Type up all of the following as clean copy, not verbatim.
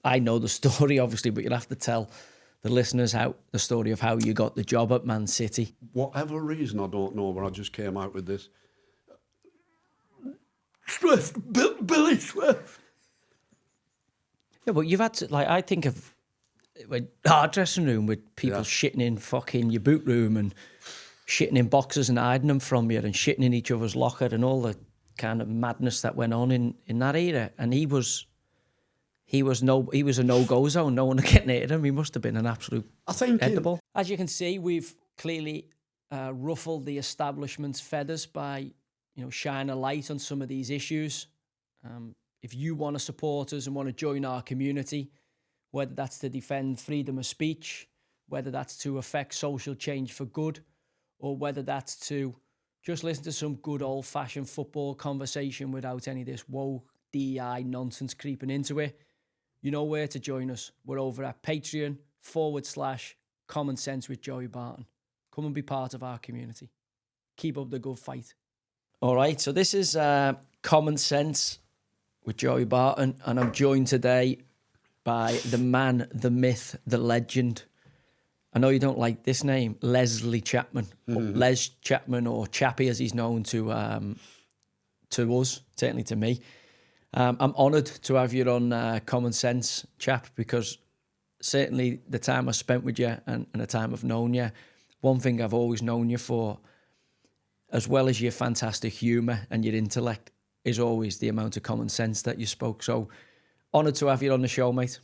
I know the story, obviously, but you'll have to tell the listeners the story of how you got the job at Man City. Whatever reason, I don't know, but I just came out with this. Swift, Billy Swift. Yeah, but you've had to, like, I think of our dressing room with people shitting in fucking your boot room and shitting in boxes and hiding them from you and shitting in each other's locker and all the kind of madness that went on in that era. And he was a no-go zone. No one would get near him. He must have been an absolute edible. As you can see, we've clearly ruffled the establishment's feathers by, shining a light on some of these issues. If you want to support us and want to join our community, whether that's to defend freedom of speech, whether that's to affect social change for good, or whether that's to just listen to some good old-fashioned football conversation without any of this woke DEI nonsense creeping into it, you know where to join us. We're over at Patreon/Common Sense with Joey Barton. Come and be part of our community. Keep up the good fight. All right, so this is Common Sense with Joey Barton, and I'm joined today by the man, the myth, the legend. I know you don't like this name, Leslie Chapman, Les Chapman, or Chappy as he's known to us, certainly to me. I'm honoured to have you on Common Sense, Chap, because certainly the time I spent with you and the time I've known you, one thing I've always known you for, as well as your fantastic humour and your intellect, is always the amount of common sense that you spoke. So, honoured to have you on the show, mate.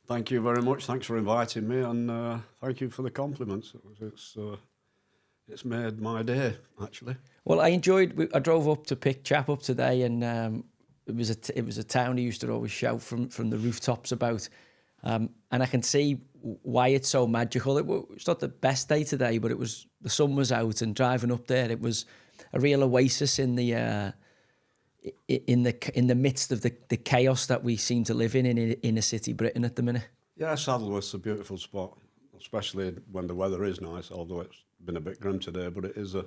Thank you very much. Thanks for inviting me, and thank you for the compliments. It's made my day, actually. Well, I drove up to pick Chap up today, and it was a town he used to always shout from the rooftops about, and I can see why it's so magical. It's not the best day today, but the sun was out, and driving up there, it was a real oasis in the midst of the chaos that we seem to live in inner city Britain at the minute. Yeah, Saddleworth's a beautiful spot, especially when the weather is nice, although it's been a bit grim today, but it is a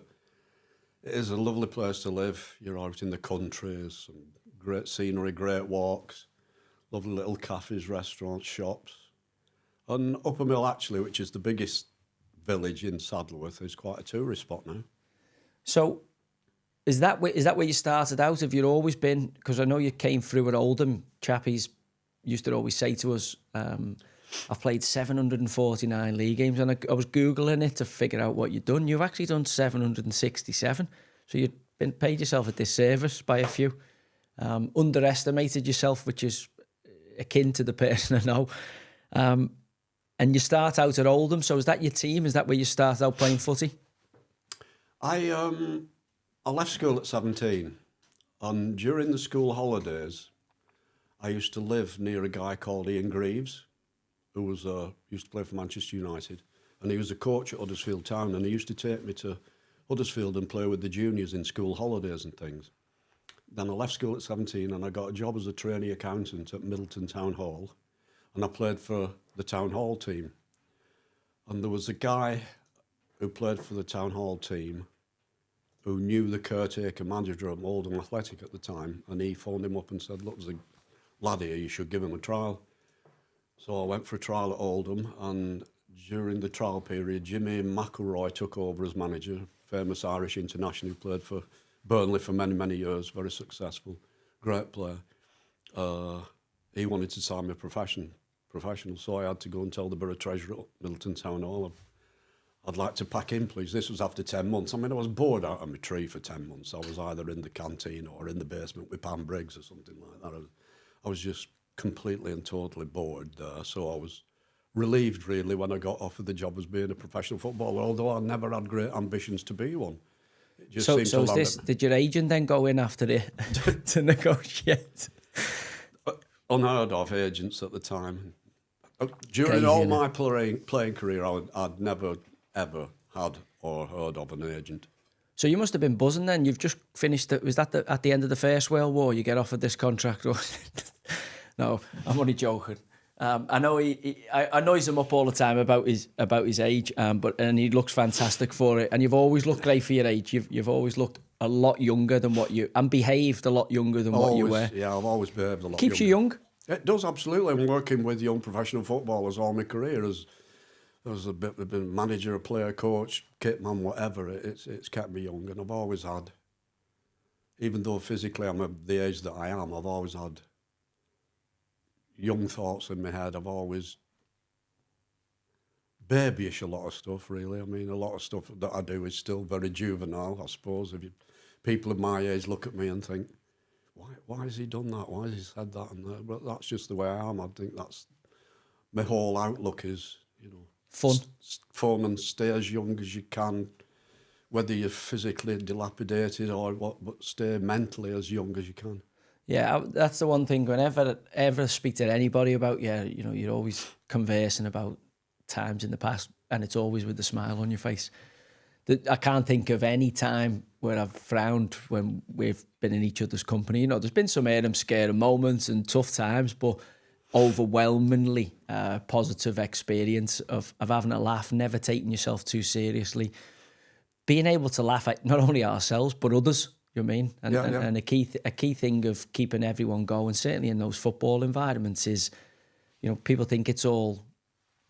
lovely place to live. You're out in the country, some great scenery, great walks, lovely little cafes, restaurants, shops. And Upper Mill, actually, which is the biggest village in Saddleworth, is quite a tourist spot now. So, is that where you started out? Have you always been? Because I know you came through at Oldham. Chappies used to always say to us, I've played 749 league games, and I was Googling it to figure out what you'd done. You've actually done 767. So you've paid yourself a disservice by a few. Underestimated yourself, which is akin to the person I know. And you start out at Oldham. So is that your team? Is that where you started out playing footy? I left school at 17, and during the school holidays, I used to live near a guy called Ian Greaves, who used to play for Manchester United, and he was a coach at Huddersfield Town, and he used to take me to Huddersfield and play with the juniors in school holidays and things. Then I left school at 17, and I got a job as a trainee accountant at Middleton Town Hall, and I played for the Town Hall team. And there was a guy who played for the Town Hall team who knew the caretaker manager at Oldham Athletic at the time, and he phoned him up and said, look, there's a lad here, you should give him a trial. So I went for a trial at Oldham, and during the trial period, Jimmy McElroy took over as manager, famous Irish international who played for Burnley for many, many years, very successful, great player. He wanted to sign me professional, so I had to go and tell the Borough Treasurer at Middleton Town Hall, I'd like to pack in, please. This was after 10 months. I mean, I was bored out of my tree for 10 months. I was either in the canteen or in the basement with Pam Briggs or something like that. I was just completely and totally bored there. So I was relieved, really, when I got offered the job as being a professional footballer, although I never had great ambitions to be one. Did your agent then go in after it to negotiate? Unheard of agents at the time. During all my playing career, I'd never, ever had or heard of an agent. So you must have been buzzing then. You've just finished was that at the end of the First World War you get offered this contract? No, I'm only joking. I know I noise him up all the time about his age, but he looks fantastic for it. And you've always looked great for your age. You've always looked a lot younger than what you, and behaved a lot younger than what you were. Yeah, I've always behaved a lot. Keeps you young. It does, absolutely. I'm working with young professional footballers all my career as a bit of a manager, a player, coach, kitman, whatever. It's kept me young, and I've always had, even though physically I'm at the age that I am, I've always had young thoughts in my head. I've always babyish a lot of stuff, really. I mean, a lot of stuff that I do is still very juvenile, I suppose. People of my age look at me and think, why has he done that? Why has he said that? And but that's just the way I am. I think that's my whole outlook is, fun and stay as young as you can, whether you're physically dilapidated or what, but stay mentally as young as you can. Yeah, that's the one thing. Whenever I ever speak to anybody about, you're always conversing about times in the past, and it's always with a smile on your face. I can't think of any time where I've frowned when we've been in each other's company. There's been some scary moments and tough times, but overwhelmingly positive experience of having a laugh, never taking yourself too seriously, being able to laugh at not only ourselves but others. You know what I mean? And a key thing of keeping everyone going, certainly in those football environments, is people think it's all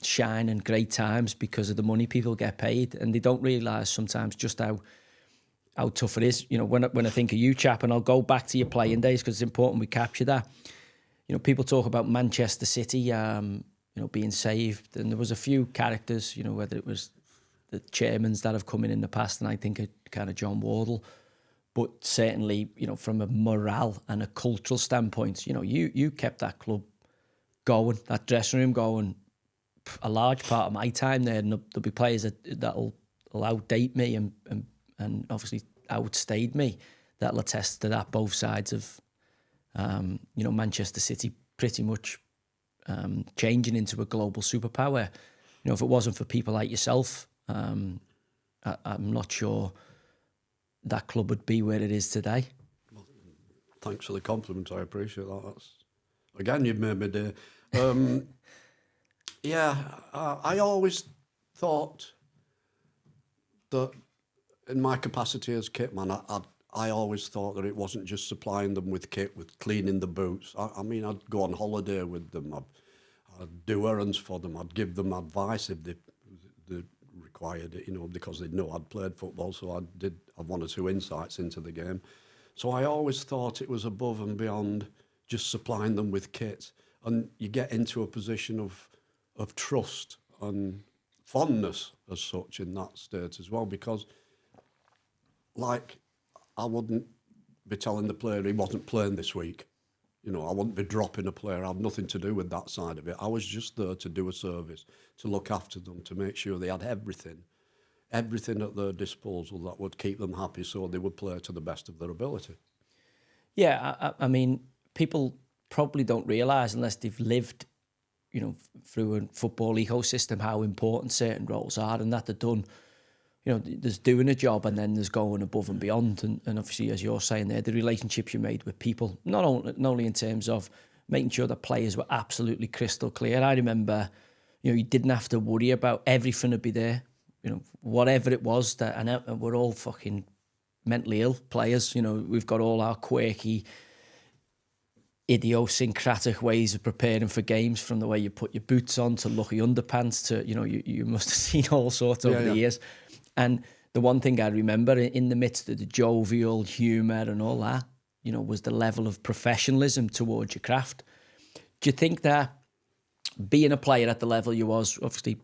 shine and great times because of the money people get paid, and they don't realise sometimes just how tough it is. When I think of you, Chap, and I'll go back to your playing days because it's important we capture that. People talk about Manchester City, being saved, and there was a few characters, whether it was the chairmans that have come in the past, and I think of kind of John Worrall, but certainly, from a morale and a cultural standpoint, you kept that club going, that dressing room going. A large part of my time there, and there'll be players that'll outdate me and obviously outstayed me, that'll attest to that. Both sides of Manchester City pretty much changing into a global superpower. If it wasn't for people like yourself, I'm not sure that club would be where it is today. Well, thanks for the compliment. I appreciate that. Again, you've made my day. Yeah, I always thought that in my capacity as kitman, I always thought that it wasn't just supplying them with kit, with cleaning the boots. I mean, I'd go on holiday with them, I'd do errands for them, I'd give them advice if they required it, because they'd know I'd played football, so I did have one or two insights into the game. So I always thought it was above and beyond just supplying them with kit. And you get into a position of trust and fondness as such in that state as well, because I wouldn't be telling the player he wasn't playing this week. I wouldn't be dropping a player. I had nothing to do with that side of it. I was just there to do a service, to look after them, to make sure they had everything at their disposal that would keep them happy so they would play to the best of their ability. Yeah, I mean, people probably don't realise unless they've lived through a football ecosystem, how important certain roles are, and that they're done. There's doing a job and then there's going above and beyond. And obviously, as you're saying there, the relationships you made with people, not only in terms of making sure that players were absolutely crystal clear. I remember, you didn't have to worry about everything to be there. Whatever it was that, and we're all fucking mentally ill players. We've got all our quirky, idiosyncratic ways of preparing for games, from the way you put your boots on to lucky underpants to, you must have seen all sorts over the years. And the one thing I remember in the midst of the jovial humour and all that, was the level of professionalism towards your craft. Do you think that being a player at the level you was, obviously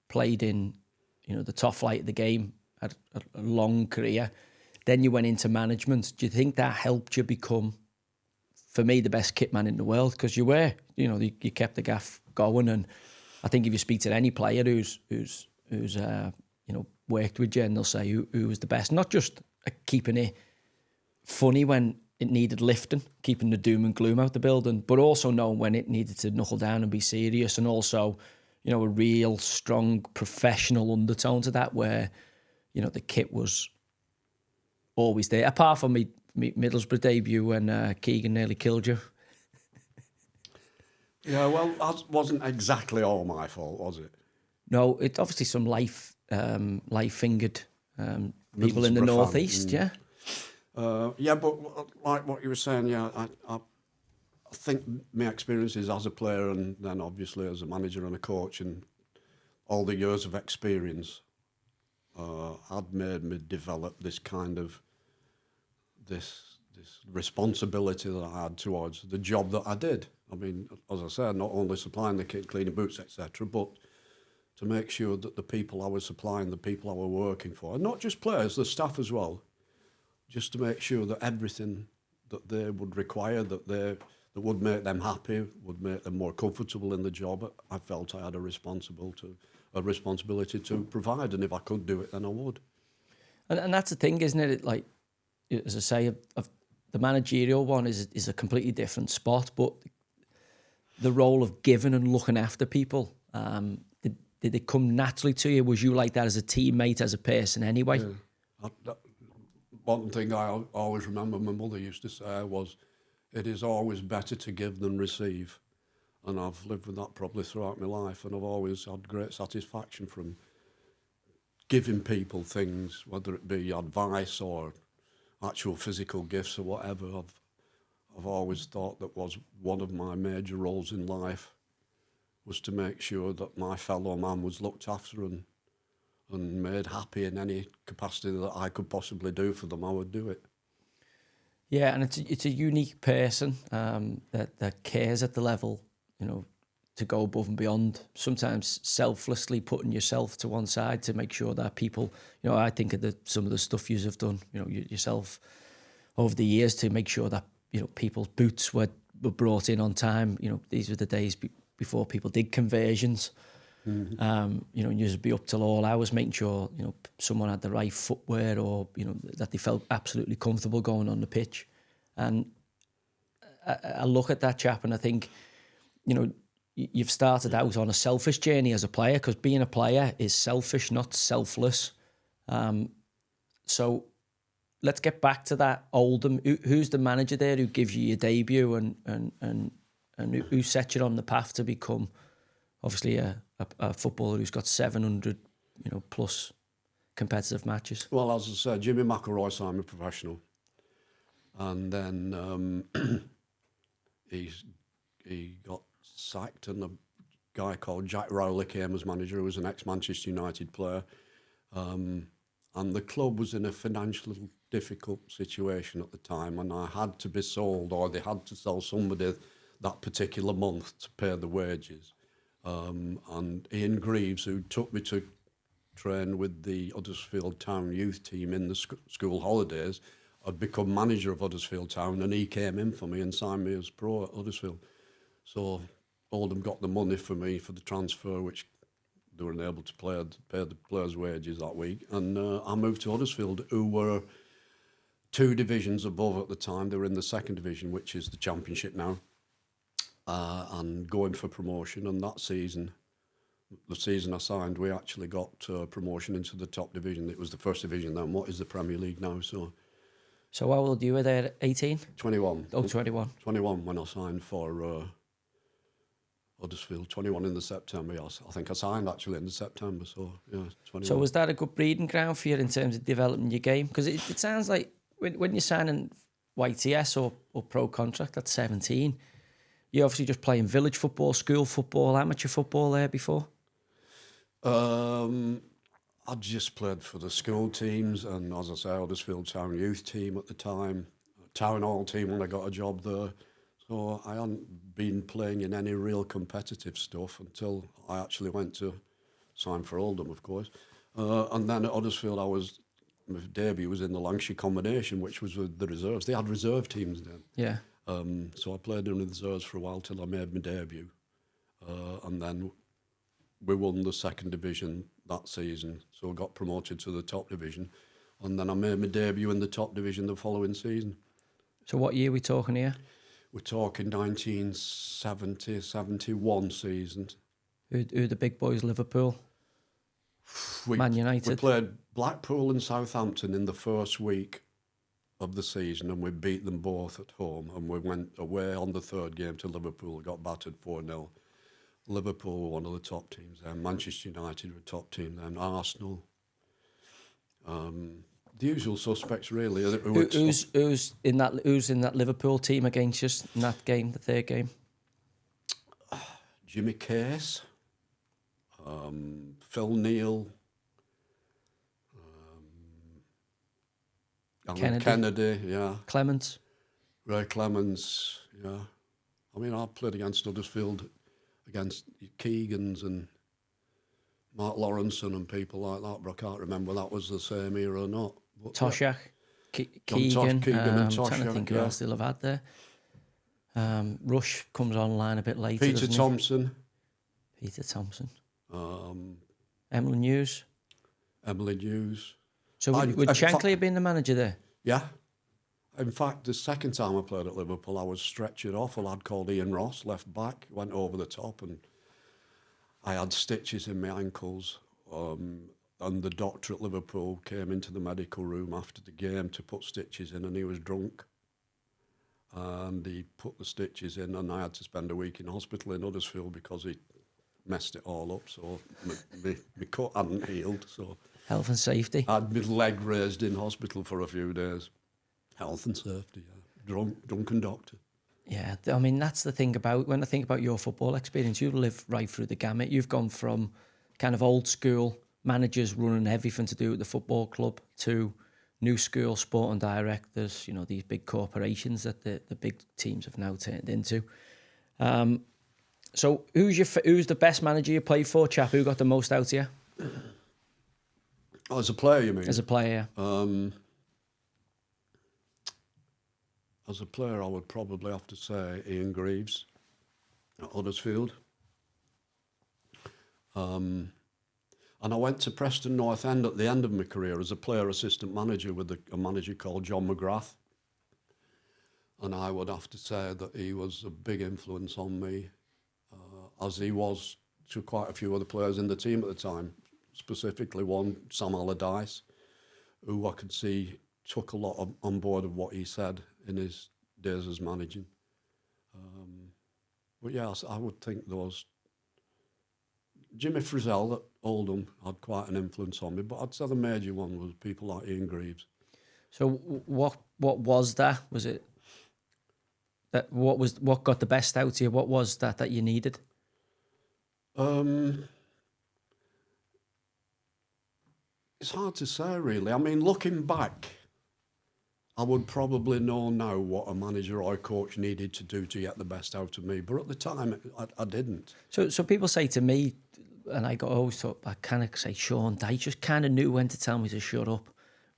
played in, the top flight of the game, had a long career, then you went into management, do you think that helped you become, for me, the best kitman in the world? Because you were, you kept the gaff going, and I think if you speak to any player who's worked with you, and they'll say who was the best, not just keeping it funny when it needed lifting, keeping the doom and gloom out the building, but also knowing when it needed to knuckle down and be serious, and also, a real strong professional undertone to that, where, the kit was always there. Apart from me Middlesbrough debut when Keegan nearly killed you. Yeah, well, that wasn't exactly all my fault, was it? No, it's obviously some life-fingered people in the northeast, yeah. Yeah, but like what you were saying, yeah, I think my experiences as a player and then obviously as a manager and a coach and all the years of experience had made me develop this kind of this responsibility that I had towards the job that I did. I mean, as I said, not only supplying the kit, cleaning boots, etc., but to make sure that the people I was supplying, the people I were working for, and not just players, the staff as well, just to make sure that everything that they would require, that would make them happy, would make them more comfortable in the job, I felt I had a responsibility to provide, and if I could do it, then I would. And that's the thing, isn't it? Like, as I say, the managerial one is a completely different spot, but the role of giving and looking after people, did it come naturally to you? Was you like that as a teammate, as a person anyway? Yeah. One thing I always remember my mother used to say was, it is always better to give than receive. And I've lived with that probably throughout my life, and I've always had great satisfaction from giving people things, whether it be advice or actual physical gifts or whatever. I've always thought that was one of my major roles in life, was to make sure that my fellow man was looked after and made happy in any capacity that I could possibly do for them. I would do it. Yeah, and it's a unique person that cares at the level, to go above and beyond, sometimes selflessly putting yourself to one side to make sure that people, I think of some of the stuff you have done, yourself over the years to make sure that, people's boots were brought in on time. These were the days before people did conversions. Mm-hmm. You just be up till all hours, making sure, someone had the right footwear or, that they felt absolutely comfortable going on the pitch. And I look at that chap and I think, you've started out on a selfish journey as a player, because being a player is selfish, not selfless. So let's get back to that Oldham. Who's the manager there who gives you your debut and who set you on the path to become obviously a footballer who's got 700, plus competitive matches? Well, as I said, Jimmy McElroy signed me professional, and then he got sacked, and a guy called Jack Rowley came as manager, who was an ex-Manchester United player, and the club was in a financially difficult situation at the time, and I had to be sold, or they had to sell somebody that particular month to pay the wages. And Ian Greaves, who took me to train with the Huddersfield Town youth team in the school holidays, had become manager of Huddersfield Town, and he came in for me and signed me as pro at Huddersfield. So Oldham got the money for me for the transfer, which they weren't able to pay the players' wages that week. And I moved to Huddersfield, who were 2 divisions above at the time. They were in the 2nd division, which is the Championship now, and going for promotion. And that season, the season I signed, we actually got promotion into the top division. It was the 1st division then. What is the Premier League now? So how old you were there? 18? 21. Oh, 21. 21 when I signed for Huddersfield. 21 in the September. Yes. I think I signed actually in the September. So, yeah, 21. So was that a good breeding ground for you in terms of developing your game? Because it sounds like when you're signing YTS or pro contract at 17, you're obviously just playing village football, school football, amateur football there before? I just played for the school teams, and as I say, Huddersfield Town youth team at the time, Town Hall team when I got a job there. So I hadn't been playing in any real competitive stuff until I actually went to sign for Oldham, of course. And then at Huddersfield, my debut was in the Lancashire combination, which was with the reserves. They had reserve teams then. Yeah. So I played in the reserves for a while till I made my debut. And then we won the 2nd division that season, so I got promoted to the top division. And then I made my debut in the top division the following season. So what year are we talking here? We're talking 1970, 71 season. Who the big boys? Liverpool? Man United? We played Blackpool and Southampton in the first week of the season, and we beat them both at home. And we went away on the 3rd game to Liverpool, got battered 4-0. Liverpool were one of the top teams then. Manchester United were a top team then. Arsenal. The usual suspects, really. Who's in that Liverpool team against us in that game, the third game? Jimmy Case, Phil Neal, Alan Kennedy, yeah. Clements. Ray Clements, yeah. I mean, I played against Huddersfield, against Keegans and Mark Lawrenson and people like that, but I can't remember whether that was the same era or not. But, Toshak, yeah. Keegan and Toshak, trying to think who else they'll have had there. Rush comes online a bit later, Peter Thompson. Peter Thompson. Emily News. So would Shankly have been the manager there? Yeah. In fact, the second time I played at Liverpool, I was stretchered off. A lad called Ian Ross, left back, went over the top, and I had stitches in my ankles. And the doctor at Liverpool came into the medical room after the game to put stitches in, and he was drunk. And he put the stitches in, and I had to spend a week in hospital in Huddersfield because he messed it all up. So my cut hadn't healed. So health and safety. I had my leg raised in hospital for a few days. Health and safety, yeah. Drunken doctor. Yeah, I mean, that's the thing about, when I think about your football experience, you've lived right through the gamut. You've gone from kind of old school managers running everything to do with the football club to new school sporting directors, you know, these big corporations that the big teams have now turned into. So who's the best manager you played for, chap? Who got the most out of you? Oh, as a player, you mean? As a player, yeah. As a player, I would probably have to say Ian Greaves at Huddersfield. And I went to Preston North End at the end of my career as a player assistant manager with a manager called John McGrath. And I would have to say that he was a big influence on me, as he was to quite a few other players in the team at the time, specifically one, Sam Allardyce, who I could see took a lot on board of what he said in his days as managing. But yes, I would think those. Jimmy Frizzell at Oldham had quite an influence on me, but I'd say the major one was people like Ian Greaves. So what was that? Was it that what got the best out of you? What was that you needed? It's hard to say, really. I mean, looking back, I would probably know now what a manager or a coach needed to do to get the best out of me. But at the time, I didn't. So people say to me, and I always thought, I kind of say, Sean Dyche just kind of knew when to tell me to shut up,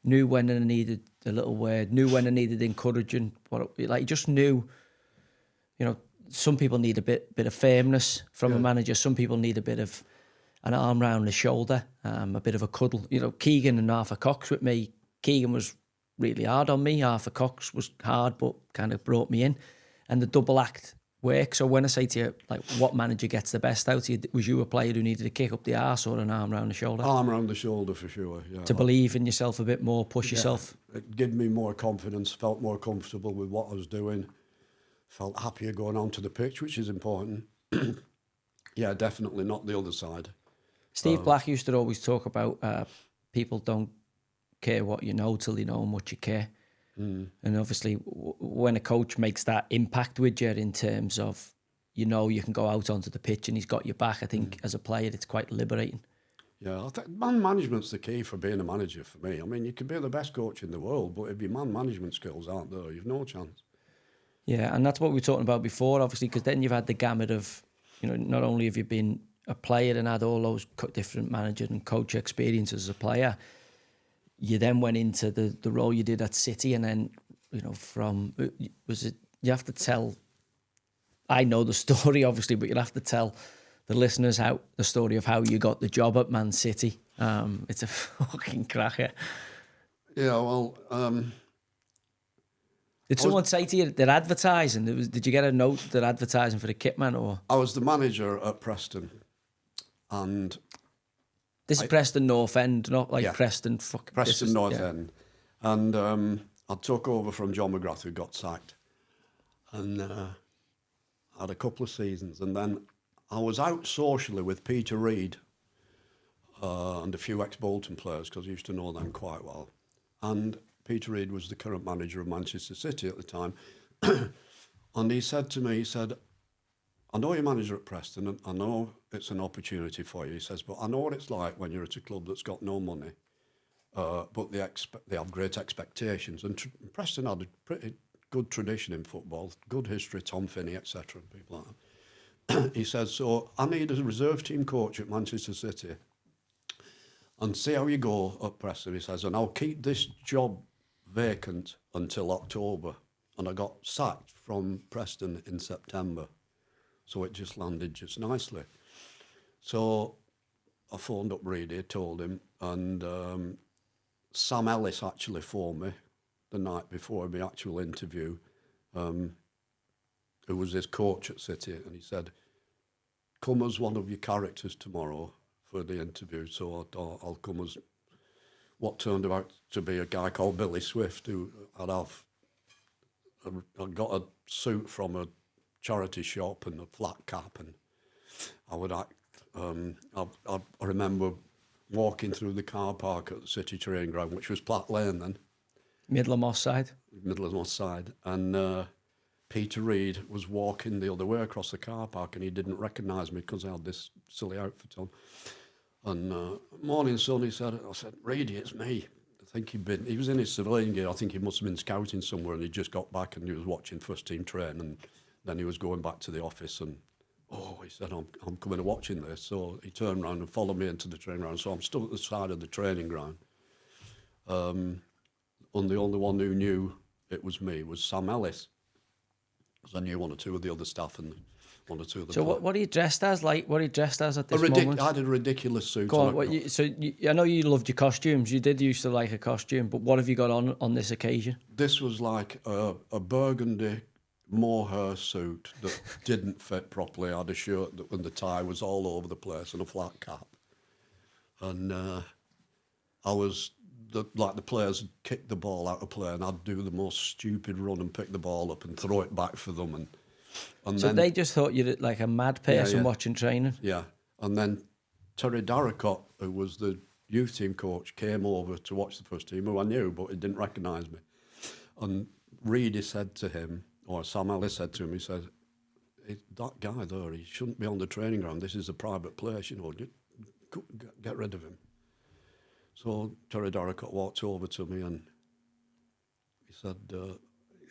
knew when I needed a little word, knew when I needed encouraging. He just knew, you know, some people need a bit of firmness from a manager. Some people need a bit of an arm round the shoulder, a bit of a cuddle. You know, Keegan and Arthur Cox with me. Keegan was really hard on me. Arthur Cox was hard, but kind of brought me in. And the double act worked. So when I say to you, like, what manager gets the best out of you, was you a player who needed a kick up the arse or an arm round the shoulder? Arm round the shoulder, for sure, yeah. To believe in yourself a bit more, push yourself. It gave me more confidence, felt more comfortable with what I was doing, felt happier going onto the pitch, which is important. Yeah, definitely not the other side. Steve Black used to always talk about people don't care what you know till they know how much you care. And obviously, when a coach makes that impact with you in terms of, you know, you can go out onto the pitch and he's got your back, I think as a player, it's quite liberating. Yeah, I think man management's the key for being a manager for me. I mean, you can be the best coach in the world, but if your man management skills aren't there, you've no chance. Yeah, and that's what we were talking about before, obviously, because then you've had the gamut of, you know, not only have you been a player and had all those different manager and coach experiences as a player, you then went into the role you did at City, and then, you know, you have to tell, I know the story obviously, but you'll have to tell the listeners the story of how you got the job at Man City. It's a fucking cracker. Yeah, well, did someone say to you they're advertising? Did you get a note they're advertising for the Kitman, or? I was the manager at Preston, and this is Preston North End, not like Preston. Preston North End, and I took over from John McGrath, who got sacked, and had a couple of seasons, and then I was out socially with Peter Reid and a few ex-Bolton players, because I used to know them quite well. and Peter Reid was the current manager of Manchester City at the time. And he said to me, he said, I know you're manager at Preston, and I know it's an opportunity for you. He says, but I know what it's like when you're at a club that's got no money, but they have great expectations. And Preston had a pretty good tradition in football, good history, Tom Finney, etc., and people like that. He says, so I need a reserve team coach at Manchester City and see how you go at Preston. He says, and I'll keep this job vacant until October. And I got sacked from Preston in September. So it just landed just nicely. So I phoned up Reedy, told him, and Sam Ellis actually phoned me the night before my actual interview, who was his coach at City, and he said, come as one of your characters tomorrow for the interview. So I'll come as what turned out to be a guy called Billy Swift, who I got a suit from a charity shop and a flat cap, and I would act. I remember walking through the car park at the City training ground, which was Platt Lane then. Middle of Moss side. Middle of Moss side. And Peter Reid was walking the other way across the car park, and he didn't recognise me because I had this silly outfit on. And morning, son, I said, Reedy, it's me. I think he was in his civilian gear. I think he must have been scouting somewhere, and he just got back and he was watching first team train, and then he was going back to the office, and he said, I'm coming and watching this. So he turned around and followed me into the training ground. So I'm stood at the side of the training ground. And the only one who knew it was me was Sam Ellis, because I knew one or two of the other staff and one or two of the. So what are you dressed as? Like, what are you dressed as at this moment? I had a ridiculous suit. Go on. I know you loved your costumes. You did used to like a costume, but what have you got on this occasion? This was like a burgundy mohair suit that didn't fit properly. I had a shirt and the tie was all over the place and a flat cap. And I was, the players would kick the ball out of play and I'd do the most stupid run and pick the ball up and throw it back for them. And so then, they just thought you'd like a mad person watching training? Yeah. And then Terry Darracott, who was the youth team coach, came over to watch the first team, who I knew, but he didn't recognise me. And Reedy said to him, or Sam Ellis said to him, he said, that guy there, he shouldn't be on the training ground. This is a private place, get rid of him. So Terry Darracott walked over to me and he said,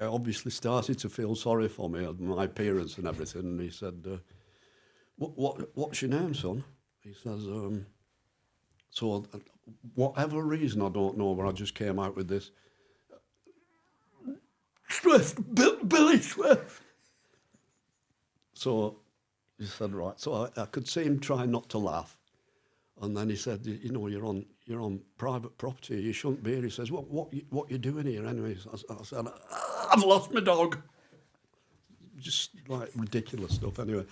I obviously started to feel sorry for me, my appearance and everything. And he said, what's your name, son? He says, so whatever reason, I don't know, but I just came out with this. Swift, Billy Swift. So he said, right. So I could see him trying not to laugh. And then he said, you're on private property. You shouldn't be here. He says, what you doing here anyway? I said, I've lost my dog. Just like ridiculous stuff. Anyway,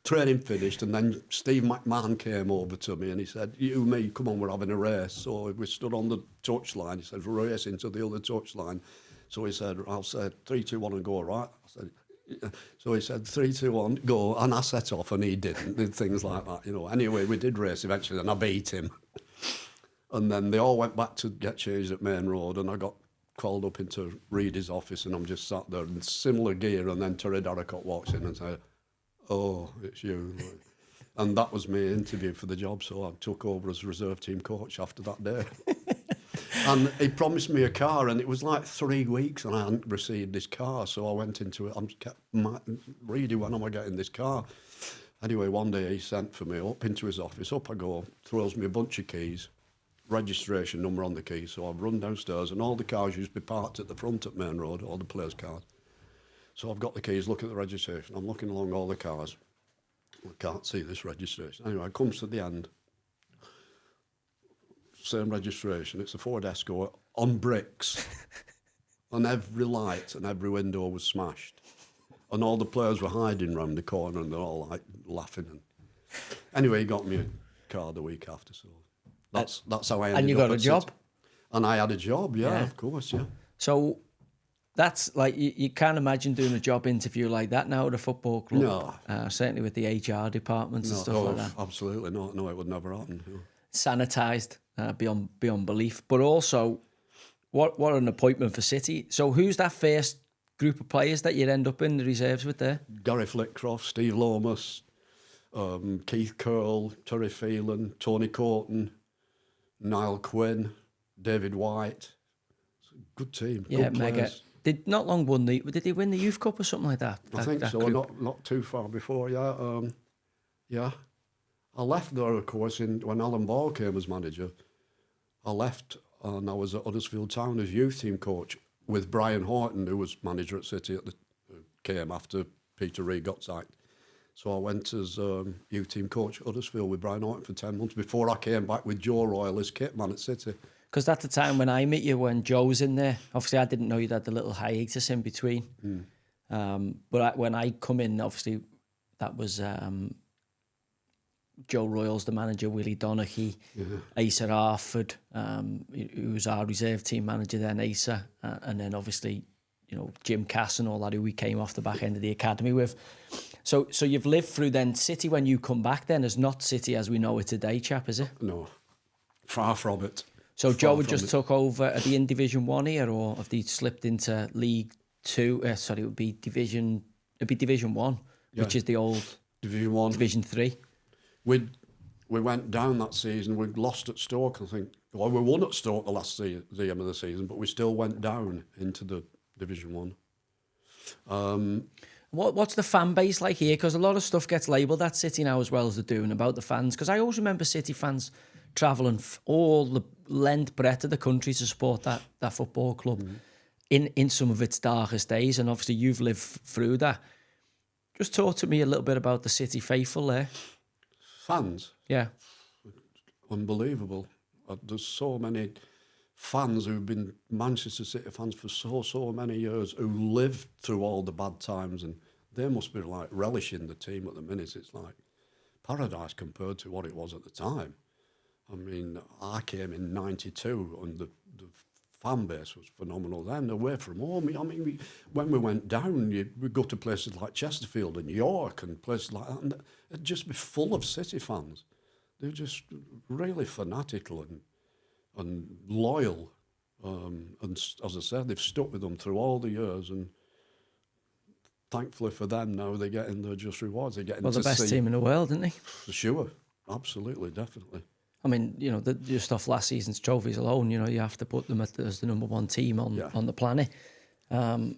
training finished, and then Steve McMahon came over to me and he said, me, come on, we're having a race. So we stood on the touchline. He said, we're racing to the other touchline. So he said, I'll say 3, 2, 1 and go, right? I said, yeah. So he said 3, 2, 1, go, and I set off and he didn't, did things like that, Anyway, we did race eventually and I beat him. And then they all went back to get changed at Main Road and I got called up into Reedy's office and I'm just sat there in similar gear, and then Terry Darracott walks in and said, oh, it's you. And that was my interview for the job, so I took over as reserve team coach after that day. And he promised me a car, and it was like 3 weeks, and I hadn't received this car. So I went into it. Reedy, when am I getting this car? Anyway, one day he sent for me up into his office. Up I go, throws me a bunch of keys, registration number on the key. So I've run downstairs, and all the cars used to be parked at the front at Main Road, all the players' cars. So I've got the keys, look at the registration. I'm looking along all the cars. I can't see this registration. Anyway, it comes to the end. Same registration. It's a Ford Escort on bricks. And every light and every window was smashed. And all the players were hiding round the corner and they're all like laughing. Anyway, he got me a car the week after. So that's how I ended up. And you got a job? And I had a job, yeah, of course, yeah. So that's like, you can't imagine doing a job interview like that now at a football club. No. Certainly with the HR departments and stuff like that. Absolutely not. No, it would never happen. No. Sanitised beyond belief. But also, What an appointment for City. So who's that first group of players that you'd end up in the reserves with there? Gary Flitcroft, Steve Lomas, Keith Curl, Terry Phelan, Tony Corton, Niall Quinn, David White. It's a good team. Yeah, good mega. players. Did they win the Youth Cup or something like that? I think that so. group? Not too far before. Yeah. I left there, of course, when Alan Ball came as manager. I left and I was at Huddersfield Town as youth team coach with Brian Horton, who was manager at City came after Peter Reid got sacked. So I went as youth team coach at Huddersfield with Brian Horton for 10 months before I came back with Joe Royal as Kitman at City. Because that's the time when I met you, when Joe's in there. Obviously, I didn't know you'd had the little hiatus in between. But when I come in, obviously, that was Joe Royal's the manager, Willie Donaghy, Asa Harford, who was our reserve team manager then, Asa, and then obviously, Jim Cass and all that, who we came off the back end of the academy with. So you've lived through then City when you come back then, as not City as we know it today, chap, is it? No, far from it. So Joe had just took over at the in Division 1 here, or have they slipped into League 2? It would be Division 1, which is the old Division 1. Division 3. We went down that season. We lost at Stoke, I think. Well, we won at Stoke the end of the season, but we still went down into the Division 1. What's the fan base like here? Because a lot of stuff gets labelled at City now as well as they're doing about the fans. Because I always remember City fans travelling all the length, breadth of the country to support that football club in some of its darkest days. And obviously you've lived through that. Just talk to me a little bit about the City faithful there. Fans? Yeah. Unbelievable. There's so many fans who've been Manchester City fans for so many years, who lived through all the bad times, and they must be like relishing the team at the minute. It's like paradise compared to what it was at the time. I mean, I came in 92 and the fan base was phenomenal then, away from home. I mean, when we went down, we'd go to places like Chesterfield and York and places like that, and it'd just be full of City fans. They're just really fanatical and loyal. And as I said, they've stuck with them through all the years, and thankfully for them now, they're getting their just rewards. They're getting the best team in the world, isn't they? For sure. Absolutely, definitely. I mean, just off last season's trophies alone, you have to put them as the number one team on the planet. And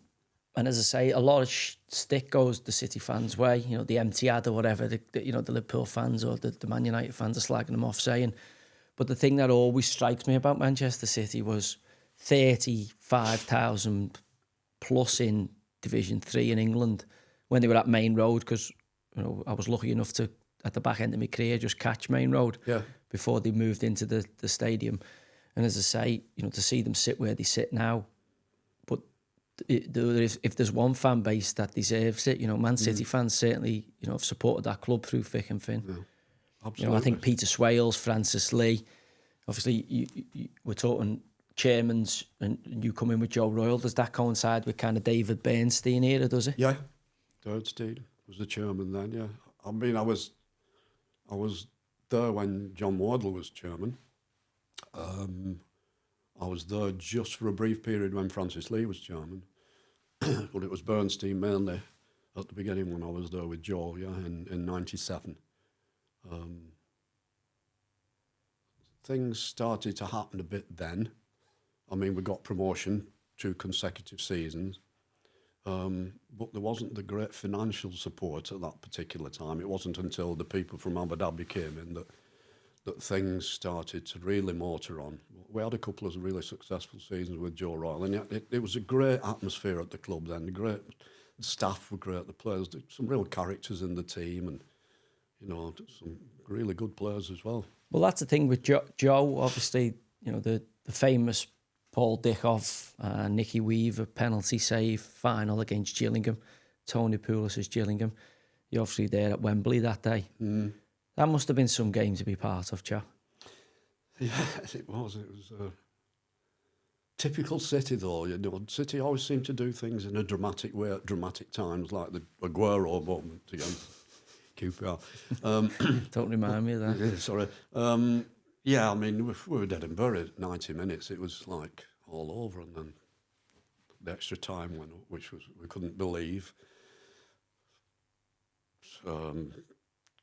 as I say, a lot of stick goes the City fans' way. The Etihad or whatever, the Liverpool fans or the Man United fans are slagging them off, saying. But the thing that always strikes me about Manchester City was 35,000 plus in Division 3 in England when they were at Main Road, because I was lucky enough to, at the back end of my career, just catch Main Road before they moved into the stadium. And as I say, to see them sit where they sit now, but if there's one fan base that deserves it, Man City fans certainly, have supported that club through thick and thin. Yeah, absolutely. I think Peter Swales, Francis Lee, obviously we're talking chairmans, and you come in with Joe Royal. Does that coincide with kind of David Bernstein era, does it? Yeah, Bernstein was the chairman then, yeah. I mean, I was there when John Worrall was chairman. I was there just for a brief period when Francis Lee was chairman. But it was Bernstein mainly at the beginning when I was there with Joe, in 97. Things started to happen a bit then. I mean, we got promotion 2 consecutive seasons. But there wasn't the great financial support at that particular time. It wasn't until the people from Abu Dhabi came in that things started to really motor on. We had a couple of really successful seasons with Joe Royal, and it was a great atmosphere at the club then. The staff were great, the players, some real characters in the team, and some really good players as well. Well, that's the thing with Joe. Obviously, the famous Paul Dickhoff, Nicky Weaver penalty save final against Gillingham, Tony Poulis' Gillingham. You're obviously there at Wembley that day. That must have been some game to be part of, chap. Yeah, it was. It was a typical City, though. City always seemed to do things in a dramatic way at dramatic times, like the Aguero moment against QPR. Don't remind me of that. Yeah, sorry. Yeah, I mean, we were dead and buried 90 minutes. It was like all over, and then the extra time went up, which was we couldn't believe.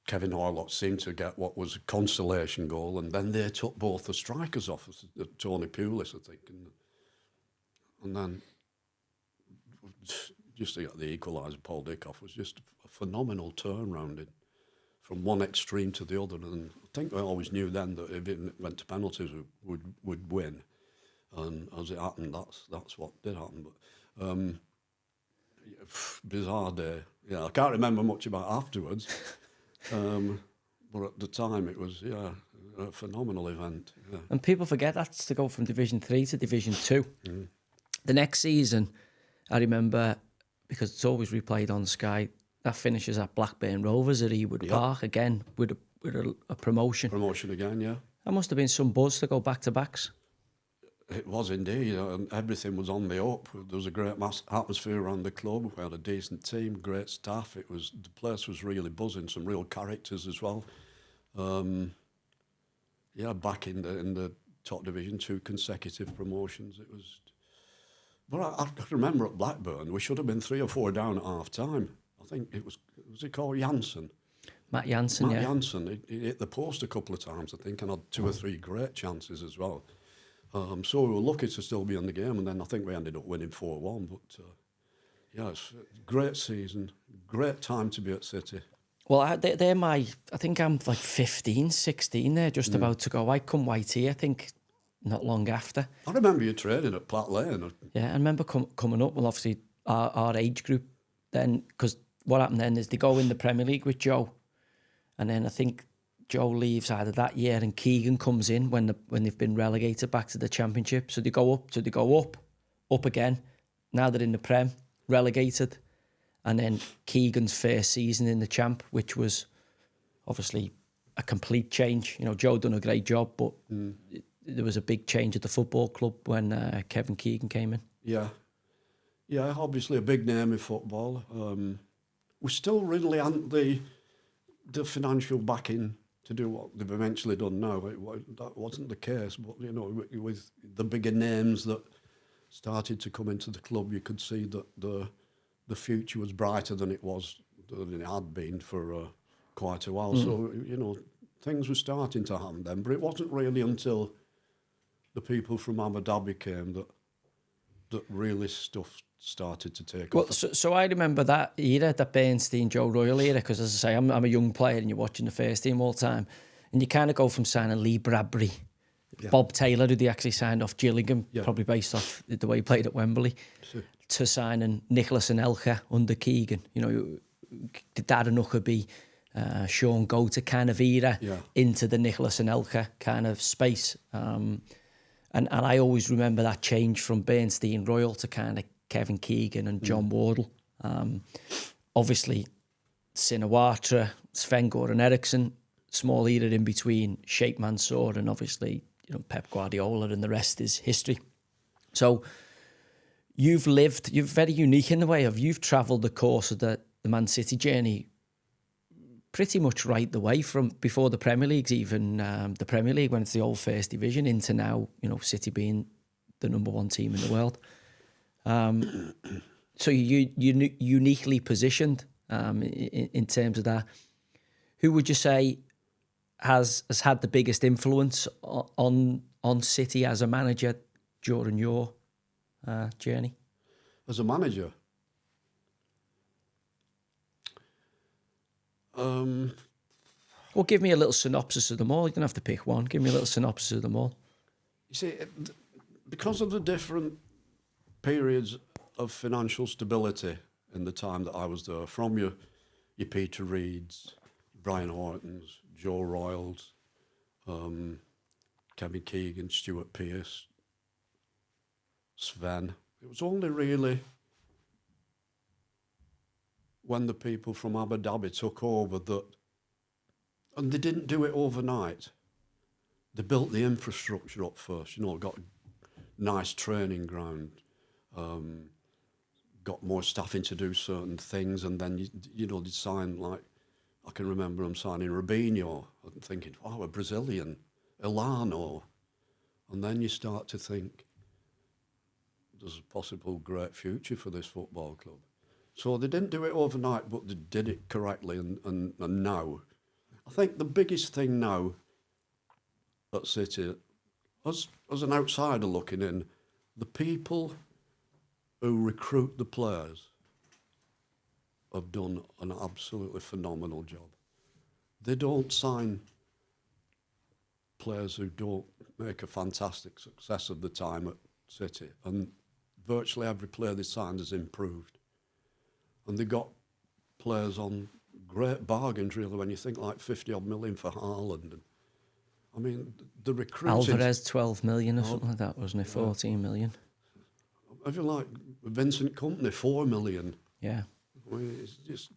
Kevin Hoylott seemed to get what was a consolation goal, and then they took both the strikers off, Tony Pulis, I think, and then just to get the equaliser, Paul Dickoff, was just a phenomenal turnaround from one extreme to the other, and I think I always knew then that if it went to penalties, would win, and as it happened, that's what did happen. But bizarre day. Yeah, I can't remember much about afterwards. But at the time, it was a phenomenal event. Yeah. And people forget that's to go from Division 3 to Division 2. The next season, I remember, because it's always replayed on Sky, that finishes at Blackburn Rovers at Ewood Park again with a promotion. Promotion again, yeah. That must have been some buzz to go back to backs. It was indeed, and everything was on the up. There was a great atmosphere around the club. We had a decent team, great staff. The place was really buzzing. Some real characters as well. Back in the top division, 2 consecutive promotions. It was, but I remember at Blackburn, we should have been 3 or 4 down at half time. I think it was it called Janssen? Matt Janssen, Matt Janssen. He hit the post a couple of times, I think, and had 2 or 3 great chances as well. So we were lucky to still be in the game, and then I think we ended up winning 4-1. But it's a great season, great time to be at City. Well, I think I'm like 15, 16 there, just about to go. I come white here, I think, not long after. I remember you training at Platt Lane. Yeah, I remember coming up, well, obviously, our age group then, because what happened then is they go in the Premier League with Joe, and then I think Joe leaves either that year and Keegan comes in when they've been relegated back to the Championship. So they go up again. Now they're in the Prem, relegated. And then Keegan's first season in the Champ, which was obviously a complete change. You know, Joe done a great job, but there was a big change at the football club when Kevin Keegan came in. Yeah, obviously a big name in football. We still really haven't the financial backing to do what they've eventually done now. That wasn't the case, but you know, with the bigger names that started to come into the club, you could see that the future was brighter than it had been for quite a while. So you know, things were starting to happen then, but it wasn't really until the people from Abu Dhabi came that really stuff started to take off. So I remember that era, that Bernstein, Joe Royal era, because as I say, I'm a young player and you're watching the first team all the time, and you kind of go from signing Lee Bradbury, Bob Taylor, who they actually signed off Gillingham, probably based off the way he played at Wembley, to signing Nicholas Anelka under Keegan. You know, Darren Huckerby, Sean Goater kind of era into the Nicholas Anelka kind of space. And I always remember that change from Bernstein Royal to kind of Kevin Keegan and John Worrall. Obviously, Sinawatra, Sven-Göran Eriksson, small era in between, Sheikh Mansour, and obviously, you know, Pep Guardiola, and the rest is history. So you're very unique in the way of you've travelled the course of the Man City journey pretty much right the way from before the Premier League's even the Premier League, when it's the old First Division, into now, you know, City being the number 1 team in the world. So you're uniquely positioned in terms of that. Who would you say has had the biggest influence on City as a manager during your journey? As a manager? Well, give me a little synopsis of them all. You don't have to pick one. Give me a little synopsis of them all. You see, because of the different periods of financial stability in the time that I was there, from your Peter Reeds, Brian Hortons, Joe Royals, Kevin Keegan, Stuart Pearce, Sven. It was only really when the people from Abu Dhabi took over that, and they didn't do it overnight. They built the infrastructure up first, you know, got a nice training ground, got more staff in to do certain things, and then, you know, they signed, like, I can remember them signing Robinho, and thinking, wow, a Brazilian, Elano. And then you start to think, there's a possible great future for this football club. So they didn't do it overnight, but they did it correctly. And now, I think the biggest thing now at City, as an outsider looking in, the people who recruit the players have done an absolutely phenomenal job. They don't sign players who don't make a fantastic success of the time at City, and virtually every player they signed has improved. And they got players on great bargains, really, when you think like 50 odd million for Haaland. And, I mean, the recruiting... Alvarez, 12 million or something like that, wasn't it? 14 million. I feel like Vincent Kompany, 4 million. Yeah. I mean, it's just...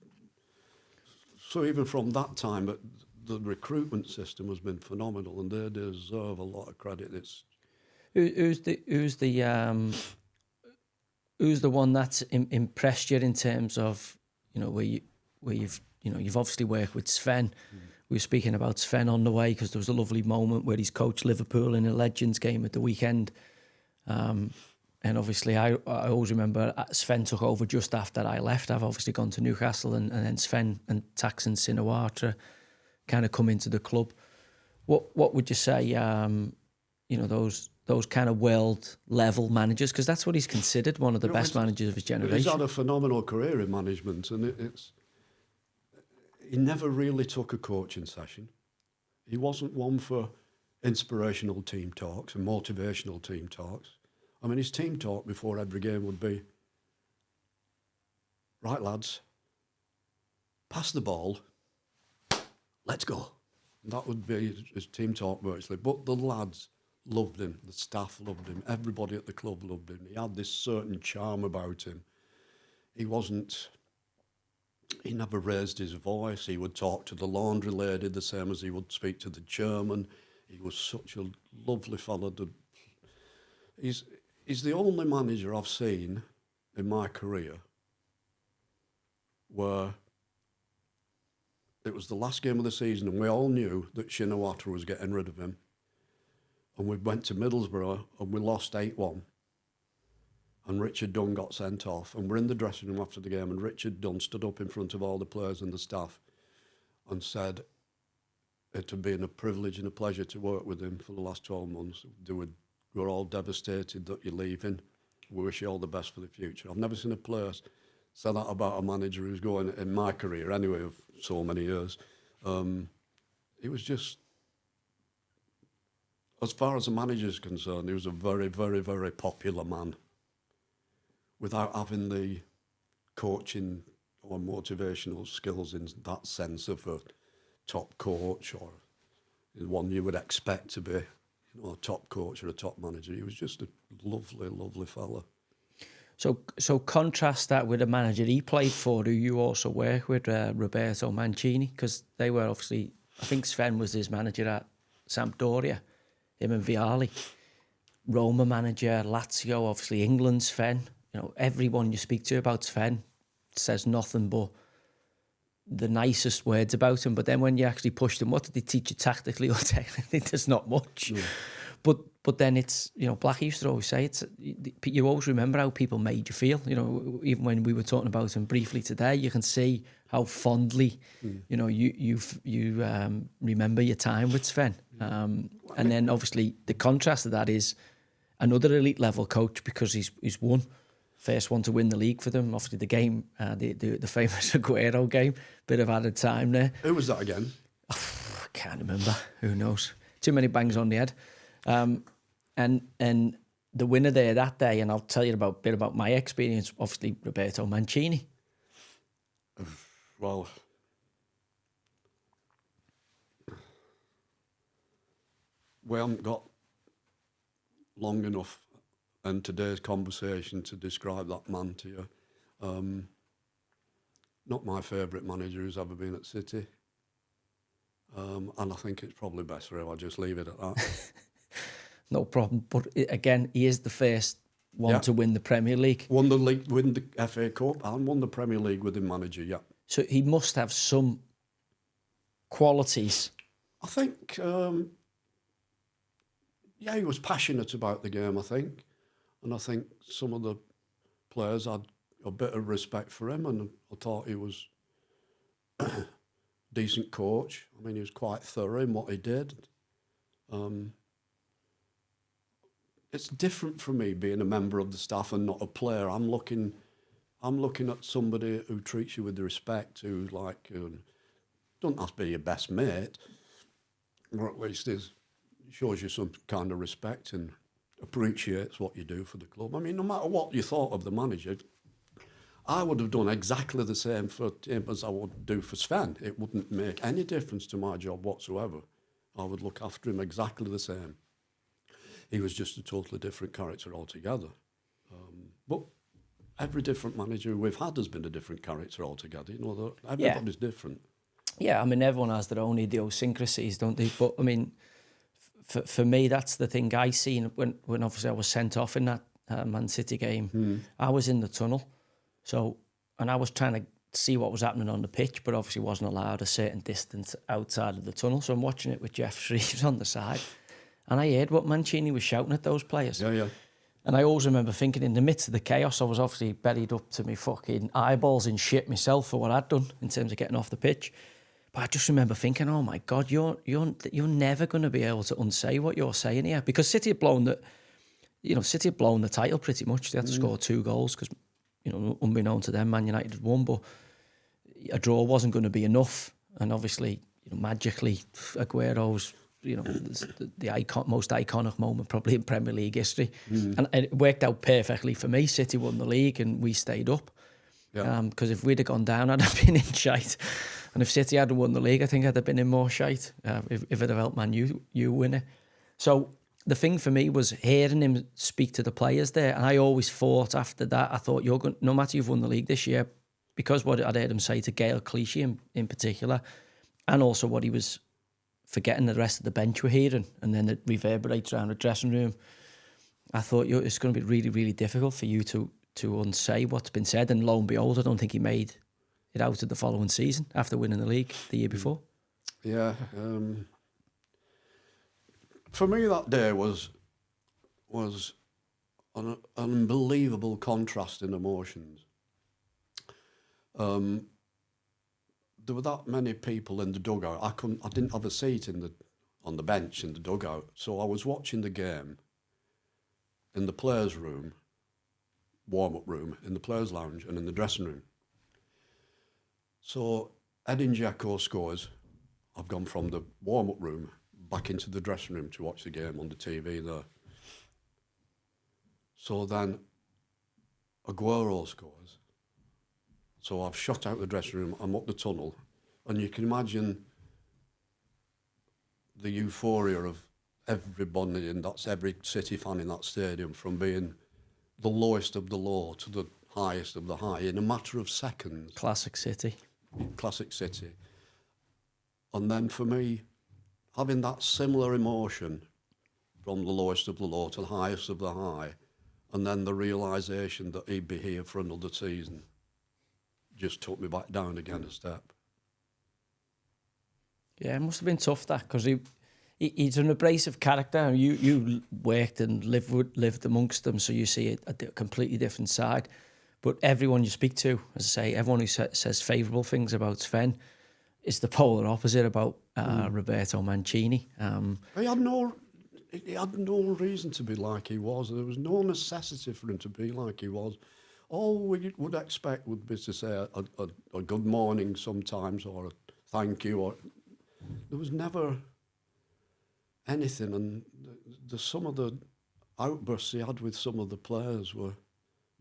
So even from that time, the recruitment system has been phenomenal, and they deserve a lot of credit. It's Who's the one that's impressed you in terms of, you know, where you've obviously worked with Sven. We were speaking about Sven on the way because there was a lovely moment where he's coached Liverpool in a Legends game at the weekend. And obviously I always remember Sven took over just after I left. I've obviously gone to Newcastle, and then Sven and Thaksin Shinawatra kind of come into the club. What would you say, you know, those kind of world level managers, because that's what he's considered one of the best managers of his generation. He's had a phenomenal career in management, and he never really took a coaching session. He wasn't one for inspirational team talks and motivational team talks. I mean, his team talk before every game would be, right, lads, pass the ball, let's go. And that would be his team talk virtually. But the lads loved him, the staff loved him, everybody at the club loved him. He had this certain charm about him. He never raised his voice. He would talk to the laundry lady the same as he would speak to the chairman. He was such a lovely fellow. He's the only manager I've seen in my career where it was the last game of the season and we all knew that Shinawatra was getting rid of him. And we went to Middlesbrough and we lost 8-1. And Richard Dunn got sent off. And we're in the dressing room after the game, and Richard Dunn stood up in front of all the players and the staff and said it had been a privilege and a pleasure to work with him for the last 12 months. We're all devastated that you're leaving. We wish you all the best for the future. I've never seen a player say that about a manager who's going, in my career anyway, of so many years. It was just, as far as the manager's concerned, he was a very, very, very popular man without having the coaching or motivational skills in that sense of a top coach or one you would expect to be, you know, a top coach or a top manager. He was just a lovely, lovely fella. So contrast that with a manager he played for, who you also work with, Roberto Mancini, because they were obviously, I think Sven was his manager at Sampdoria, him and Vialli. Roma manager, Lazio, obviously England, Sven. You know, everyone you speak to about Sven says nothing but the nicest words about him. But then when you actually pushed him, what did they teach you tactically or technically? There's not much. Yeah. But then it's, you know, Blackie used to always say, you always remember how people made you feel. You know, even when we were talking about him briefly today, you can see how fondly, you know, you remember your time with Sven. And then obviously the contrast of that is another elite level coach, because he's won. First one to win the league for them. Obviously the game, the famous Aguero game, bit of added time there. Who was that again? I can't remember. Who knows? Too many bangs on the head. And the winner there that day, and I'll tell you a bit about my experience, obviously Roberto Mancini. Well, we haven't got long enough in today's conversation to describe that man to you. Not my favourite manager who's ever been at City. And I think it's probably better if I just leave it at that. No problem. But again, he is the first one to win the Premier League. Won the league, win the FA Cup, and won the Premier League with him manager, yeah. So he must have some qualities. I think, he was passionate about the game, I think. And I think some of the players had a bit of respect for him, and I thought he was a decent coach. I mean, he was quite thorough in what he did. It's different for me being a member of the staff and not a player. I'm looking at somebody who treats you with respect, who's like, don't have to be your best mate, or at least shows you some kind of respect and appreciates what you do for the club. I mean, no matter what you thought of the manager, I would have done exactly the same for him as I would do for Sven. It wouldn't make any difference to my job whatsoever. I would look after him exactly the same. He was just a totally different character altogether. But every different manager we've had has been a different character altogether. You know, everybody's different. Yeah, I mean, everyone has their own idiosyncrasies, don't they? But, I mean, for me, that's the thing I seen when obviously I was sent off in that Man City game. I was in the tunnel. So, and I was trying to see what was happening on the pitch, but obviously wasn't allowed a certain distance outside of the tunnel. So I'm watching it with Jeff Shreves on the side. And I heard what Mancini was shouting at those players. Yeah. And I always remember thinking, in the midst of the chaos, I was obviously buried up to my fucking eyeballs in shit myself for what I'd done in terms of getting off the pitch. But I just remember thinking, oh my God, you're never going to be able to unsay what you're saying here. Because City had blown the title pretty much. They had to score 2 goals because, unbeknown to them, Man United had won, but a draw wasn't going to be enough. And obviously, magically, Aguero's, the most iconic moment probably in Premier League history. And it worked out perfectly for me. City won the league and we stayed up. Because if we'd have gone down, I'd have been in shite. And if City hadn't won the league, I think I'd have been in more shite if it had helped Man U win it. So the thing for me was hearing him speak to the players there. And I always thought after that, I thought, no matter you've won the league this year, because what I'd heard him say to Gail Clichy in particular, and also what he was forgetting the rest of the bench were hearing, and then it reverberates around the dressing room. I thought, it's going to be really, really difficult for you to unsay what's been said. And lo and behold, I don't think he made it out of the following season after winning the league the year before. Yeah. For me, that day was an unbelievable contrast in emotions. There were that many people in the dugout. I didn't have a seat on the bench in the dugout, so I was watching the game in the players' room, warm-up room, in the players' lounge, and in the dressing room. So Edin Dzeko scores. I've gone from the warm-up room back into the dressing room to watch the game on the TV there. So then Aguero scores. So I've shot out the dressing room, I'm up the tunnel, and you can imagine the euphoria of everybody, and that's every City fan in that stadium, from being the lowest of the low to the highest of the high in a matter of seconds. Classic City. And then for me, having that similar emotion from the lowest of the low to the highest of the high, and then the realisation that he'd be here for another season, just took me back down again a step. Yeah, it must have been tough, that, because he's an abrasive character, and you worked and lived amongst them, so you see a completely different side. But everyone you speak to, as I say, everyone who says favourable things about Sven is the polar opposite about Roberto Mancini. He had no reason to be like he was. There was no necessity for him to be like he was. All we would expect would be to say a good morning sometimes, or a thank you. Or there was never anything. And some of the outbursts he had with some of the players were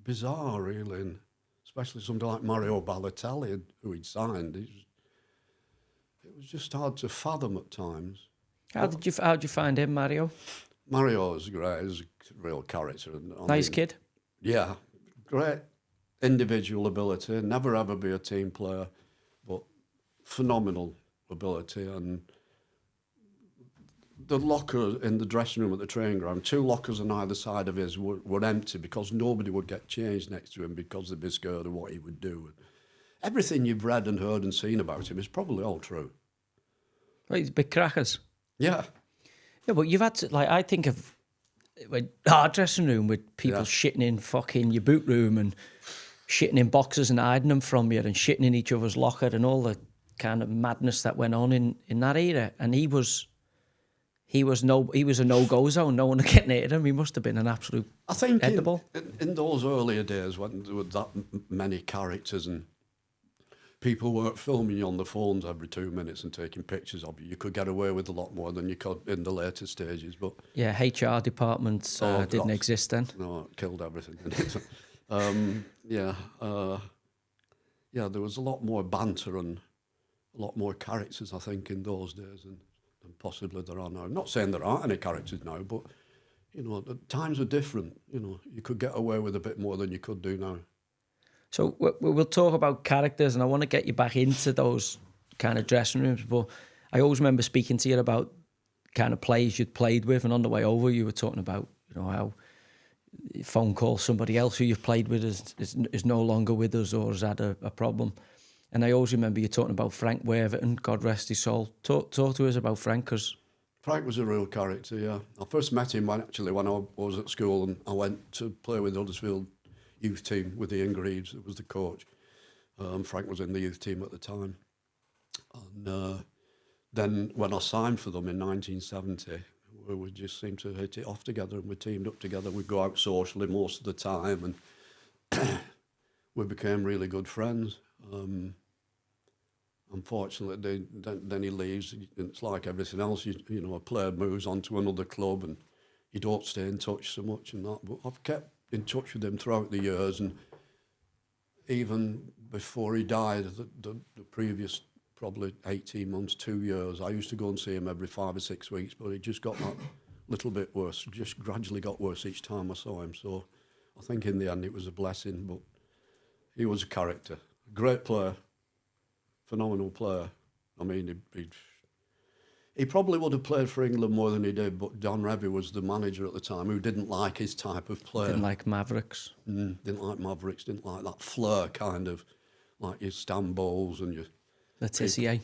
bizarre, really, and especially somebody like Mario Balotelli, who he'd signed. It was just hard to fathom at times. How'd you find him, Mario? Mario was great. He's a real character. Nice kid. Yeah, great individual ability. Never ever be a team player, but phenomenal ability. And the locker in the dressing room at the training ground, 2 lockers on either side of his were empty because nobody would get changed next to him because they'd be scared of what he would do. Everything you've read and heard and seen about him is probably all true. Right, he's big crackers. Yeah. Yeah, but you've had to, I think of, our dressing room with people shitting in fucking your boot room and shitting in boxes and hiding them from you and shitting in each other's locker and all the kind of madness that went on in that era. And he was a no-go zone. No one would get near him. He must have been an absolute I think edible. in those earlier days when there were that many characters and people weren't filming you on the phones every 2 minutes and taking pictures of you, you could get away with a lot more than you could in the later stages. But yeah, HR departments didn't exist then. No, it killed everything. There was a lot more banter and a lot more characters, I think, in those days than possibly there are now. I'm not saying there aren't any characters now, but, the times were different. You could get away with a bit more than you could do now. So we'll talk about characters, and I want to get you back into those kind of dressing rooms. But I always remember speaking to you about kind of players you'd played with, and on the way over, you were talking about how phone call somebody else who you've played with is no longer with us or has had a problem. And I always remember you talking about Frank Worthington, God rest his soul. Talk to us about Frank, because Frank was a real character. Yeah, I first met him when I was at school, and I went to play with Huddersfield youth team with Ian Greaves, who was the coach. Frank was in the youth team at the time. And then when I signed for them in 1970, we just seemed to hit it off together, and we teamed up together. We'd go out socially most of the time, and we became really good friends. Unfortunately, then he leaves. It's like everything else. A player moves on to another club, and you don't stay in touch so much and that. But I've kept in touch with him throughout the years, and even before he died, the previous probably 18 months, 2 years, I used to go and see him every 5 or 6 weeks, but he just got that little bit worse, just gradually got worse each time I saw him. So I think in the end it was a blessing, but he was a character, a great player, phenomenal player. I mean, he probably would have played for England more than he did, but Don Revie was the manager at the time who didn't like his type of player. Didn't like Mavericks. Didn't like Mavericks, didn't like that flair kind of, like your Stan Bowles and your... Letitia.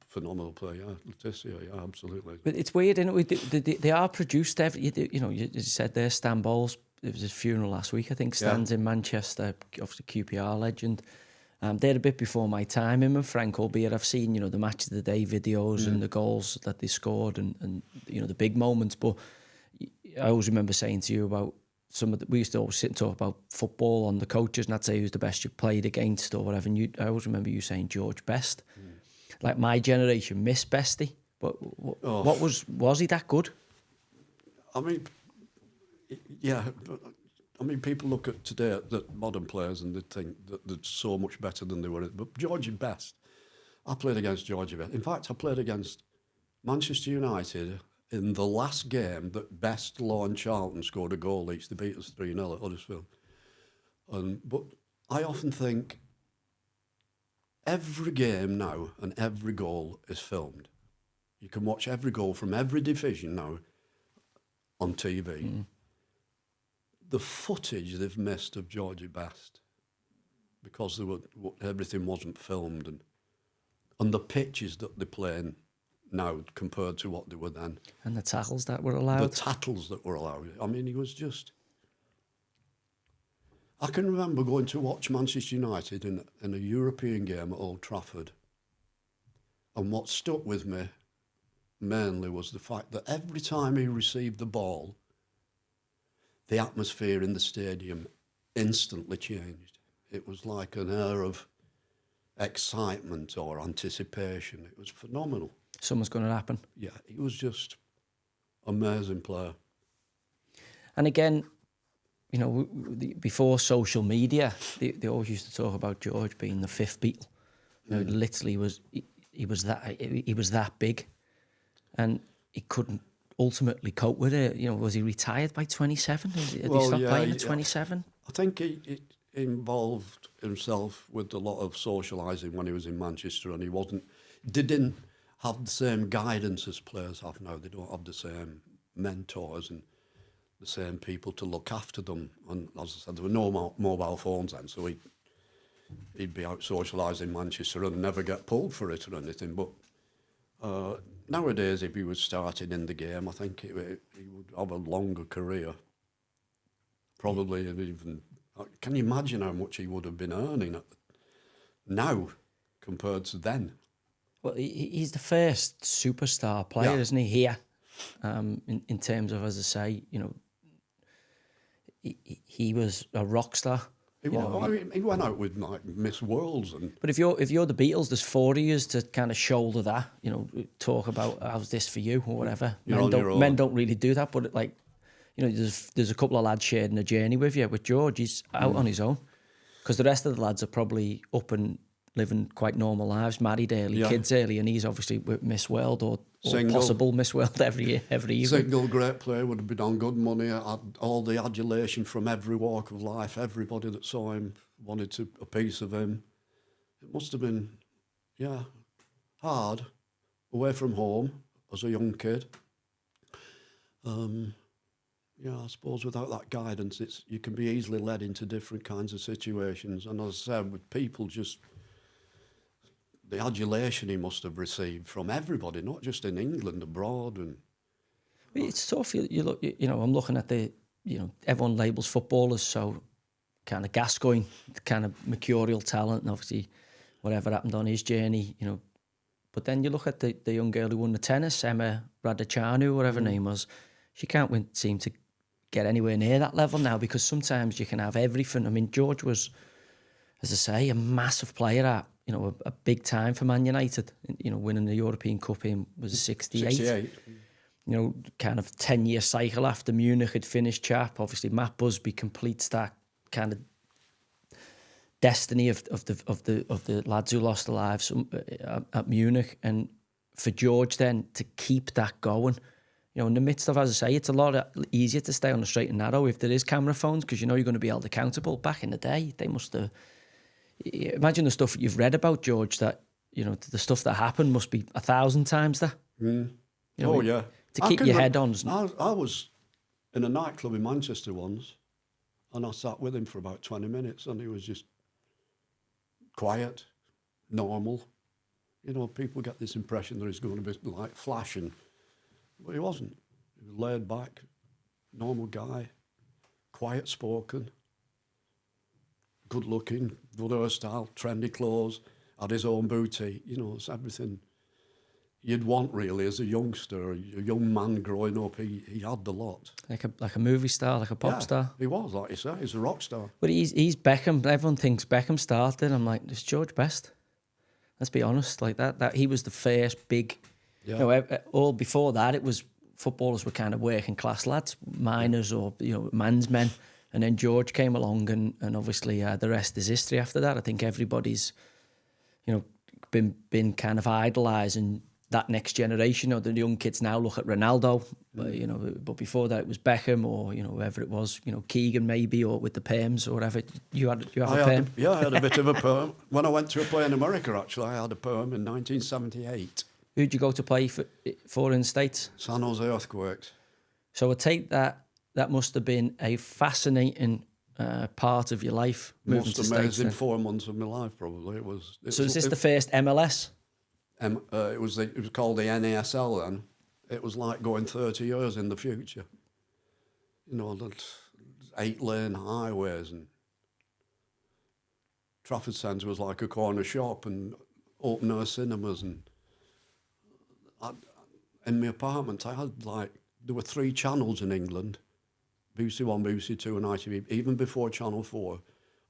Phenomenal player, yeah. Letitia, yeah, absolutely. But it's weird, isn't it? They are produced every... You said there, Stan Bowles, it was his funeral last week, I think. Stan's in Manchester, obviously QPR legend. They're a bit before my time, him and Frank, albeit I've seen, the match of the day videos and the goals that they scored and the big moments. But I always remember saying to you about we used to always sit and talk about football on the coaches, and I'd say who's the best you played against or whatever. And I always remember you saying George Best. Like my generation missed Bestie, but what was he that good? I mean, yeah. I mean, people look at today at modern players and they think that they're so much better than they were. But Georgie Best, I played against Georgie Best. In fact, I played against Manchester United in the last game that Best, Law and Charlton scored a goal each. They beat us 3-0 at Huddersfield. But I often think every game now and every goal is filmed. You can watch every goal from every division now on TV. The footage they've missed of Georgie Best because everything wasn't filmed, and the pitches that they're playing now compared to what they were then. And the tackles that were allowed. The tackles that were allowed. I mean, he was just... I can remember going to watch Manchester United in a European game at Old Trafford, and what stuck with me mainly was the fact that every time he received the ball, the atmosphere in the stadium instantly changed. It was like an air of excitement or anticipation. It was phenomenal. Something's going to happen. Yeah, he was just amazing player. And again, before social media, they always used to talk about George being the fifth Beatle. Literally he was that big, and he couldn't ultimately cope with it. Was he retired by 27? Did he stop playing at 27? I think he involved himself with a lot of socialising when he was in Manchester, and they didn't have the same guidance as players have now. They don't have the same mentors and the same people to look after them. And as I said, there were no mobile phones then, so he'd be out socialising in Manchester and never get pulled for it or anything. But nowadays, if he was starting in the game, I think he would have a longer career. Probably even. Can you imagine how much he would have been earning now compared to then? Well, he's the first superstar player, isn't he? Here, in terms of, as I say, you know, he was a rock star. He went out with like Miss Worlds and. But if you're the Beatles, there's 4 years to kind of shoulder that. You know, talk about how's this for you or whatever. Men don't really do that, but like, you know, there's a couple of lads sharing a journey with you. With George, he's out on his own because the rest of the lads are probably up and living quite normal lives, married early, kids early, and he's obviously with Miss World or possible Miss World every evening. Single, great player, would have been on good money, had all the adulation from every walk of life. Everybody that saw him wanted a piece of him. It must have been, hard, away from home as a young kid. I suppose without that guidance, you can be easily led into different kinds of situations. And as I said, with people just... the adulation he must have received from everybody, not just in England, abroad, and it's tough. You look, you know, I'm looking at everyone labels footballers so kind of Gascoigne, kind of mercurial talent, and obviously whatever happened on his journey, you know. But then you look at the young girl who won the tennis, Emma Raducanu, whatever her name was. She can't seem to get anywhere near that level now because sometimes you can have everything. I mean, George was, as I say, a massive player at, you know, a big time for Man United. You know, winning the European Cup in was 68. You know, kind of 10-year cycle after Munich had finished. Chap, obviously, Matt Busby completes that kind of destiny of the lads who lost their lives at Munich, and for George then to keep that going. You know, in the midst of, as I say, it's a lot easier to stay on the straight and narrow if there is camera phones because you know you're going to be held accountable. Back in the day, they must have. Imagine the stuff you've read about George. That, you know, the stuff that happened must be 1,000 times that. You know, to keep your head on. I was in a nightclub in Manchester once, and I sat with him for about 20 minutes, and he was just quiet, normal. You know, people get this impression that he's going to be like flashing, but he wasn't. He was laid back, normal guy, quiet spoken, good looking, good hairstyle, trendy clothes, had his own boutique. You know, it's everything you'd want really as a youngster, a young man growing up. He had the lot. Like a movie star, like a pop star. He was, like you say, he's a rock star. But he's Beckham. Everyone thinks Beckham started. I'm like, it's George best. Let's be honest. Like that he was the first big. You know, all before that, it was footballers were kind of working class lads, miners or, you know, man's men. And then George came along, and obviously the rest is history after that. I think everybody's, you know, been kind of idolising that next generation. You know, the young kids now look at Ronaldo, you know, but before that it was Beckham or, you know, whoever it was, you know, Keegan maybe, or with the perms or whatever. You have a perm? I had a bit of a perm. When I went to play in America, actually, I had a perm in 1978. Who'd you go to play for in the States? San Jose Earthquakes. So I take that must have been a fascinating part of your life. Most amazing 4 months of my life, probably. So is this the first MLS? It was called the NASL then. It was like going 30 years in the future. You know, 8-lane highways, and Trafford Centre was like a corner shop and open-air cinemas. And in my apartment, I had there were 3 channels in England, BBC 1, BBC 2 and ITV, even before Channel 4.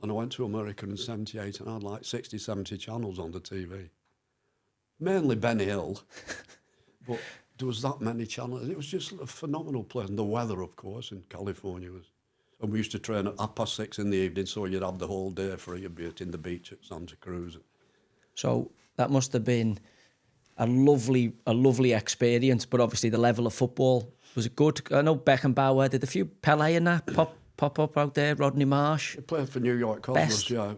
And I went to America in 78 and I had like 60, 70 channels on the TV. Mainly Benny Hill, but there was that many channels. It was just a phenomenal place. And the weather, of course, in California was... And we used to train at 6:30 in the evening, so you'd have the whole day free, you'd be in the beach at Santa Cruz. So that must have been a lovely experience, but obviously the level of football was it good? I know Beckenbauer did a few Pele in that pop up out there, Rodney Marsh. He played for New York Cosmos, yeah.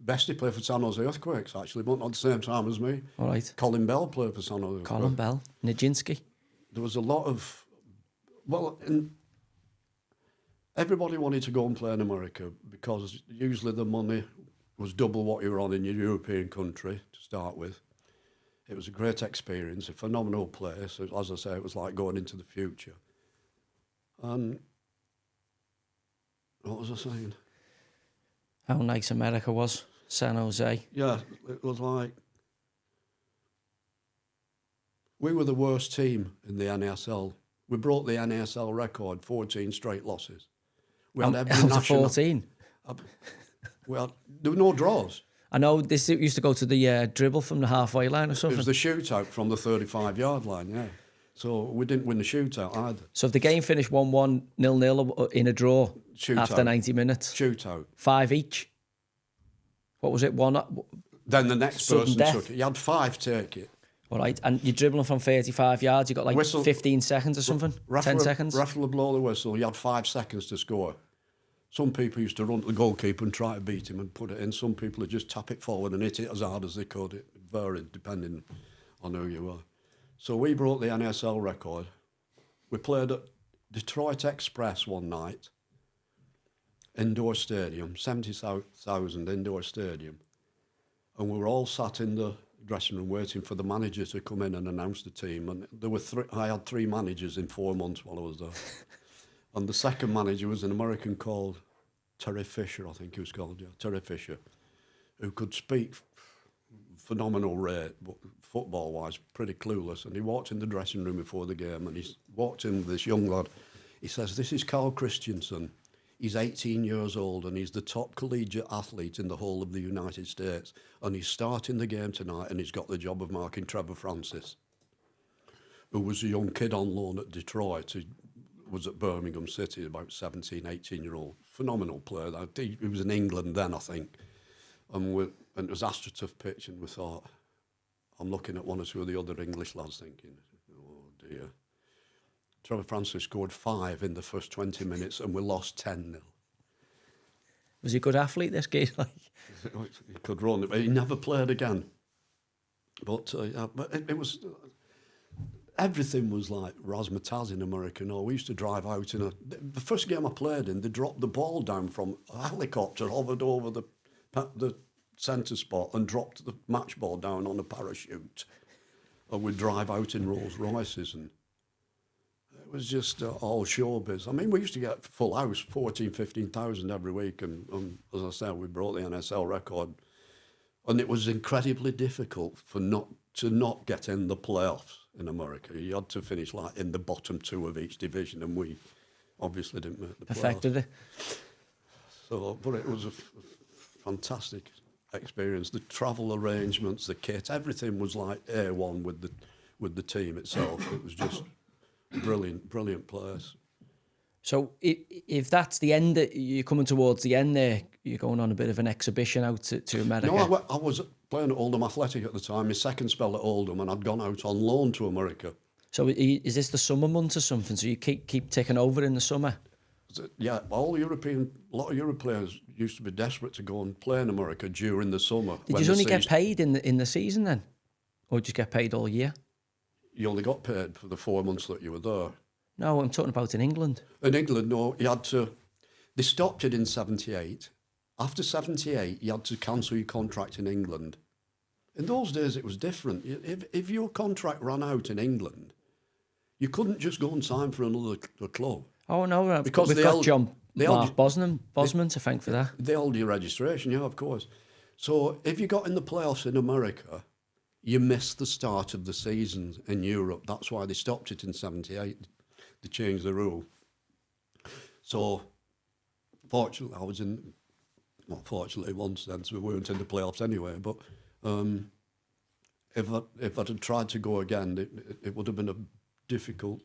Best he played for San Jose Earthquakes, actually, but not at the same time as me. All right. Colin Bell played for San Jose. Colin Bell, Nijinsky. There was a lot of... Well, everybody wanted to go and play in America because usually the money was double what you were on in your European country to start with. It was a great experience, a phenomenal place. As I say, it was like going into the future. And what was I saying? How nice America was, San Jose. Yeah, it was like we were the worst team in the NASL. We broke the NASL record, 14 straight losses. We had every Out of 14. There were no draws. I know this used to go to the dribble from the halfway line or something. It was the shootout from the 35-yard line, yeah. So we didn't win the shootout either. So if the game finished 1-1, 0-0 in a draw after 90 minutes. Shootout. 5 each. What was it? One. Then the next Sudden person death. took it. You had 5 take it. All right, and you're dribbling from 35 yards. You got like Whistle. 15 seconds or something. 10 seconds. Referee would blow the whistle. You had 5 seconds to score. Some people used to run to the goalkeeper and try to beat him and put it in. Some people would just tap it forward and hit it as hard as they could. It varied depending on who you were. So we broke the NSL record. We played at Detroit Express one night, indoor stadium, 70,000 indoor stadium. And we were all sat in the dressing room waiting for the manager to come in and announce the team. And there were I had 3 managers in 4 months while I was there. And the second manager was an American called Terry Fisher, I think he was called, yeah, Terry Fisher, who could speak phenomenal rate, but football-wise, pretty clueless. And he walked in the dressing room before the game, and he walked in with this young lad. He says, "This is Carl Christensen. He's 18 years old, and he's the top collegiate athlete in the whole of the United States. And he's starting the game tonight, and he's got the job of marking Trevor Francis, who was a young kid on loan at Detroit. He was at Birmingham City, about 17, 18-year-old. Phenomenal player. He was in England then, I think. And it was AstroTurf pitch, and we thought, I'm looking at one or two of the other English lads thinking, oh dear. Trevor Francis scored 5 in the first 20 minutes, and we lost 10-0. Was he a good athlete, this kid? He could run. He never played again. But it was... Everything was like razzmatazz in America. No, we used to drive out in the first game I played in, they dropped the ball down from a helicopter, hovered over the centre spot and dropped the match ball down on a parachute. And we'd drive out in Rolls Royces, and it was just all showbiz. I mean, we used to get full house, 14,000, 15,000 every week, and as I said, we broke the NSL record. And it was incredibly difficult to not get in the playoffs in America. You had to finish like in the bottom 2 of each division, and we obviously didn't make the playoffs. Perfected it. So, but it was a fantastic experience. The travel arrangements, the kit, everything was like A1 with the team itself. It was just brilliant place. So if that's the end, you're coming towards the end there, you're going on a bit of an exhibition out to America. No, I was playing at Oldham Athletic at the time, my second spell at Oldham, and I'd gone out on loan to America. So is this the summer months or something? So you keep ticking over in the summer? Yeah, a lot of European players used to be desperate to go and play in America during the summer. Did you only get paid in the season then? Or did you get paid all year? You only got paid for the 4 months that you were there. No, I'm talking about in England. In England, no, you had to... They stopped it in 78. After 78, you had to cancel your contract in England. In those days, it was different. If your contract ran out in England, you couldn't just go and sign for another club. Oh, no, because we've got John Bosman to thank for that. They held your registration, yeah, of course. So if you got in the playoffs in America, you missed the start of the season in Europe. That's why they stopped it in 78. They changed the rule. So, fortunately, I was in... Well, fortunately, in one sense, we weren't in the playoffs anyway, but if I'd have tried to go again, it would have been a difficult...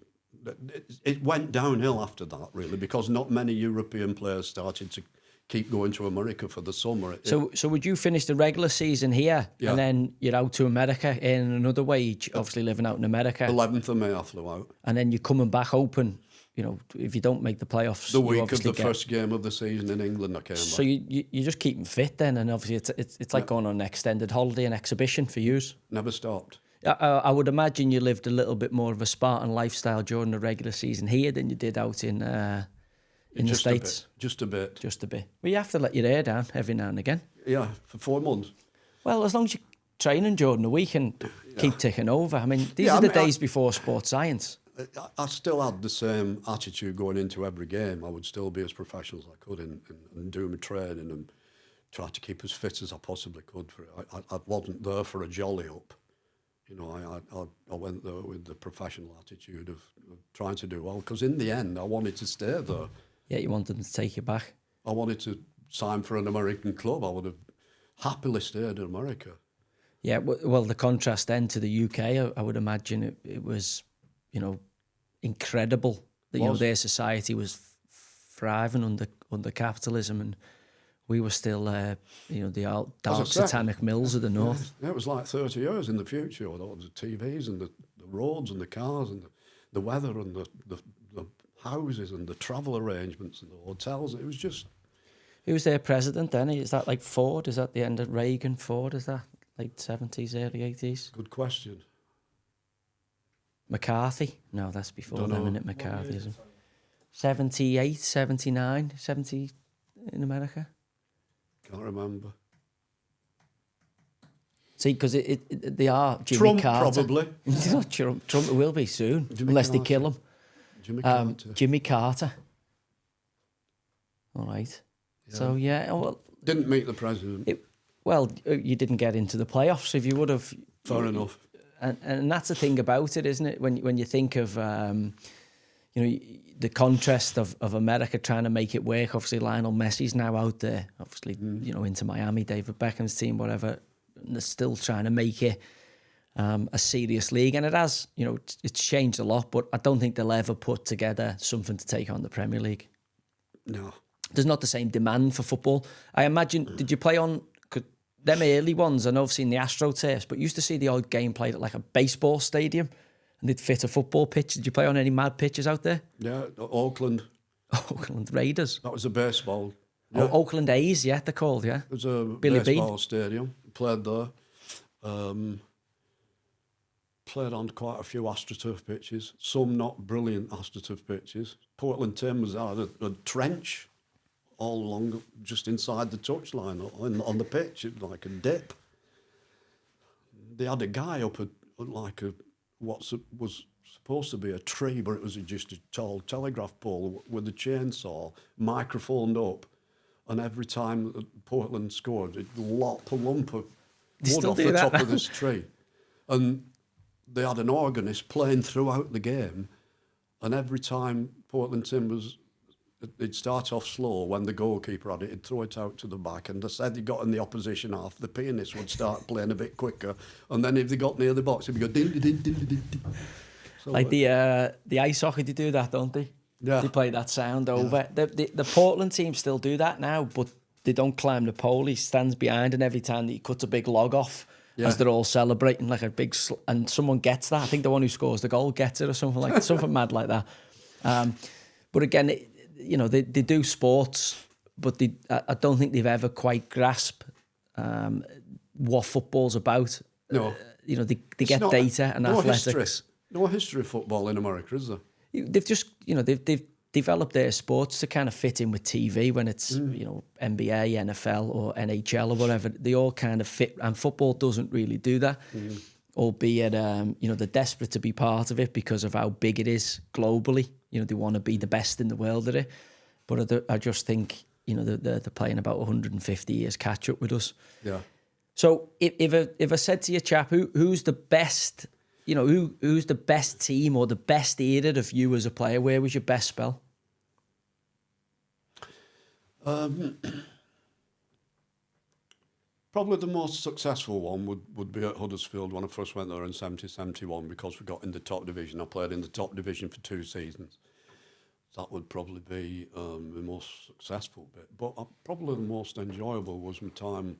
It went downhill after that, really, because not many European players started to keep going to America for the summer. So would you finish the regular season here, yeah, and then you're out to America in another wage, obviously living out in America? 11th of May I flew out. And then you're coming back open, you know, if you don't make the playoffs. The week of the first game of the season in England I came back. So you're just keeping fit then, and obviously it's like going on an extended holiday, an exhibition for you. Never stopped. I would imagine you lived a little bit more of a Spartan lifestyle during the regular season here than you did out in the States. Just a bit. Well, you have to let your hair down every now and again. Yeah, for 4 months. Well, as long as you're training during the week and keep ticking over. I mean, these are the days before sports science. I still had the same attitude going into every game. I would still be as professional as I could and do my training and try to keep as fit as I possibly could for it. I wasn't there for a jolly up. You know, I went there with the professional attitude of trying to do well, because in the end I wanted to stay there. Yeah, you wanted them to take you back. I wanted to sign for an American club. I would have happily stayed in America. Yeah, well, the contrast then to the UK, I would imagine it was, you know, incredible that, you know, their society was thriving under capitalism, and we were still, you know, the dark satanic mills of the north. Yeah, it was like 30 years in the future, with all the TVs and the roads and the cars and the weather and the houses and the travel arrangements and the hotels. It was just... Who's their president then? Is that like Ford? Is that the end of Reagan, Ford? Is that late 70s, early 80s? Good question. McCarthy? No, that's before them, isn't it? McCarthy. 78, 79, 70 in America? Can't remember. See, because they are Jimmy Trump, Carter. probably. Trump will be soon, Jimmy unless Carter. they kill him. Jimmy Carter. Jimmy Carter. All right. Yeah. So, yeah. Well, didn't meet the president. You didn't get into the playoffs. If you would have... Fair enough. And that's the thing about it, isn't it? When you think of, you know, the contrast of America trying to make it work. Obviously, Lionel Messi's now out there. Obviously, you know, into Miami, David Beckham's team, whatever. And they're still trying to make it a serious league. And it has, you know, it's changed a lot. But I don't think they'll ever put together something to take on the Premier League. No. There's not the same demand for football. I imagine, did you play on... Them early ones, I know I've seen the AstroTurfs, but used to see the old game played at like a baseball stadium, and they'd fit a football pitch. Did you play on any mad pitches out there? Yeah, Auckland. Oakland Raiders. That was a baseball. Yeah. Oh, Oakland A's, yeah, they're called, yeah. It was a Billy baseball Bean. stadium. Played there. Played on quite a few AstroTurf pitches. Some not brilliant AstroTurf pitches. Portland Timbers had a trench all along, just inside the touchline on the pitch, like a dip. They had a guy up at like what was supposed to be a tree, but it was just a tall telegraph pole with a chainsaw, microphoned up, and every time Portland scored, it lopped a lump of wood off the top of this tree. And they had an organist playing throughout the game, and every time Portland Timbers... It'd start off slow when the goalkeeper had it, he'd throw it out to the back, and they said he got in the opposition half, the pianist would start playing a bit quicker, and then if they got near the box, he'd go din din din din din. So like the ice hockey, they do that, don't they? Yeah. They play that sound over. The Portland team still do that now, but they don't climb the pole. He stands behind, and every time he cuts a big log off, as they're all celebrating, like a big... and someone gets that. I think the one who scores the goal gets it or something like something mad like that. But again... you know, they do sports, but I don't think they've ever quite grasped what football's about. No. You know, they get data and athletics. No history of football in America, is there? They've just, you know, they've developed their sports to kind of fit in with TV when it's, you know, NBA, NFL or NHL or whatever. They all kind of fit, and football doesn't really do that. Albeit, you know, they're desperate to be part of it because of how big it is globally. You know, they want to be the best in the world at it. But I just think, you know, they're playing about 150 years catch up with us. Yeah. So if I said to you, chap, who's the best, you know, who's the best team or the best era of you as a player? Where was your best spell? Probably the most successful one would be at Huddersfield when I first went there in 70-71, because we got in the top division. I played in the top division for 2 seasons. That would probably be the most successful bit. But probably the most enjoyable was my time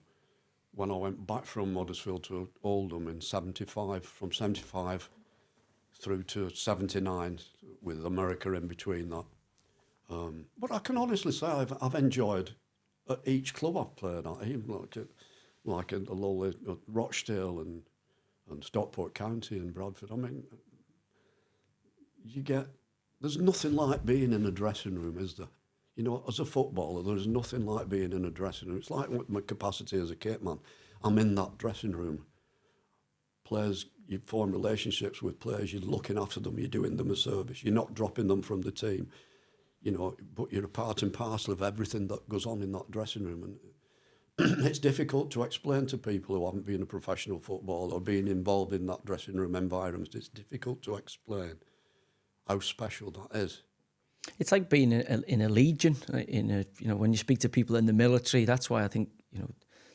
when I went back from Huddersfield to Oldham in 75, from 75 through to 79, with America in between that. But I can honestly say I've enjoyed each club I've played at, even like a lowly Rochdale and Stockport County and Bradford. I mean, there's nothing like being in a dressing room, is there? You know, as a footballer, there's nothing like being in a dressing room. It's like my capacity as a Kitman. I'm in that dressing room. Players you form relationships with players, you're looking after them, you're doing them a service, you're not dropping them from the team, you know, but you're a part and parcel of everything that goes on in that dressing room. And it's difficult to explain to people who haven't been a professional footballer or been involved in that dressing room environment. It's difficult to explain how special that is. It's like being in a legion. When you speak to people in the military, that's why I think, you know,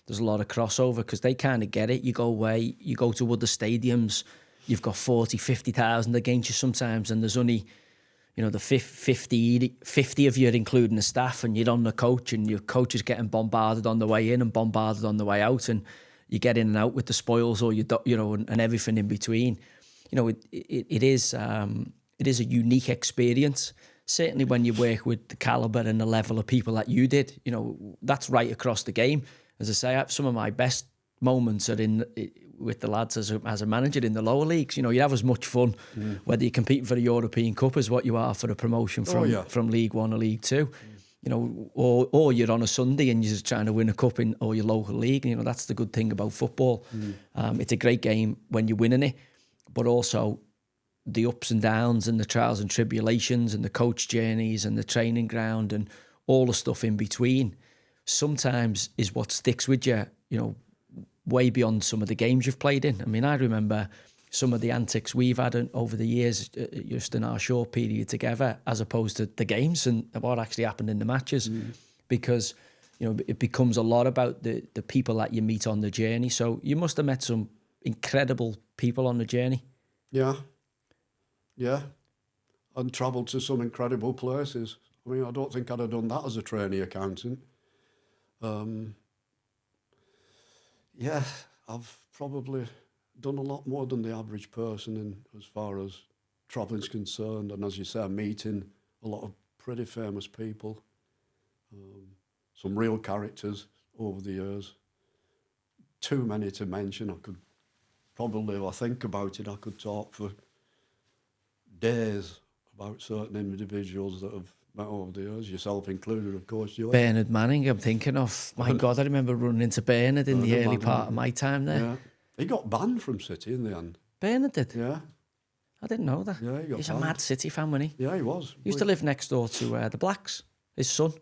there's a lot of crossover, because they kind of get it. You go away, you go to other stadiums, you've got 40, 50,000 against you sometimes, and there's only, you know, the 50 of you, including the staff, and you're on the coach, and your coach is getting bombarded on the way in and bombarded on the way out, and you get in and out with the spoils, or and everything in between. You know, it is a unique experience. Certainly when you work with the caliber and the level of people that you did, you know, that's right across the game. As I say, some of my best moments are with the lads as a manager in the lower leagues. You know, you have as much fun whether you're competing for the European Cup as what you are for a promotion from League One or League Two. You know, or you're on a Sunday and you're just trying to win a cup in or your local league. You know, that's the good thing about football. It's a great game when you're winning it, but also the ups and downs and the trials and tribulations and the coach journeys and the training ground and all the stuff in between sometimes is what sticks with you, you know, way beyond some of the games you've played in. I mean, I remember some of the antics we've had over the years, just in our short period together, as opposed to the games and what actually happened in the matches, because, you know, it becomes a lot about the people that you meet on the journey. So you must have met some incredible people on the journey. Yeah, and travelled to some incredible places. I mean, I don't think I'd have done that as a trainee accountant. Yeah, I've probably done a lot more than the average person in as far as travelling's concerned, and as you say, I'm meeting a lot of pretty famous people, some real characters over the years. Too many to mention. I could probably, if I think about it, I could talk for days about certain individuals that have met over the years, yourself included, of course. Bernard Manning, I'm thinking of. My God, I remember running into Bernard in the early part of my time there. Yeah. He got banned from City in the end. Bernard did? Yeah. I didn't know that. Yeah, he got He's banned. a mad City fan, wasn't he? Yeah, he was. He used to live next door to the Blacks, his son.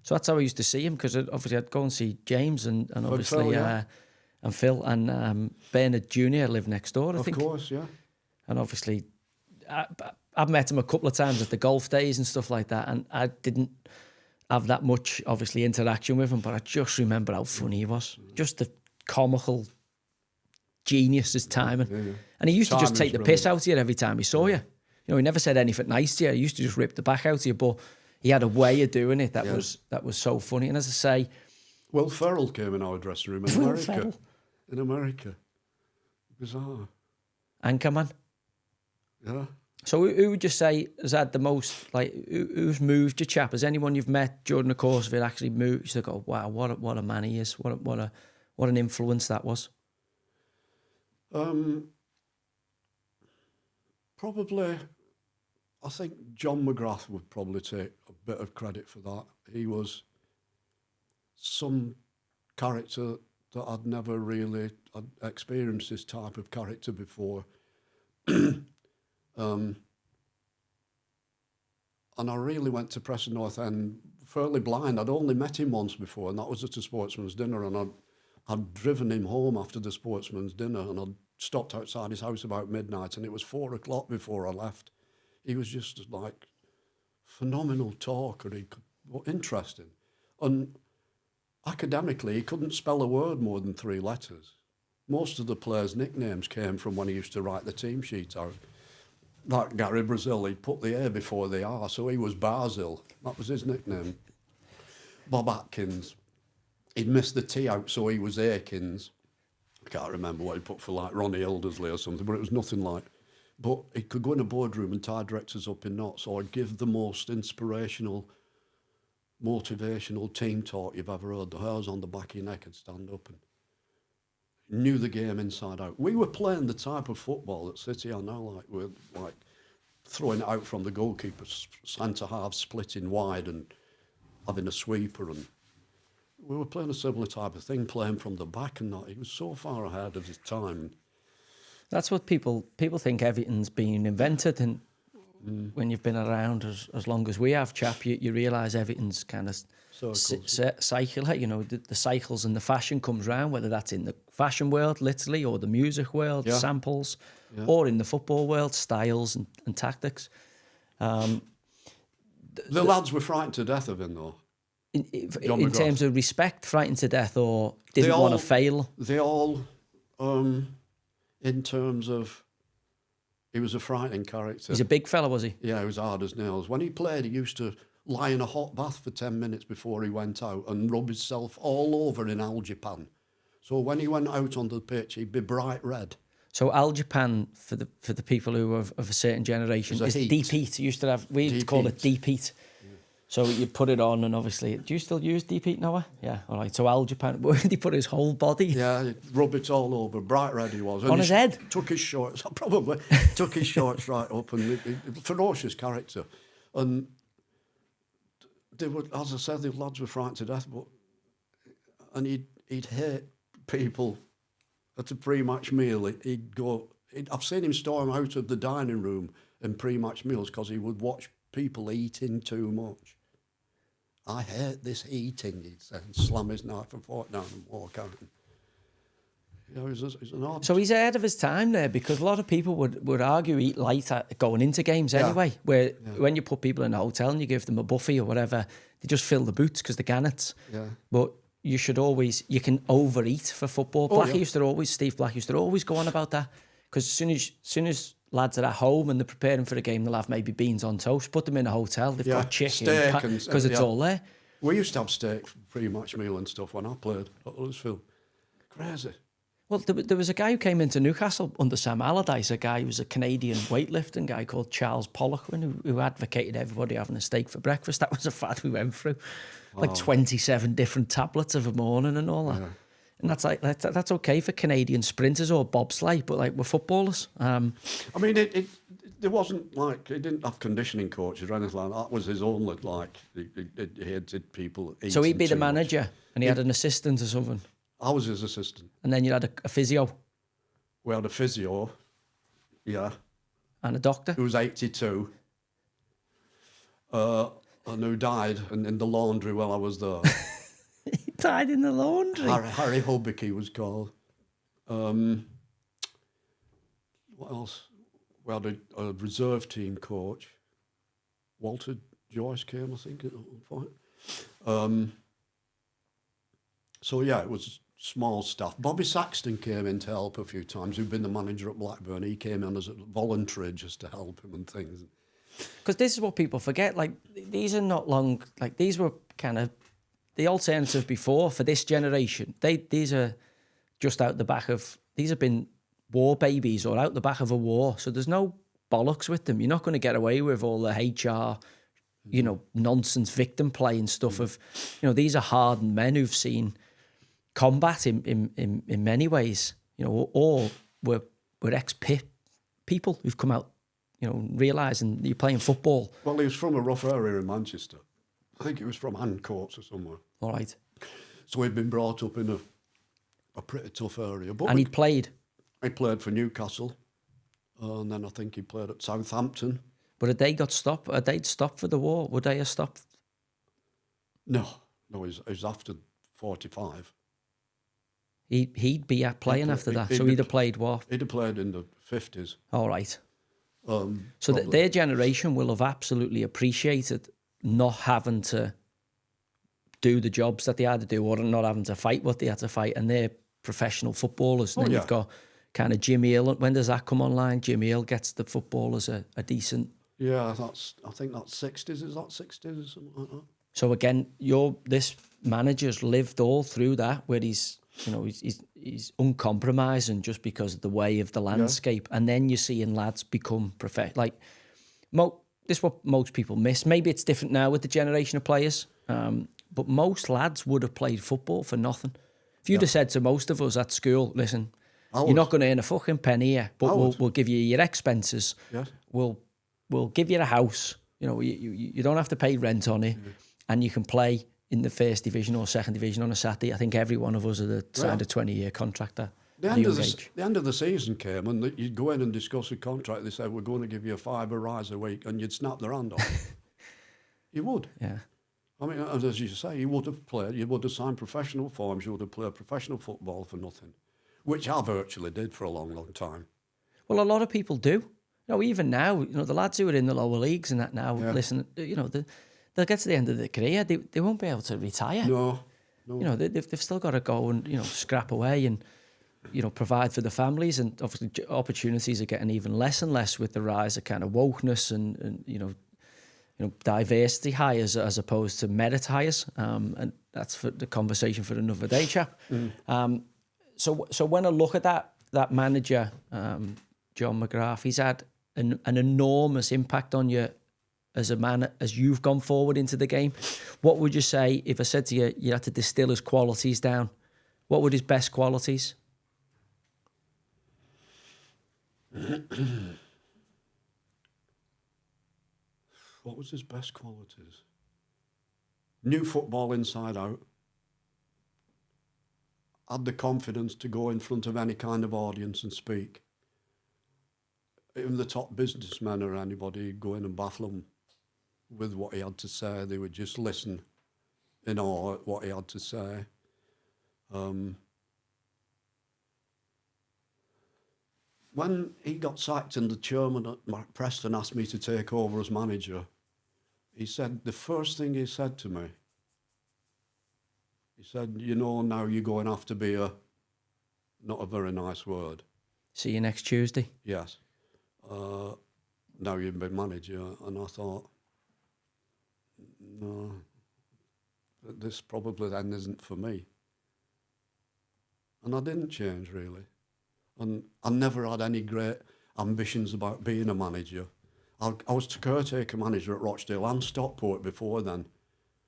So that's how I used to see him, because obviously I'd go and see James and obviously Phil, and Phil, and Bernard Jr. lived next door, I think. Of course, yeah. And obviously I've met him a couple of times at the golf days and stuff like that, and I didn't have that much, obviously, interaction with him, but I just remember how funny he was. Just the comical genius, his timing. Yeah. And he used to just take the piss out of you every time he saw you. You know, he never said anything nice to you. He used to just rip the back out of you, but he had a way of doing it that was so funny. And as I say... Will Ferrell came in our dressing room in America. In America. Bizarre. Anchorman. Yeah. So who would you say has had the most, like, who's moved your chap? Has anyone you've met during the course of it actually moved? You go, wow, what a man he is. What an influence that was. Probably, I think John McGrath would probably take a bit of credit for that. He was some character that I'd never really experienced this type of character before. And I really went to Preston North End fairly blind. I'd only met him once before, and that was at a sportsman's dinner, and I'd driven him home after the sportsman's dinner, and I'd stopped outside his house about midnight, and it was 4 o'clock before I left. He was just like phenomenal talker. Interesting. And academically, he couldn't spell a word more than 3 letters. Most of the players' nicknames came from when he used to write the team sheet out. Like Gary Brazil, he put the A before the R, so he was Basil. That was his nickname. Bob Atkins, he'd missed the T out, so he was Akins. I can't remember what he put for, like Ronnie Eldersley or something, but it was nothing like. But he could go in a boardroom and tie directors up in knots, or give the most inspirational, motivational team talk you've ever heard. The hairs on the back of your neck would stand up, and knew the game inside out. We were playing the type of football that City are now, like we're like throwing it out from the goalkeeper, centre half splitting wide and having a sweeper, and we were playing a similar type of thing, playing from the back and that. He was so far ahead of his time. That's what people think everything's been invented, and when you've been around as long as we have, chap, you realise everything's kind of cyclical. You know, the cycles and the fashion comes round, whether that's in the fashion world, literally, or the music world, samples, or in the football world, styles and tactics. The lads were frightened to death of him, though. In terms of respect, frightened to death, or didn't want to fail? They all, in terms of, he was a frightening character. He's a big fella, was he? Yeah, he was hard as nails. When he played, he used to lie in a hot bath for 10 minutes before he went out and rub himself all over in algapan. So when he went out on the pitch, he'd be bright red. So algapan, for the people who are of a certain generation, is deep heat. Used to have, we call it deep heat. So you put it on, and obviously, do you still use deep heat, Noah? Yeah, all right. So algapan, where did he put his whole body? Yeah, he'd rub it all over, bright red he was. And on his head? Took his shorts, probably, took his shorts right up, and ferocious character. And they were, as I said, the lads were frightened to death, and he'd hate people at a pre-match meal. I've seen him storm out of the dining room in pre-match meals because he would watch people eating too much. I hate this eating, he'd say, and slam his knife and fork down and walk out. You know, he's an odd... So he's ahead of his time there, because a lot of people would argue eat light going into games anyway, where when you put people in a hotel and you give them a buffet or whatever, they just fill the boots because they're gannets. Yeah. But you can overeat for football. Steve Black used to always go on about that, because as soon as lads are at home and they're preparing for a game, they'll have maybe beans on toast, put them in a hotel, they've got chicken, because it's all there. We used to have steak for pre-match meal and stuff when I played at Huddersfield. Crazy. Well, there was a guy who came into Newcastle under Sam Allardyce, a guy who was a Canadian weightlifting guy called Charles Poliquin, who advocated everybody having a steak for breakfast. That was a fad we went through. Like 27 different tablets of a morning and all that. Yeah. And that's okay for Canadian sprinters or bobsleigh, but like we're footballers. I mean, there wasn't like, he didn't have conditioning coaches or anything like that. That was his own, like, he had people eating. So he'd be the manager and he had an assistant or something? I was his assistant. And then you had a physio? We had a physio, yeah. And a doctor? Who was 82. And who died in the laundry while I was there. He died in the laundry? Harry Hubbick, he was called. What else? We had a reserve team coach. Walter Joyce came, I think, at one point. So, yeah, it was small stuff. Bobby Saxton came in to help a few times, who'd been the manager at Blackburn. He came in as a voluntary just to help him and things. Because this is what people forget. Like, these are not long... Like, these were kind of the alternative before for this generation. These are just out the back of... These have been war babies or out the back of a war. So there's no bollocks with them. You're not going to get away with all the HR, nonsense victim play and stuff of... these are hardened men who've seen combat in many ways, or we're ex-pit people who've come out, realising you're playing football. Well, he was from a rough area in Manchester. I think he was from Handcourts or somewhere. All right. So he'd been brought up in a pretty tough area. But and he'd played? He played for Newcastle, and then I think he played at Southampton. But had they got stopped? Had they stopped for the war? Would they have stopped? No, he was after 45. He'd be playing after that, so he'd have played what? He'd have played in the 50s. All right. So their generation will have absolutely appreciated not having to do the jobs that they had to do, or not having to fight what they had to fight, and they're professional footballers. And then you've got kind of Jimmy Hill. When does that come online? Jimmy Hill gets the footballers a decent... Yeah, I think that's 60s. Is that 60s or something like that? So again, this manager's lived all through that, where he's uncompromising just because of the way of the landscape. And then you're seeing lads become professional. Like, this is what most people miss. Maybe it's different now with the generation of players, but most lads would have played football for nothing. If you'd have said to most of us at school, listen, you're not going to earn a fucking penny here, but we'll give you your expenses. Yes. We'll give you a house. You don't have to pay rent on it, and you can play in the first division or second division on a Saturday. I think every one of us had signed a 20-year contract. The at a end, of young the, age. the end of the season came and you'd go in and discuss a contract. They said, we're going to give you a £5 rise a week, and you'd snap their hand off. You would. Yeah. I mean, and as you say, you would have played, you would have signed professional forms, you would have played professional football for nothing, which I virtually did for a long, long time. Well, a lot of people do. Even now, the lads who are in the lower leagues and that now, listen, they'll get to the end of their career, they won't be able to retire. No. They've still got to go and, scrap away and, provide for the families. And obviously opportunities are getting even less and less with the rise of kind of wokeness and diversity hires as opposed to merit hires. And that's for the conversation for another day, chap. So when I look at that manager, John McGrath, he's had an enormous impact on you as a man, as you've gone forward into the game. What would you say if I said to you, you had to distill his qualities down? What were his best qualities? What was his best qualities? Knew football inside out. Had the confidence to go in front of any kind of audience and speak. Even the top businessmen or anybody go in and baffle him with what he had to say. They would just listen in awe at what he had to say. When he got sacked and the chairman at Preston asked me to take over as manager, he said, the first thing he said to me, he said, now you're going to have to be not a very nice word. See you next Tuesday. Yes. Now you've been manager. And I thought, no, this probably then isn't for me. And I didn't change, really. And I never had any great ambitions about being a manager. I was caretaker manager at Rochdale and Stockport before then,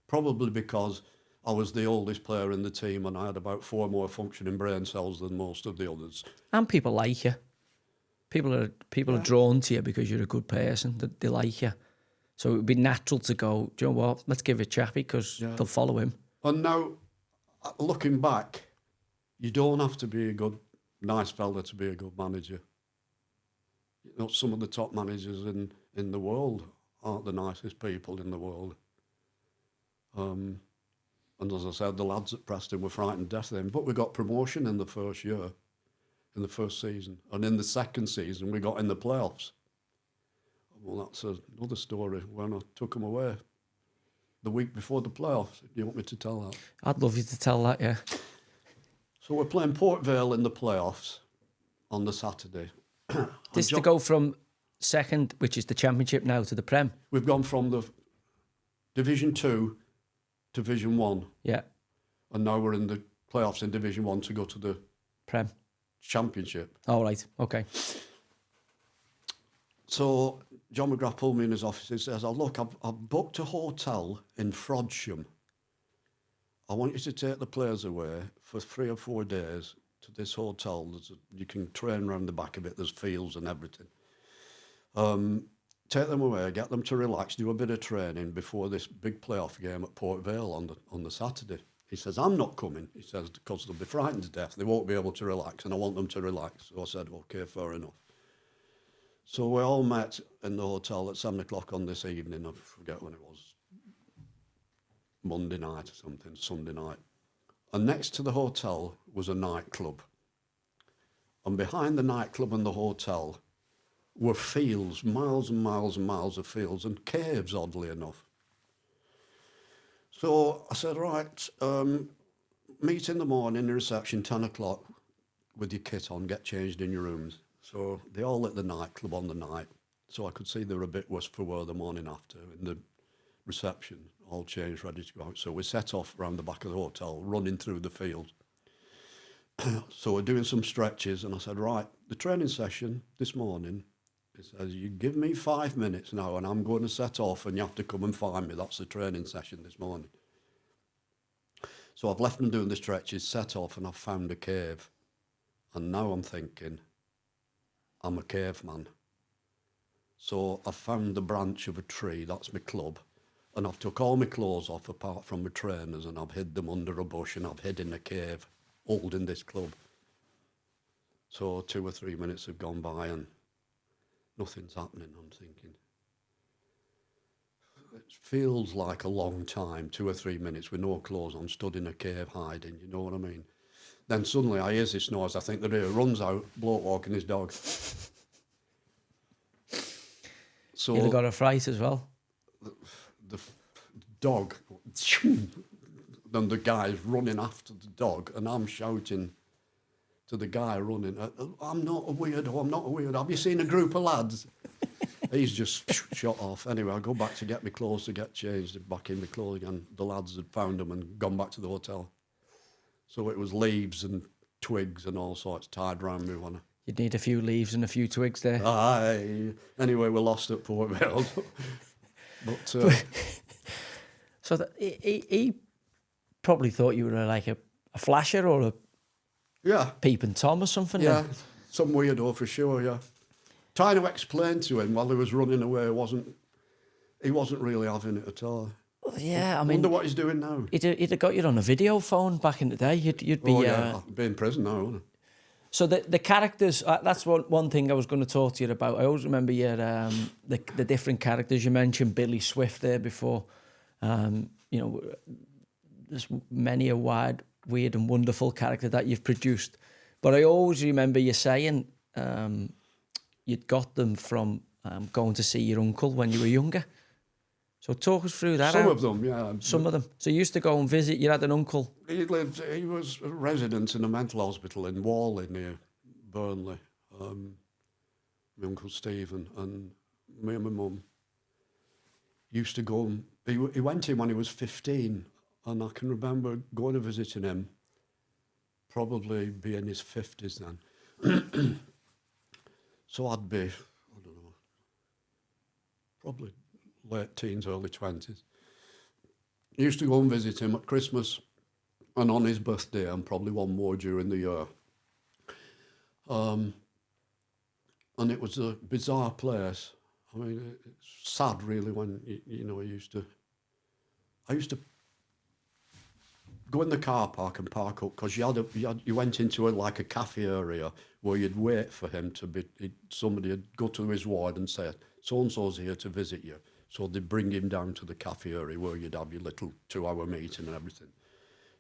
probably because I was the oldest player in the team and I had about 4 more functioning brain cells than most of the others. And people like you. People are drawn to you because you're a good person. They like you. So it would be natural to go, do you know what, let's give it Chappy because they'll follow him. And now, looking back, you don't have to be a nice fella to be a good manager. Some of the top managers in the world aren't the nicest people in the world. And as I said, the lads at Preston were frightened to death then. But we got promotion in the first year, in the first season. And in the second season, we got in the playoffs. Well, that's another story when I took them away the week before the playoffs. Do you want me to tell that? I'd love you to tell that, yeah. So we're playing Port Vale in the playoffs on the Saturday. This to go from second, which is the Championship now, to the Prem. We've gone from the Division 2 to Division 1. Yeah. And now we're in the playoffs in Division 1 to go to the Prem. Championship. Oh, right. Okay. So John McGrath pulled me in his office and says, look, I've booked a hotel in Frodsham. I want you to take the players away for 3 or 4 days to this hotel. You can train around the back of it. There's fields and everything. Take them away, get them to relax, do a bit of training before this big playoff game at Port Vale on the Saturday. He says, I'm not coming. He says, because they'll be frightened to death. They won't be able to relax, and I want them to relax. So I said, OK, fair enough. So we all met in the hotel at 7 o'clock on this evening. I forget when it was. Monday night or something, Sunday night. And next to the hotel was a nightclub. And behind the nightclub and the hotel were fields, miles and miles and miles of fields, and caves, oddly enough. So I said, right, meet in the morning, in reception, 10 o'clock, with your kit on, get changed in your rooms. So they all at the nightclub on the night. So I could see they were a bit worse for wear the morning after in the reception, all changed, ready to go out. So we set off around the back of the hotel, running through the field. So we're doing some stretches, and I said, right, the training session this morning, it says, you give me 5 minutes now, and I'm going to set off, and you have to come and find me. That's the training session this morning. So I've left them doing the stretches, set off, and I've found a cave. And now I'm thinking, I'm a caveman. So I found the branch of a tree, that's my club, and I've took all my clothes off apart from my trainers, and I've hid them under a bush, and I've hid in a cave, holding this club. So 2 or 3 minutes have gone by and nothing's happening. I'm thinking, it feels like a long time, 2 or 3 minutes with no clothes on, stood in a cave hiding, you know what I mean? Then suddenly I hear this noise, I think the rear runs out, bloke walking his dog. So You'd have got a fright as well. the dog, then the guy's running after the dog, and I'm shouting to the guy running, I'm not a weirdo, I'm not a weirdo. Have you seen a group of lads? He's just shot off. Anyway, I go back to get my clothes to get changed, back in my clothes again. The lads had found them and gone back to the hotel. So it was leaves and twigs and all sorts tied round me when You'd need a few leaves and a few twigs there. Aye. Anyway, we lost at Port Vale. But so he probably thought you were like a flasher or a yeah, peeping Tom or something. yeah, then. some weirdo for sure. Yeah, trying to explain to him while he was running away he wasn't really having it at all. Yeah, I I mean, wonder what he's doing now. he'd have got you on a video phone back in the day. You'd be. I'd be in prison now, wouldn't So the characters, that's one thing I was going to talk to you about. I always remember your the different characters. You mentioned Billy Swift there before. You know, there's many a wide, weird and wonderful character that you've produced. But I always remember you saying you'd got them from going to see your uncle when you were younger. So talk us through that. Some of them, yeah. Some of them. So you used to go and visit. You had an uncle. He was a resident in a mental hospital in Worrall near Burnley. My Uncle Stephen and me and my mum used to go. He went in when he was 15, and I can remember going and visiting him, probably be in his 50s then. So I'd be, I don't know, probably late teens, early 20s. I used to go and visit him at Christmas and on his birthday, and probably one more during the year. And it was a bizarre place. I mean, it's sad really when, you know, I used to go in the car park and park up, because you went into like a cafe area where you'd wait for him to be, somebody would go to his ward and say, so-and-so's here to visit you. So they'd bring him down to the cafe area where you'd have your little 2-hour meeting and everything.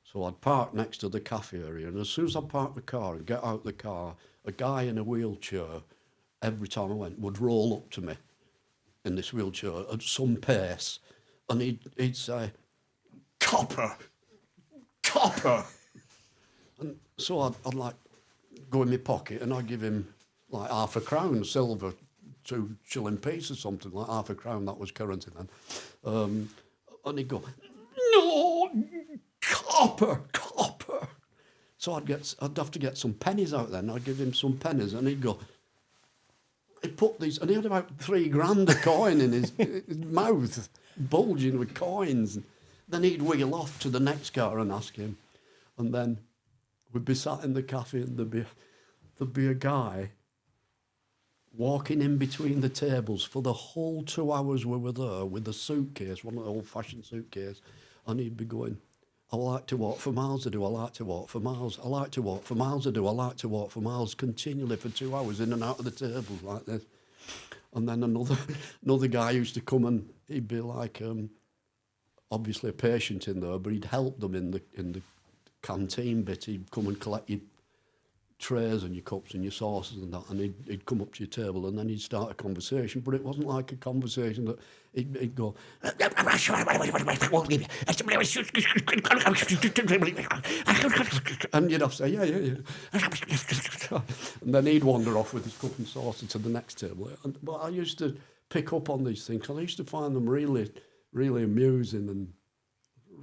So I'd park next to the cafe area, and as soon as I parked the car and get out the car, a guy in a wheelchair, every time I went, would roll up to me in this wheelchair at some pace, and he'd say, "Copper, copper." And so I'd like go in my pocket and I'd give him like half a crown, silver, 2 shilling piece or something, like half a crown, that was currency then. And he'd go, "No, copper, copper." So I'd have to get some pennies out then. I'd give him some pennies, and he'd put these, and he had about 3 grand a coin in his mouth, bulging with coins. Then he'd wheel off to the next car and ask him. And then we'd be sat in the cafe, and there'd be a guy walking in between the tables for the whole 2 hours we were there with a suitcase, one of the old-fashioned suitcase, and he'd be going, "I like to walk for miles, I do, I like to walk for miles, I like to walk for miles, I do, I like to walk for miles," continually for 2 hours in and out of the tables like this. And then another guy used to come, and he'd be like, obviously a patient in there, but he'd help them in the canteen bit. He'd come and collect your trays and your cups and your sauces and that, and he'd come up to your table, and then he'd start a conversation, but it wasn't like a conversation that he'd go, and you'd have to say, yeah. And then he'd wander off with his cup and saucer to the next table. But I used to pick up on these things, because I used to find them really, really amusing and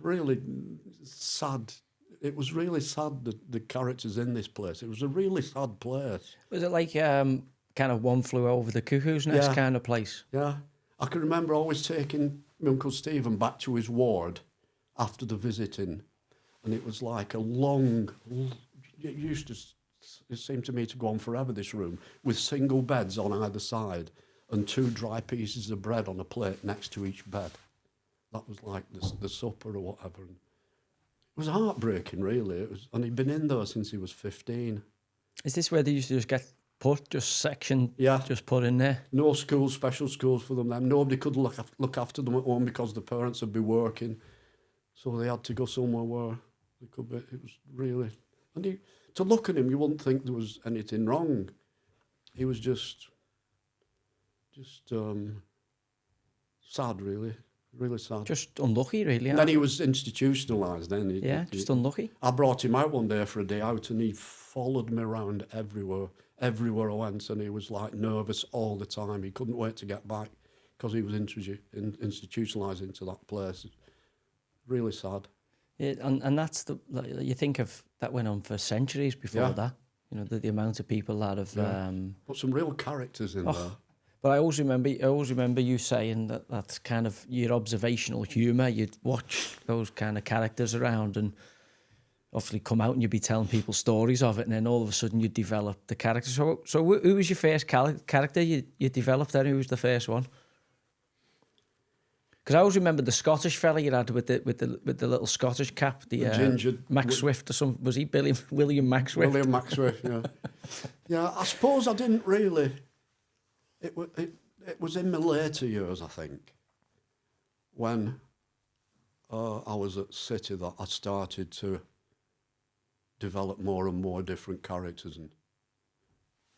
really sad. It was really sad, the characters in this place. It was a really sad place. Was it like kind of One Flew Over the Cuckoo's Nest kind of place? Yeah. I can remember always taking my Uncle Stephen back to his ward after the visiting, and it was like a long, it seemed to me to go on forever, this room, with single beds on either side and 2 dry pieces of bread on a plate next to each bed. That was like the supper or whatever. It was heartbreaking, really. And he'd been in there since he was 15. Is this where they used to just get put, just section, Yeah. just put in there? No schools, special schools for them. Then nobody could look after them at home because the parents would be working, so they had to go somewhere where they could be. It was really, and to look at him, you wouldn't think there was anything wrong. He was just sad, really sad. Just unlucky, really. And then he was institutionalised. Then Just unlucky. I brought him out one day for a day out, and he followed me around everywhere I went, and he was like nervous all the time. He couldn't wait to get back because he was institutionalised into that place. Really sad. Yeah, and that's you think of that went on for centuries before that. You know, the amount of people that have. But some real characters in there. But I always remember you saying that that's kind of your observational humour. You'd watch those kind of characters around and obviously come out and you'd be telling people stories of it, and then all of a sudden you'd develop the character. So who was your first character you developed then? Who was the first one? Because I always remember the Scottish fella you had with the little Scottish cap, the ginger Max Swift or something. Was he William Max Swift? William Max Swift, yeah. Yeah, I suppose I didn't really. It was in my later years, I think, when I was at City, that I started to develop more and more different characters,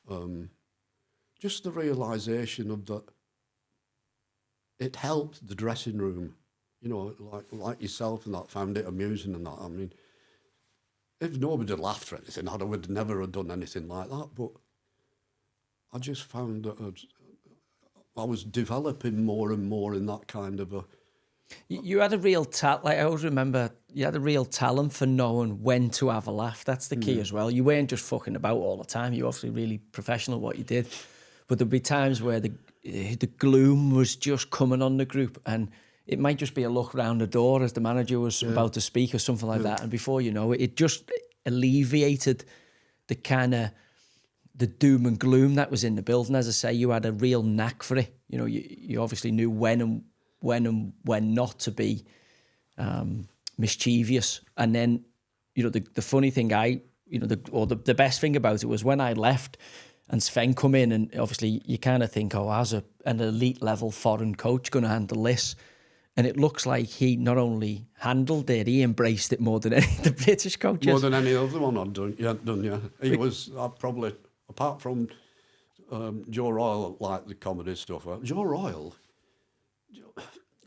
and just the realisation of that. It helped the dressing room, you know, like yourself and that, found it amusing and that. I mean, if nobody had laughed or anything, I would never have done anything like that. But I just found that I was developing more and more in that kind of a... You had a real talent. Like I always remember, you had a real talent for knowing when to have a laugh. That's the key as well. You weren't just fucking about all the time. You were obviously really professional at what you did. But there'd be times where the gloom was just coming on the group, and it might just be a look round the door as the manager was about to speak or something like that, and before you know it, it just alleviated the kind of the doom and gloom that was in the building. As I say, you had a real knack for it. You know, you obviously knew when not to be mischievous. And then, you know, the funny thing the best thing about it was when I left and Sven come in, and obviously you kind of think, how's an elite level foreign coach going to handle this? And it looks like he not only handled it, he embraced it more than any of the British coaches. More than any other one I'd done, yeah. He was probably, apart from Joe Royal, like the comedy stuff. Joe Royal,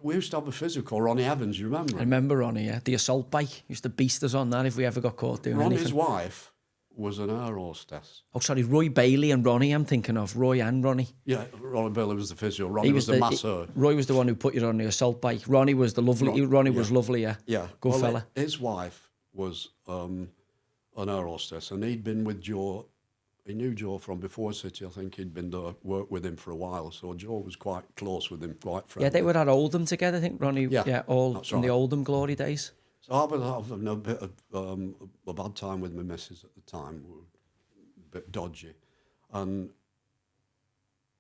we used to have a physical, Ronnie Evans, you remember? I remember Ronnie, yeah. The assault bike. Used to beast us on that if we ever got caught doing Ronnie's anything. wife was an air hostess. Oh, sorry, Roy Bailey and Ronnie I'm thinking of. Roy and Ronnie. Yeah, Roy Bailey was the physio. Ronnie was the masseur. Roy was the one who put you on the assault bike. Ronnie was the lovely... Ronnie was lovely, yeah. Yeah. Good fella. His wife was an air hostess, and he'd been with Joe. He knew Joe from before City. I think he'd been there, worked with him for a while, so Joe was quite close with him, quite friendly. Yeah, they were at Oldham together, I think, Ronnie. Yeah, all from the Oldham glory days. So I was having a bit of a bad time with my missus at the time. We were a bit dodgy. And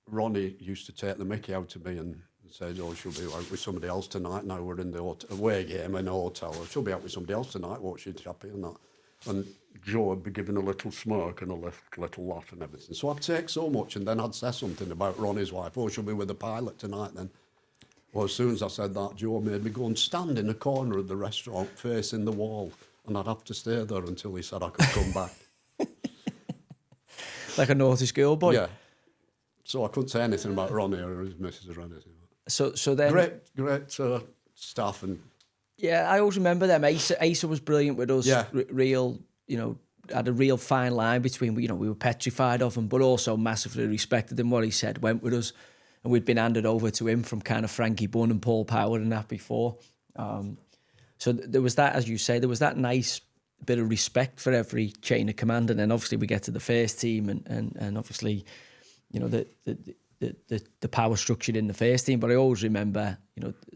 Ronnie used to take the mickey out of me and said, she'll be out with somebody else tonight. Now we're in the away game in the hotel. She'll be out with somebody else tonight, won't she, Chappy, and that. And Joe would be giving a little smirk and a little laugh and everything. So I'd take so much, and then I'd say something about Ronnie's wife. She'll be with the pilot tonight then. Well, as soon as I said that, Joe made me go and stand in a corner of the restaurant facing the wall, and I'd have to stay there until he said I could come back. Like a naughty schoolboy. Yeah. So I couldn't say anything about Ronnie or his missus or anything. So then... Great staff and... Yeah, I always remember them. Asa was brilliant with us. Yeah. Real, had a real fine line between, we were petrified of him, but also massively respected him. What he said went with us. And we'd been handed over to him from kind of Frankie Bunn and Paul Power and that before. So there was that, as you say, there was that nice bit of respect for every chain of command. And then obviously we get to the first team and obviously, the power structure in the first team. But I always remember,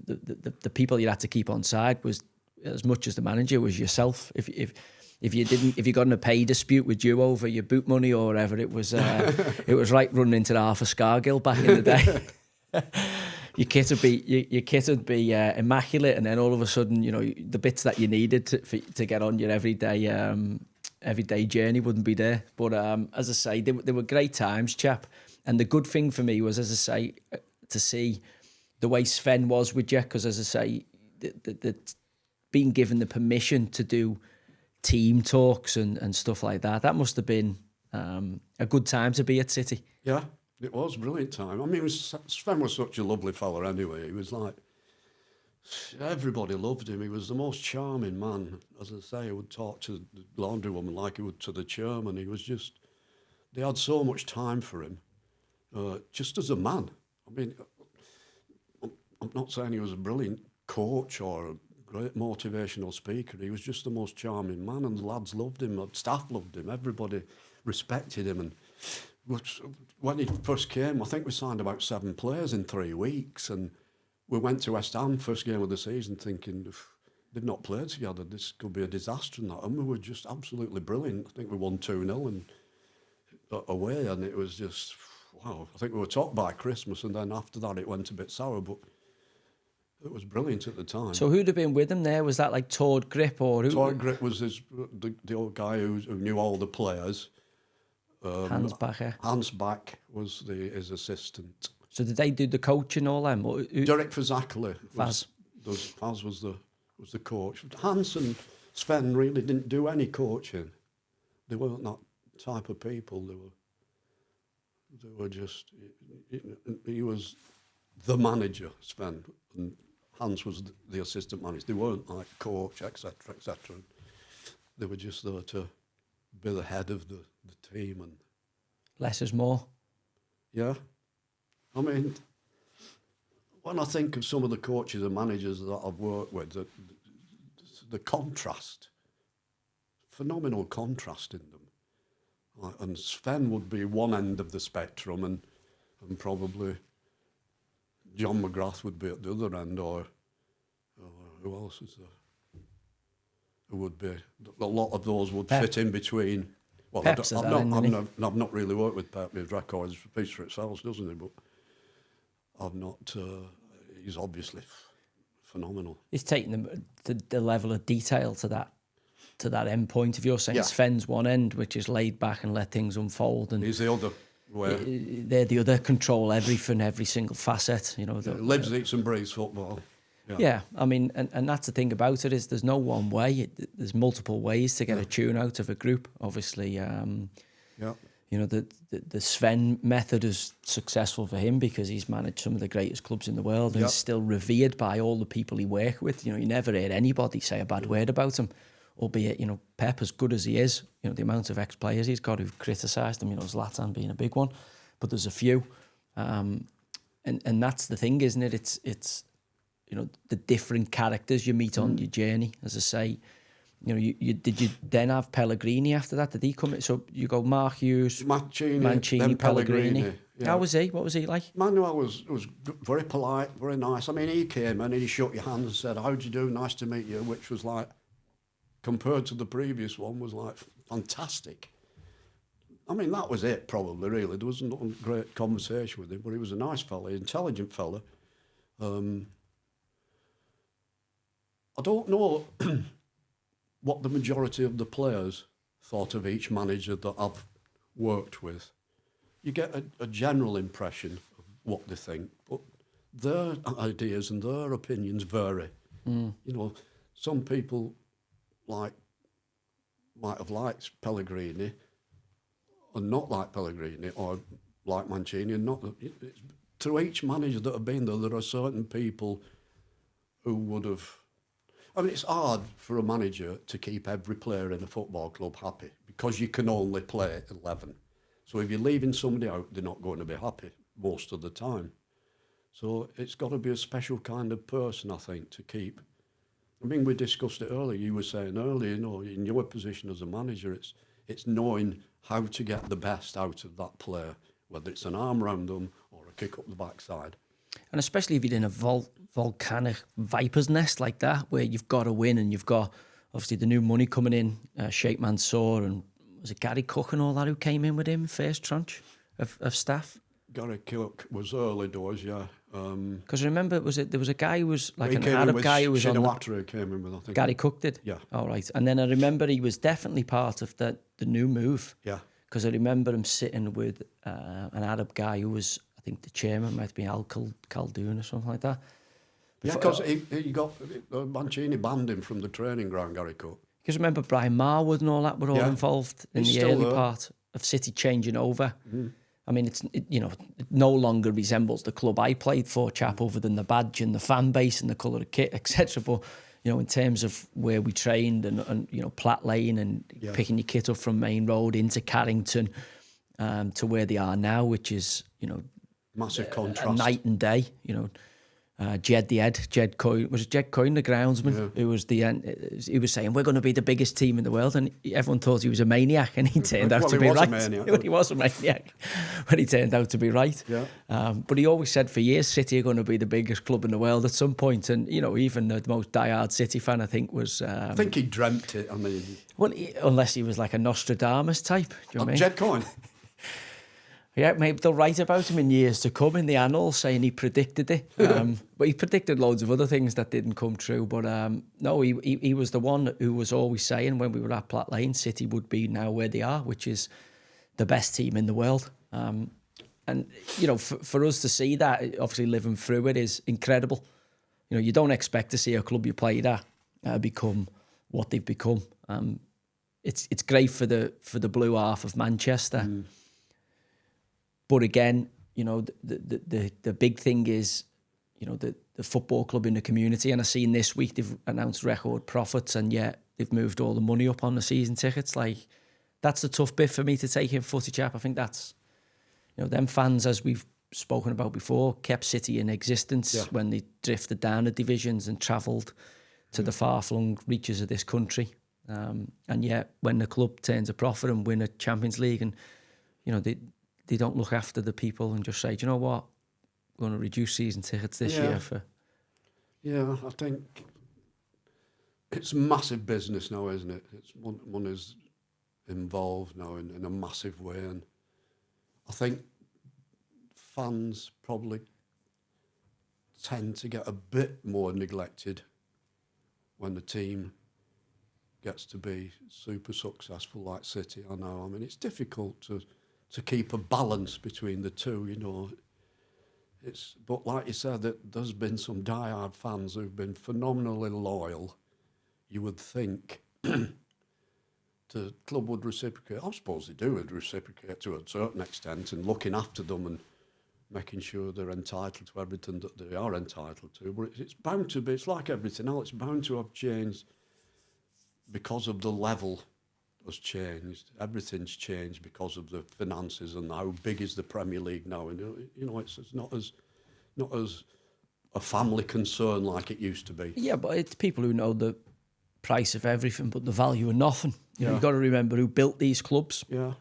the people you had to keep on side was, as much as the manager, was yourself. If you got in a pay dispute with you over your boot money or whatever, it was like running into the half of Scargill back in the day. Your kit would be immaculate, and then all of a sudden, the bits that you needed to get on your everyday everyday journey wouldn't be there. But as I say, they were great times, chap. And the good thing for me was, as I say, to see the way Sven was with you, because as I say, the being given the permission to do team talks and stuff like that, that must have been a good time to be at City. Yeah, it was a brilliant time. I mean, Sven was such a lovely fella anyway. He was like, everybody loved him. He was the most charming man. As I say, he would talk to the laundry woman like he would to the chairman. He was just, they had so much time for him, just as a man. I mean, I'm not saying he was a brilliant coach or a great motivational speaker. He was just the most charming man, and the lads loved him, the staff loved him, everybody respected him. And when he first came, I think we signed about 7 players in 3 weeks, and we went to West Ham first game of the season thinking, if they've not played together, this could be a disaster and that. And we were just absolutely brilliant. I think we won 2-0 and away, and it was just, wow. I think we were top by Christmas, and then after that it went a bit sour, but it was brilliant at the time. So who'd have been with him there? Was that like Tord Grip or who? Tord Grip was the old guy who knew all the players. Hans Bacher. Hans Back was his assistant. So did they do the coaching all them? Derek Fazakli. Faz was the coach. Hans and Sven really didn't do any coaching. They weren't that type of people. They were just. He was the manager, Sven, and Hans was the assistant manager. They weren't like coach, etc., etc. They were just there to be the head of the team. And less is more. Yeah. I mean, when I think of some of the coaches and managers that I've worked with, the contrast, phenomenal contrast in them. And Sven would be one end of the spectrum, and probably John McGrath would be at the other end, or who else is there? Who would be? A lot of those would Pep. fit in between. Well, I've not really worked with Pep. His record speaks for itself, doesn't it? But I've not. He's obviously phenomenal. He's taking the level of detail to that end point. If you're saying Sven's one end, which is laid back and let things unfold, and he's the other. Where they're the other, control everything, every single facet. You know, lives, eats, and breathes football. Yeah, I mean, and that's the thing about it, is there's no one way. There's multiple ways to get a tune out of a group. Obviously, you know, the Sven method is successful for him because he's managed some of the greatest clubs in the world and is still revered by all the people he work with. You know, you never heard anybody say a bad word about him. Albeit, you know, Pep, as good as he is, you know, the amount of ex-players he's got who've criticised him, you know, Zlatan being a big one, but there's a few. And that's the thing, isn't it? It's you know, the different characters you meet on your journey. As I say, you know, did you then have Pellegrini after that? Did he come in? So you go Mark Hughes, Mancini, Pellegrini. Yeah. How was he? What was he like? Manuel was very polite, very nice. I mean, he came and he shook your hand and said, "How'd you do? Nice to meet you," which was like, compared to the previous one, was like fantastic. I mean, that was it, probably, really. There wasn't a great conversation with him, but he was a nice fella, intelligent fella. I don't know what the majority of the players thought of each manager that I've worked with. You get a general impression of what they think, but their ideas and their opinions vary. You know, some people might have liked Pellegrini and not like Pellegrini, or like Mancini and not. To each manager that have been there are certain people who would have. I mean, it's hard for a manager to keep every player in a football club happy because you can only play 11. So if you're leaving somebody out, they're not going to be happy most of the time. So it's got to be a special kind of person, I think, to keep. I mean, we discussed it earlier. You were saying earlier, you know, in your position as a manager, it's knowing how to get the best out of that player, whether it's an arm round them or a kick up the backside. And especially if you're in a volcanic viper's nest like that, where you've got to win and you've got, obviously, the new money coming in, Sheikh Mansour, and was it Gary Cook and all that who came in with him, first tranche of staff? Gary Cook was early doors, yeah. Because I remember, there was a guy who was like He an came in Arab with guy who was on the, Shinawatra came in with, I think. Gary Cook did? Yeah. All right. And then I remember he was definitely part of the new move. Yeah. Because I remember him sitting with an Arab guy who was, I think the chairman might be Al Khaldoon or something like that. Yeah, because he got Mancini banned him from the training ground, Gary Cook. Because remember Brian Marwood and all that were all involved in He's the still early there. part of City changing over. I mean, it no longer resembles the club I played for, chap, other than the badge and the fan base and the colour of kit, etc. But in terms of where we trained and Platt Lane and picking your kit up from Main Road into Carrington to where they are now, which is Massive contrast. a night and day. Jed Coyne, was it Jed Coyne, the groundsman, who was he was saying, we're going to be the biggest team in the world, and everyone thought he was a maniac, and he turned out to be right. He was a maniac, but he turned out to be right. Yeah. But he always said for years, City are going to be the biggest club in the world at some point, and even the most diehard City fan, I think, was. I think he dreamt it. I mean, well, unless he was like a Nostradamus type. Do you know what I mean? Jed Coyne. Yeah, maybe they'll write about him in years to come in the annals saying he predicted it. But he predicted loads of other things that didn't come true. But no, he was the one who was always saying when we were at Platt Lane, City would be now where they are, which is the best team in the world. And, for us to see that, obviously living through it is incredible. You don't expect to see a club you played at become what they've become. It's great for the blue half of Manchester. But again, the big thing is, the football club in the community. And I've seen this week they've announced record profits, and yet they've moved all the money up on the season tickets. Like, that's the tough bit for me to take in footy, chap. I think that's, them fans, as we've spoken about before, kept City in existence when they drifted down the divisions and travelled to the far-flung reaches of this country. And yet, when the club turns a profit and win a Champions League, and they don't look after the people and just say, do you know what, we're going to reduce season tickets this year for... Yeah, I think it's massive business now, isn't it? It's money's involved now in a massive way, and I think fans probably tend to get a bit more neglected when the team gets to be super successful like City. I know, I mean, it's difficult to keep a balance between the two, But like you said, there's been some diehard fans who've been phenomenally loyal. You would think the club would reciprocate. I suppose they do would reciprocate to a certain extent, and looking after them and making sure they're entitled to everything that they are entitled to. But it's bound to be, it's like everything else, it's bound to have changed because of the level has changed. Everything's changed because of the finances and how big is the Premier League now. And it's not as a family concern like it used to be. Yeah, but it's people who know the price of everything but the value of nothing. You've got to remember who built these clubs. Yeah.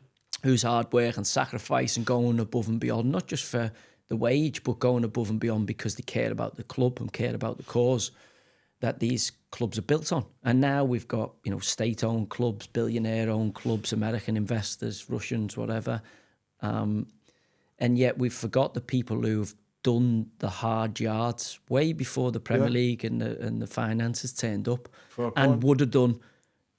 Whose hard work and sacrifice and going above and beyond, not just for the wage, but going above and beyond because they care about the club and care about the cause that these clubs are built on. And now we've got, state-owned clubs, billionaire-owned clubs, American investors, Russians, whatever. And yet we've forgot the people who've done the hard yards way before the Premier League and the finances turned up, and would have done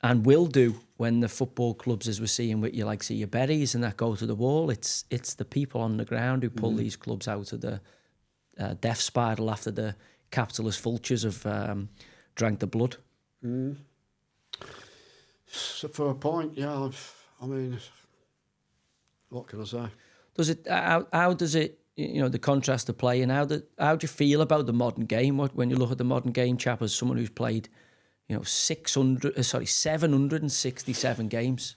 and will do when the football clubs, as we're seeing with your Berries and that go to the wall. It's the people on the ground who pull these clubs out of the death spiral after the capitalist vultures have drank the blood. So for a point, yeah. I mean, what can I say? Does it? How does it? The contrast of play, and how do you feel about the modern game? When you look at the modern game, chap, as someone who's played, 767 games.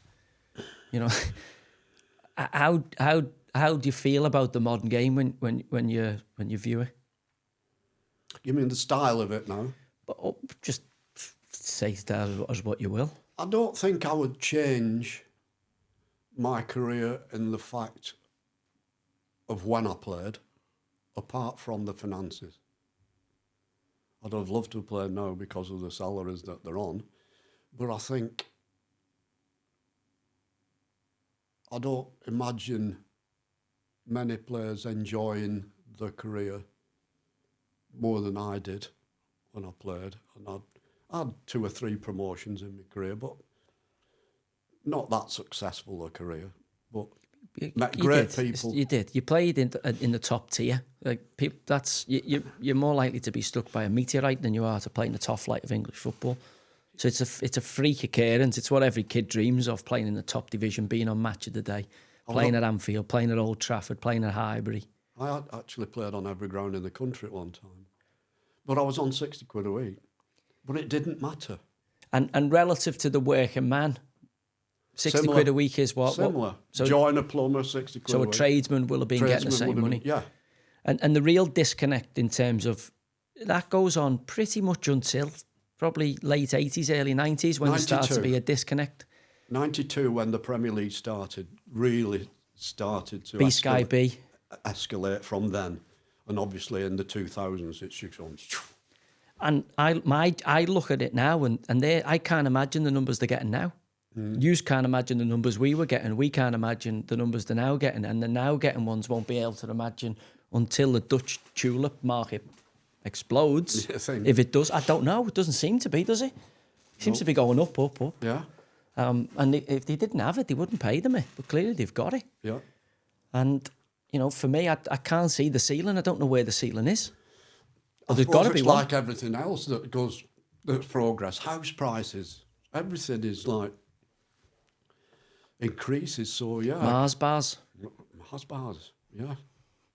How do you feel about the modern game when you view it? You mean the style of it now? But just say that as what you will. I don't think I would change my career in the fact of when I played, apart from the finances. I'd have loved to play now because of the salaries that they're on, but I think I don't imagine many players enjoying their career more than I did when I played. And I had 2 or 3 promotions in my career, but not that successful a career. But met great people. You did. You played in the top tier. Like people, you're more likely to be struck by a meteorite than you are to play in the top flight of English football. So it's a freak occurrence. It's what every kid dreams of, playing in the top division, being on Match of the Day, playing at Anfield, playing at Old Trafford, playing at Highbury. I had actually played on every ground in the country at one time. But I was on 60 quid a week. But it didn't matter. And relative to the working man, 60 quid a week is what? Similar. So, join a plumber, 60 quid a week. So a tradesman will have been getting the same money. Yeah. And the real disconnect in terms of, that goes on pretty much until probably late 80s, early 90s, when there started to be a disconnect. 92, when the Premier League really started to Sky B. Escalate from then. And obviously in the 2000s, it's just on. And I look at it now, and I can't imagine the numbers they're getting now. You can't imagine the numbers we were getting. We can't imagine the numbers they're now getting. And the now getting ones won't be able to imagine until the Dutch tulip market explodes. If it does, I don't know. It doesn't seem to be, does it? It seems to be going up. Yeah. And if they didn't have it, they wouldn't pay them it. But clearly they've got it. Yeah. And, you know, for me, I can't see the ceiling. I don't know where the ceiling is. But there's got to be one. Like everything else that's progress. House prices, everything is like increases. So yeah. Mars bars, yeah.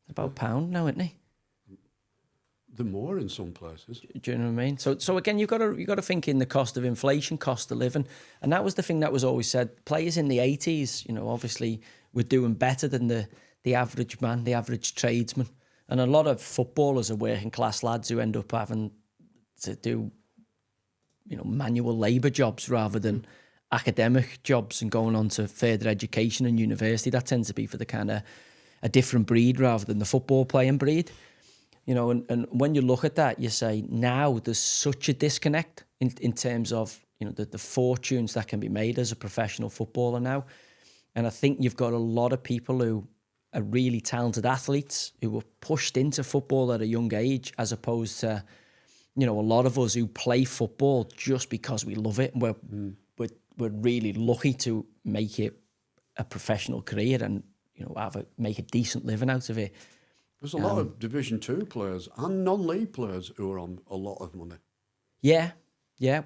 About £1 now, isn't it? The more in some places. Do you know what I mean? So again, you've got to think in the cost of inflation, cost of living, and that was the thing that was always said. Players in the 80s, you know, obviously were doing better than the average man, the average tradesman, and a lot of footballers are working class lads who end up having to do, you know, manual labour jobs rather than academic jobs and going on to further education and university. That tends to be for the kind of a different breed rather than the football playing breed. You know, and when you look at that, you say now there's such a disconnect in terms of, you know, the fortunes that can be made as a professional footballer now. And I think you've got a lot of people who are really talented athletes who were pushed into football at a young age, as opposed to, you know, a lot of us who play football just because we love it. And we're really lucky to make it a professional career and, you know, make a decent living out of it. There's a lot of Division 2 players and non-league players who are on a lot of money. Yeah.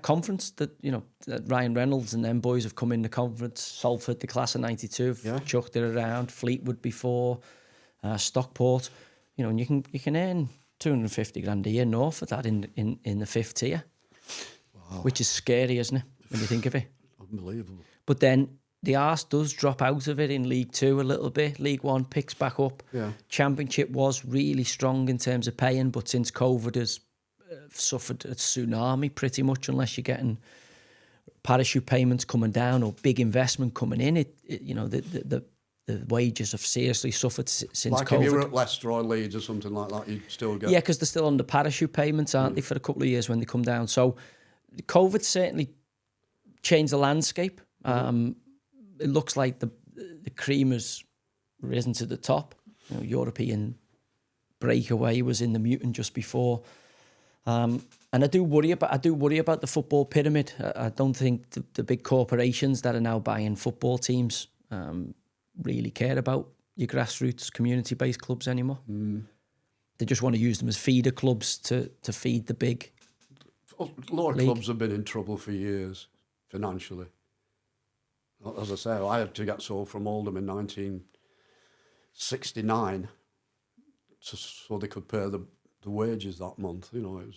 Conference, that, you know, that Ryan Reynolds and them boys have come in the conference. Salford, the class of 92, chucked it around. Fleetwood before, Stockport. You know, and you can earn 250 grand a year north of that in the fifth tier. Wow. Which is scary, isn't it, when you think of it? Unbelievable. But then the arse does drop out of it in League 2 a little bit. League 1 picks back up. Yeah. Championship was really strong in terms of paying, but since COVID has suffered a tsunami pretty much, unless you're getting parachute payments coming down or big investment coming in. It you know, the wages have seriously suffered since like COVID. If you were at Leicester or Leeds or something like that, you'd still get... Yeah, because they're still on the parachute payments, aren't they, for a couple of years when they come down. So COVID certainly changed the landscape. It looks like the cream has risen to the top. You know, European breakaway was in the mutant just before, and I do worry about the football pyramid. I don't think the big corporations that are now buying football teams really care about your grassroots community-based clubs anymore. They just want to use them as feeder clubs to feed the big. Lower clubs have been in trouble for years financially. As I say, I had to get sold from Oldham in 1969 so they could pay the wages that month. You know, it was...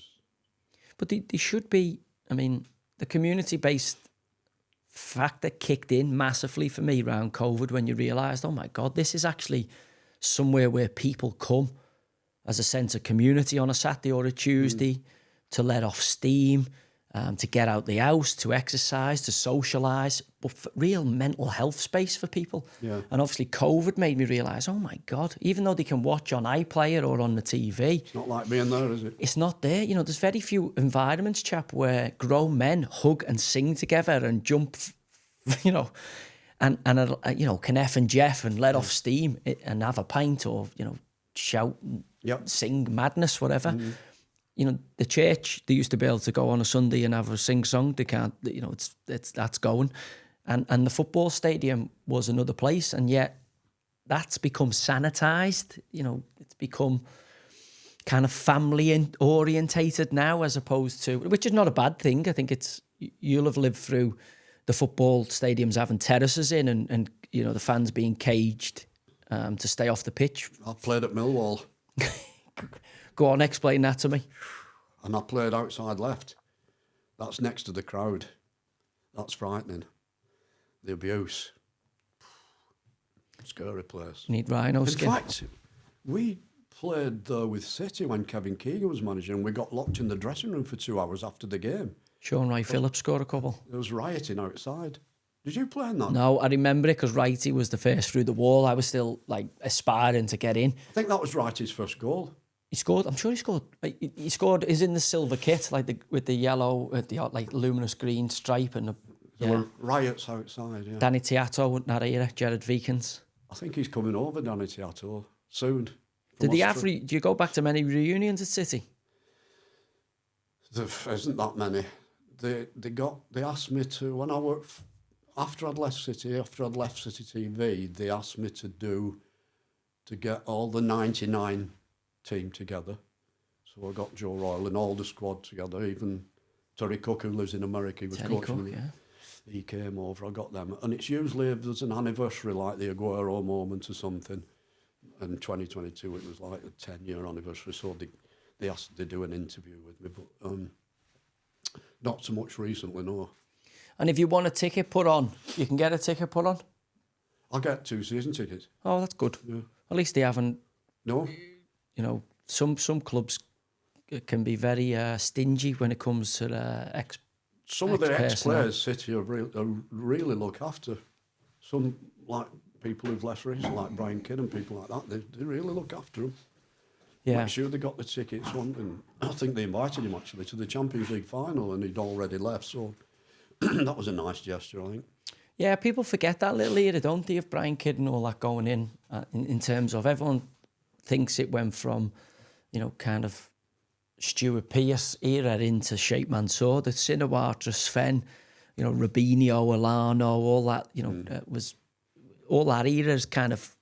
But they should be. I mean, the community-based factor kicked in massively for me around COVID when you realised, oh my God, this is actually somewhere where people come as a sense of community on a Saturday or a Tuesday to let off steam. To get out the house, to exercise, to socialise, but for real mental health space for people. Yeah. And obviously COVID made me realise, oh my God, even though they can watch on iPlayer or on the TV... It's not like being there, is it? It's not there. You know, there's very few environments, chap, where grown men hug and sing together and jump, you know, and you know, can F and Jeff and let off steam and have a pint or, you know, shout, sing madness, whatever. you know, the church, they used to be able to go on a Sunday and have a sing-song. They can't, you know, that's going. And the football stadium was another place, and yet that's become sanitised. You know, it's become kind of family orientated now, as opposed to, which is not a bad thing. I think you'll have lived through the football stadiums having terraces in, and you know, the fans being caged to stay off the pitch. I played at Millwall. Go on, explain that to me. And I played outside left. That's next to the crowd. That's frightening. The abuse. Scary place. You need rhino skin. In fact, we played there with City when Kevin Keegan was manager, and we got locked in the dressing room for 2 hours after the game. Sean Wright Phillips scored a couple. There was rioting outside. Did you play in that? No, I remember it because Wrighty was the first through the wall. I was still like aspiring to get in. I think that was Wrighty's first goal. He scored. I'm sure he scored. He scored. He's in the silver kit, like with the yellow, the like luminous green stripe, and There were riots outside. Yeah. Danny Teatto in that era. Jared Vikens. I think he's coming over, Danny Teatto, soon. Did he have? Do you go back to many reunions at City? There isn't that many. They asked me to, when I worked after I'd left City TV, they asked me to get all the 99 team together. So I got Joe Royal and all the squad together, even Terry Cook, who lives in America, he was coaching me. He came over, I got them. And it's usually if there's an anniversary like the Aguero moment or something. In 2022, it was like a 10-year anniversary, so they asked to do an interview with me, but not so much recently, no. And if you want a ticket put on, you can get a ticket put on? I'll get 2 season tickets. Oh, that's good. Yeah. At least they haven't... No. You know, some clubs can be very stingy when it comes to Some of the ex-players City are really look after. Some, like people who've less rich, like Brian Kidd and people like that, they really look after them. Yeah. Make sure they got the tickets. And I think they invited him, actually, to the Champions League final, and he'd already left, so that was a nice gesture, I think. Yeah, people forget that little era, don't they, of Brian Kidd and all that going in terms of everyone thinks it went from, you know, kind of Stuart Pearce era into Shape Mansour, the Sinawatra, Sven, you know, Robinho, Alano, all that, you know, was all that era is kind of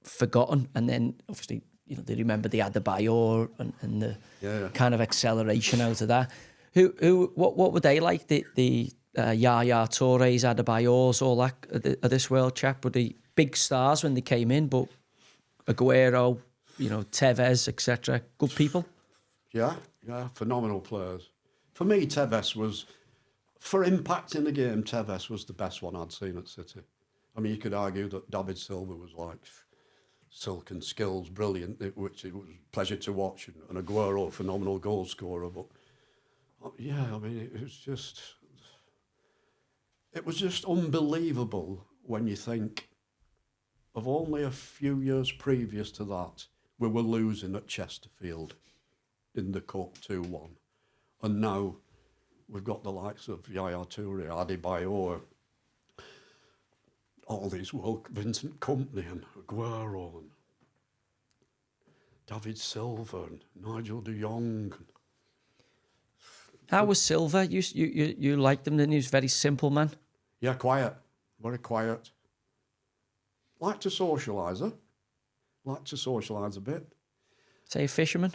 forgotten. And then obviously, you know, they remember they had the Bayor and the kind of acceleration out of that. What were they like? The Yaya Tourés, Adebayors, all that of this World Cup? Were they big stars when they came in, but Aguero, you know, Tevez, etc. Good people? Yeah, phenomenal players. For me, Tevez was, for impact in the game, Tevez was the best one I'd seen at City. I mean, you could argue that David Silva was like silken skills, brilliant, which it was a pleasure to watch, and Aguero, a phenomenal goal scorer. But yeah, I mean, it was just unbelievable when you think of only a few years previous to that, we were losing at Chesterfield in the Cup 2-1. And now we've got the likes of Yaya Toure, Adebayor, all these Vincent Kompany and Aguero and David Silva and Nigel de Jong. How was Silva? You liked him, didn't you? He was a very simple man. Yeah, quiet. Very quiet. Liked to socialise, huh? Liked to socialise a bit. Say a fisherman?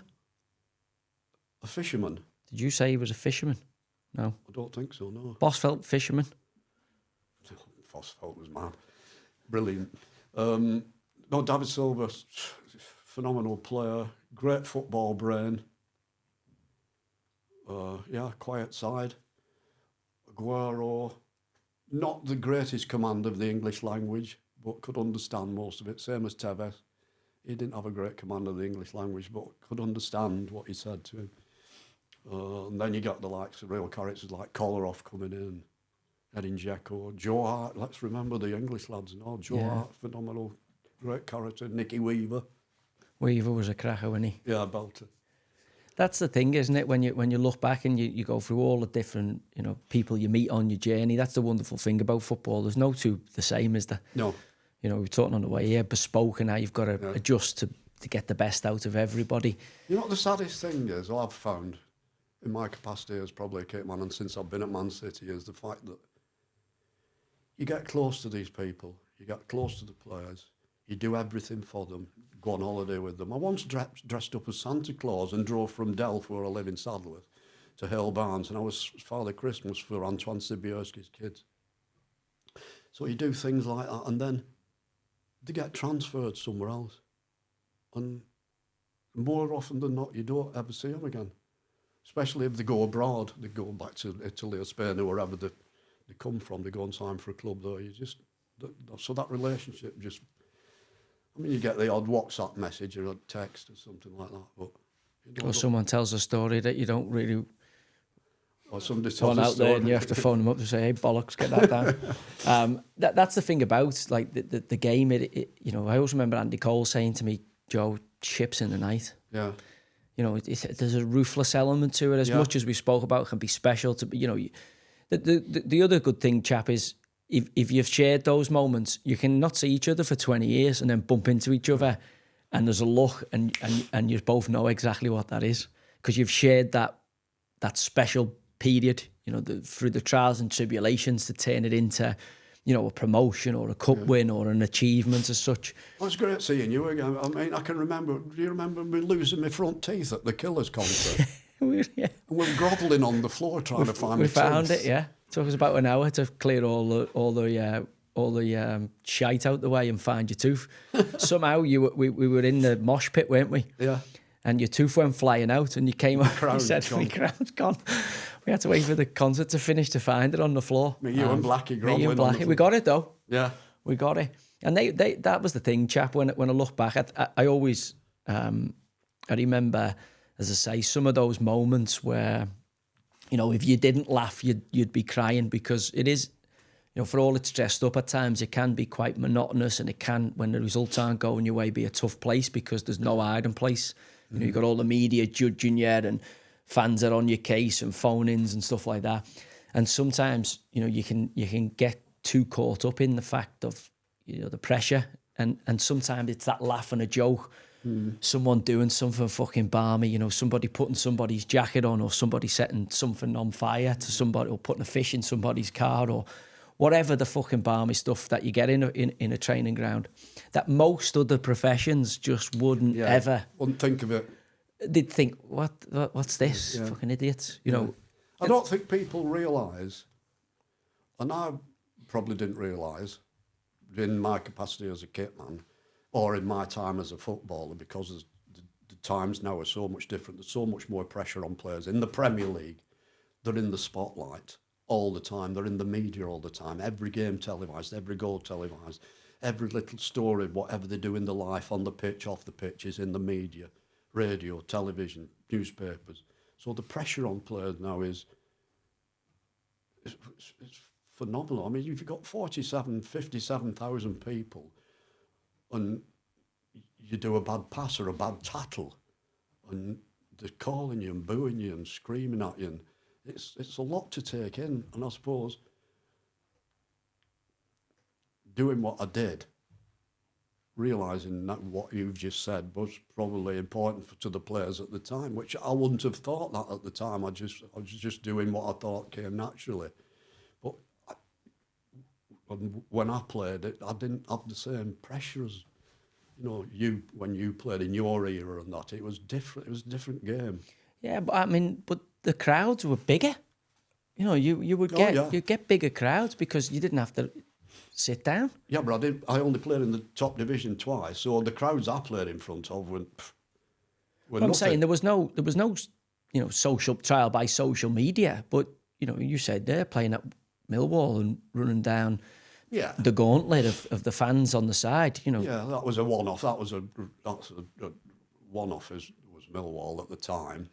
A fisherman? Did you say he was a fisherman? No. I don't think so, no. Bosvelt fisherman? Bosvelt was mad. Brilliant. No, David Silva, phenomenal player. Great football brain. Quiet side. Aguero, not the greatest command of the English language, but could understand most of it. Same as Tevez. He didn't have a great command of the English language, but could understand what he said to him. And then you got the likes of real characters like Kolarov coming in, Edin Dzeko, Joe Hart. Let's remember the English lads and all. Joe Hart, phenomenal, great character. Nicky Weaver. Weaver was a cracker, wasn't he? Yeah, belter. That's the thing, isn't it? When you look back and you go through all the different, you know, people you meet on your journey. That's the wonderful thing about football. There's no two the same, is there? No. You know, we're talking on the way here, bespoke, and how you've got to adjust to get the best out of everybody. You know what the saddest thing is, I've found? in my capacity as probably a Kitman, and since I've been at Man City, is the fact that you get close to these people, you get close to the players, you do everything for them, go on holiday with them. I once dressed up as Santa Claus and drove from Delft, where I live in Saddleworth, to Hale Barnes, and I was Father Christmas for Antoine Sibierski's kids. So you do things like that, and then they get transferred somewhere else. And more often than not, you don't ever see them again. Especially if they go abroad, they go back to Italy or Spain or wherever they come from, they go and sign for a club there. So that relationship just, I mean, you get the odd WhatsApp message or a text or something like that. But or someone tells a story that you don't really or somebody want tells a out there, story. and you have to phone them up to say, "Hey, bollocks, get that down." That's the thing about like the game. You know, I always remember Andy Cole saying to me, "Joe, ships in the night." Yeah. You know, there's a ruthless element to it. As much as we spoke about, can be special to be. You know, the other good thing, chap, is if you've shared those moments, you can not see each other for 20 years and then bump into each other, and there's a look, and you both know exactly what that is because you've shared that special period. You know, through the trials and tribulations to turn it into, you know, a promotion or a cup win or an achievement as such. Well, it's great seeing you again. I mean, I can remember, do you remember me losing my front teeth at the Killers concert? Yeah. And we're grovelling on the floor trying to find We my found teeth. it, yeah. Took us about an hour to clear all the shite out the way and find your tooth. Somehow we were in the mosh pit, weren't we? Yeah. And your tooth went flying out, and you came up and said, gone. "My crown's gone." We had to wait for the concert to finish to find it on the floor. You and Blackie grovelling. Me and on the Blackie, floor. we got it though. Yeah. We got it, and they that was the thing, chap. When I look back, I always I remember, as I say, some of those moments where, you know, if you didn't laugh, you'd be crying, because it is, you know, for all it's dressed up at times, it can be quite monotonous, and it can, when the results aren't going your way, be a tough place because there's no hiding place. You know, you've got all the media judging you, and fans are on your case, and phone-ins and stuff like that. And sometimes, you know, you can get too caught up in the fact of, you know, the pressure, and sometimes it's that laugh and a joke. Someone doing something fucking balmy, you know, somebody putting somebody's jacket on, or somebody setting something on fire to somebody, or putting a fish in somebody's car, or whatever the fucking balmy stuff that you get in a training ground, that most other professions just wouldn't ever. Wouldn't think of it. They'd think, what's this? Fucking idiots, you know. I don't think people realise, and I probably didn't realise, in my capacity as a kitman, or in my time as a footballer, because the times now are so much different. There's so much more pressure on players. In the Premier League, they're in the spotlight all the time. They're in the media all the time. Every game televised, every goal televised, every little story, whatever they do in their life, on the pitch, off the pitch, is in the media, radio, television, newspapers. So the pressure on players now is phenomenal. I mean, you've got 57,000 people, and you do a bad pass or a bad tackle, and they're calling you and booing you and screaming at you, and it's a lot to take in. And I suppose doing what I did, realising that what you've just said was probably important to the players at the time, which I wouldn't have thought that at the time. I was just doing what I thought came naturally. But when I played it, I didn't have the same pressure as, you know, when you played in your era and that. It was different. It was a different game. Yeah, but I mean, the crowds were bigger. You know, you would get bigger crowds because you didn't have to sit down. Yeah, but I only played in the top division twice, so the crowds I played in front of were I'm saying there was no, you know, social trial by social media. But you know, you said they're playing at Millwall and running down the gauntlet of the fans on the side. You know, that was a one-off. That's a one-off. Was Millwall at the time.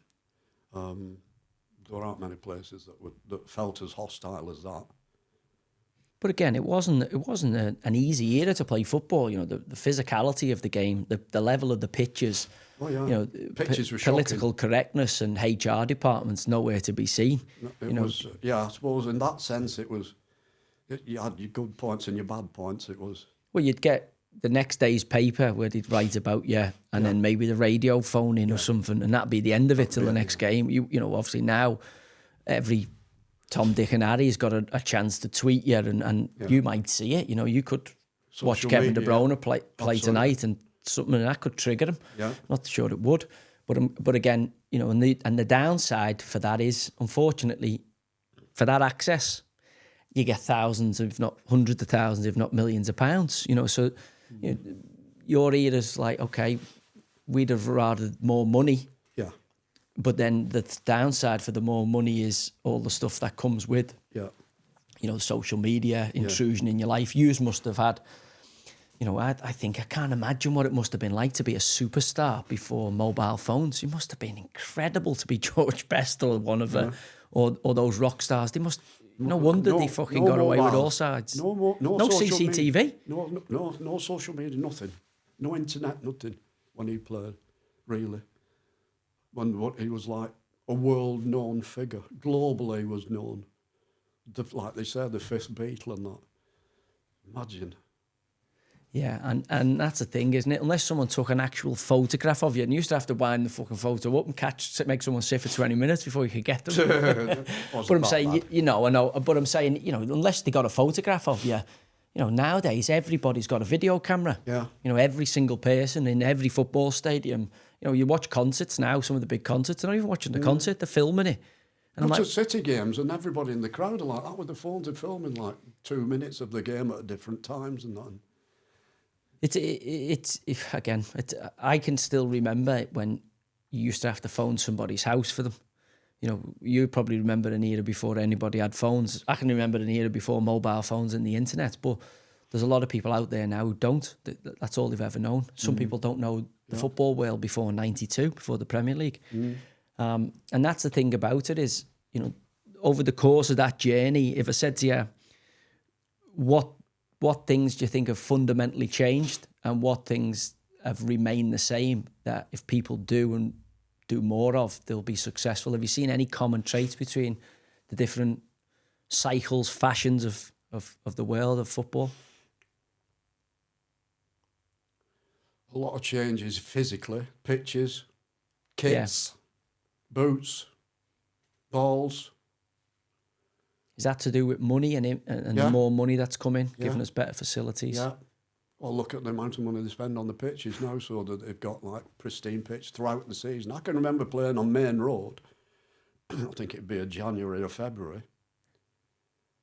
There aren't many places that felt as hostile as that. But again, it wasn't an easy era to play football. You know, the physicality of the game, the level of the pitches. Oh yeah, you know, pitches were political shocking. correctness and HR departments nowhere to be seen. It was, I suppose in that sense it was. You had your good points and your bad points. It was. Well, you'd get the next day's paper where they'd write about you, and then maybe the radio phone in or something, and that'd be the end of it till the next game. You know, obviously now every Tom, Dick and Harry's got a chance to tweet you, and you might see it. You know, you could watch Kevin De Bruyne play tonight, and something that could trigger him. Yeah. Not sure it would, but again, you know, and the downside for that is, unfortunately, for that access, you get thousands, if not hundreds of thousands, if not millions of pounds. You know, so you know, your era's like, okay, we'd have rather more money. Yeah. But then the downside for the more money is all the stuff that comes with, you know, social media, intrusion in your life. You must have had, you know, I think I can't imagine what it must have been like to be a superstar before mobile phones. It must have been incredible to be George Best or one of the, or those rock stars. They must, no wonder they fucking got away with all sides. No CCTV. No social media, nothing. No internet, nothing when he played, really. When what he was like a world-known figure, globally was known. Like they said, the fifth Beatle and that. Imagine. Yeah, and that's the thing, isn't it? Unless someone took an actual photograph of you, and you used to have to wind the fucking photo up and make someone sit for 20 minutes before you could get them. But I'm saying, you know, I know, but I'm saying, you know, unless they got a photograph of you, you know, nowadays everybody's got a video camera. Yeah. You know, every single person in every football stadium. You know, you watch concerts now, some of the big concerts, they're not even watching the concert, they're filming it. And Not just City games, and everybody in the crowd are like that with the phones and filming like 2 minutes of the game at different times and that. I can still remember when you used to have to phone somebody's house for them. You know, you probably remember an era before anybody had phones. I can remember an era before mobile phones and the internet, but there's a lot of people out there now who don't. That's all they've ever known. Some people don't know the football world before '92, before the Premier League. And that's the thing about it is, you know, over the course of that journey, if I said to you, what things do you think have fundamentally changed and what things have remained the same that if people do and do more of, they'll be successful? Have you seen any common traits between the different cycles, fashions of the world of football? A lot of changes physically, pitches, kits, boots, balls. Is that to do with money and more money that's come in, giving us better facilities? Yeah. Well, look at the amount of money they spend on the pitches now, so that they've got like pristine pitch throughout the season. I can remember playing on Main Road. I think it'd be a January or February.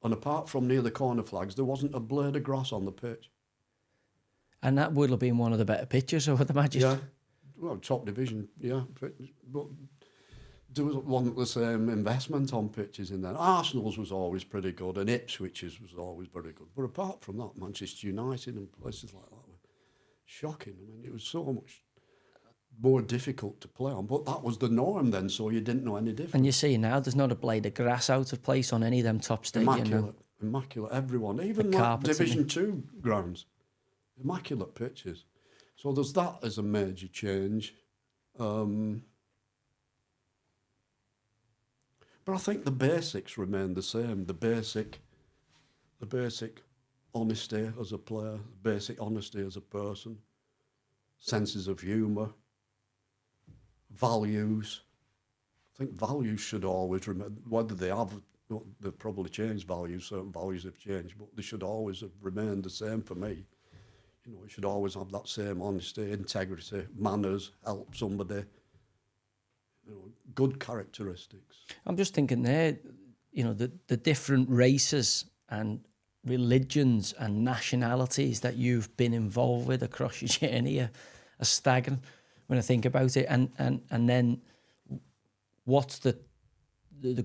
And apart from near the corner flags, there wasn't a blade of grass on the pitch. And that would have been one of the better pitches, I would imagine. Yeah. Well, top division, yeah. But there wasn't the same investment on pitches in there. Arsenal's was always pretty good, and Ipswich's was always very good. But apart from that, Manchester United and places like that were shocking. I mean, it was so much more difficult to play on. But that was the norm then, so you didn't know any different. And you see now, there's not a blade of grass out of place on any of them top stadiums. Immaculate, everyone. Even like Division 2 grounds. Immaculate pitches. So there's that as a major change. But I think the basics remain the same. The basic honesty as a player, basic honesty as a person, senses of humour, values. I think values should always remain, whether they have, they've probably changed values, certain values have changed, but they should always have remained the same for me. You know, you should always have that same honesty, integrity, manners, help somebody. You know, good characteristics. I'm just thinking there, you know, the different races and religions and nationalities that you've been involved with across your journey are staggering when I think about it. And then what's the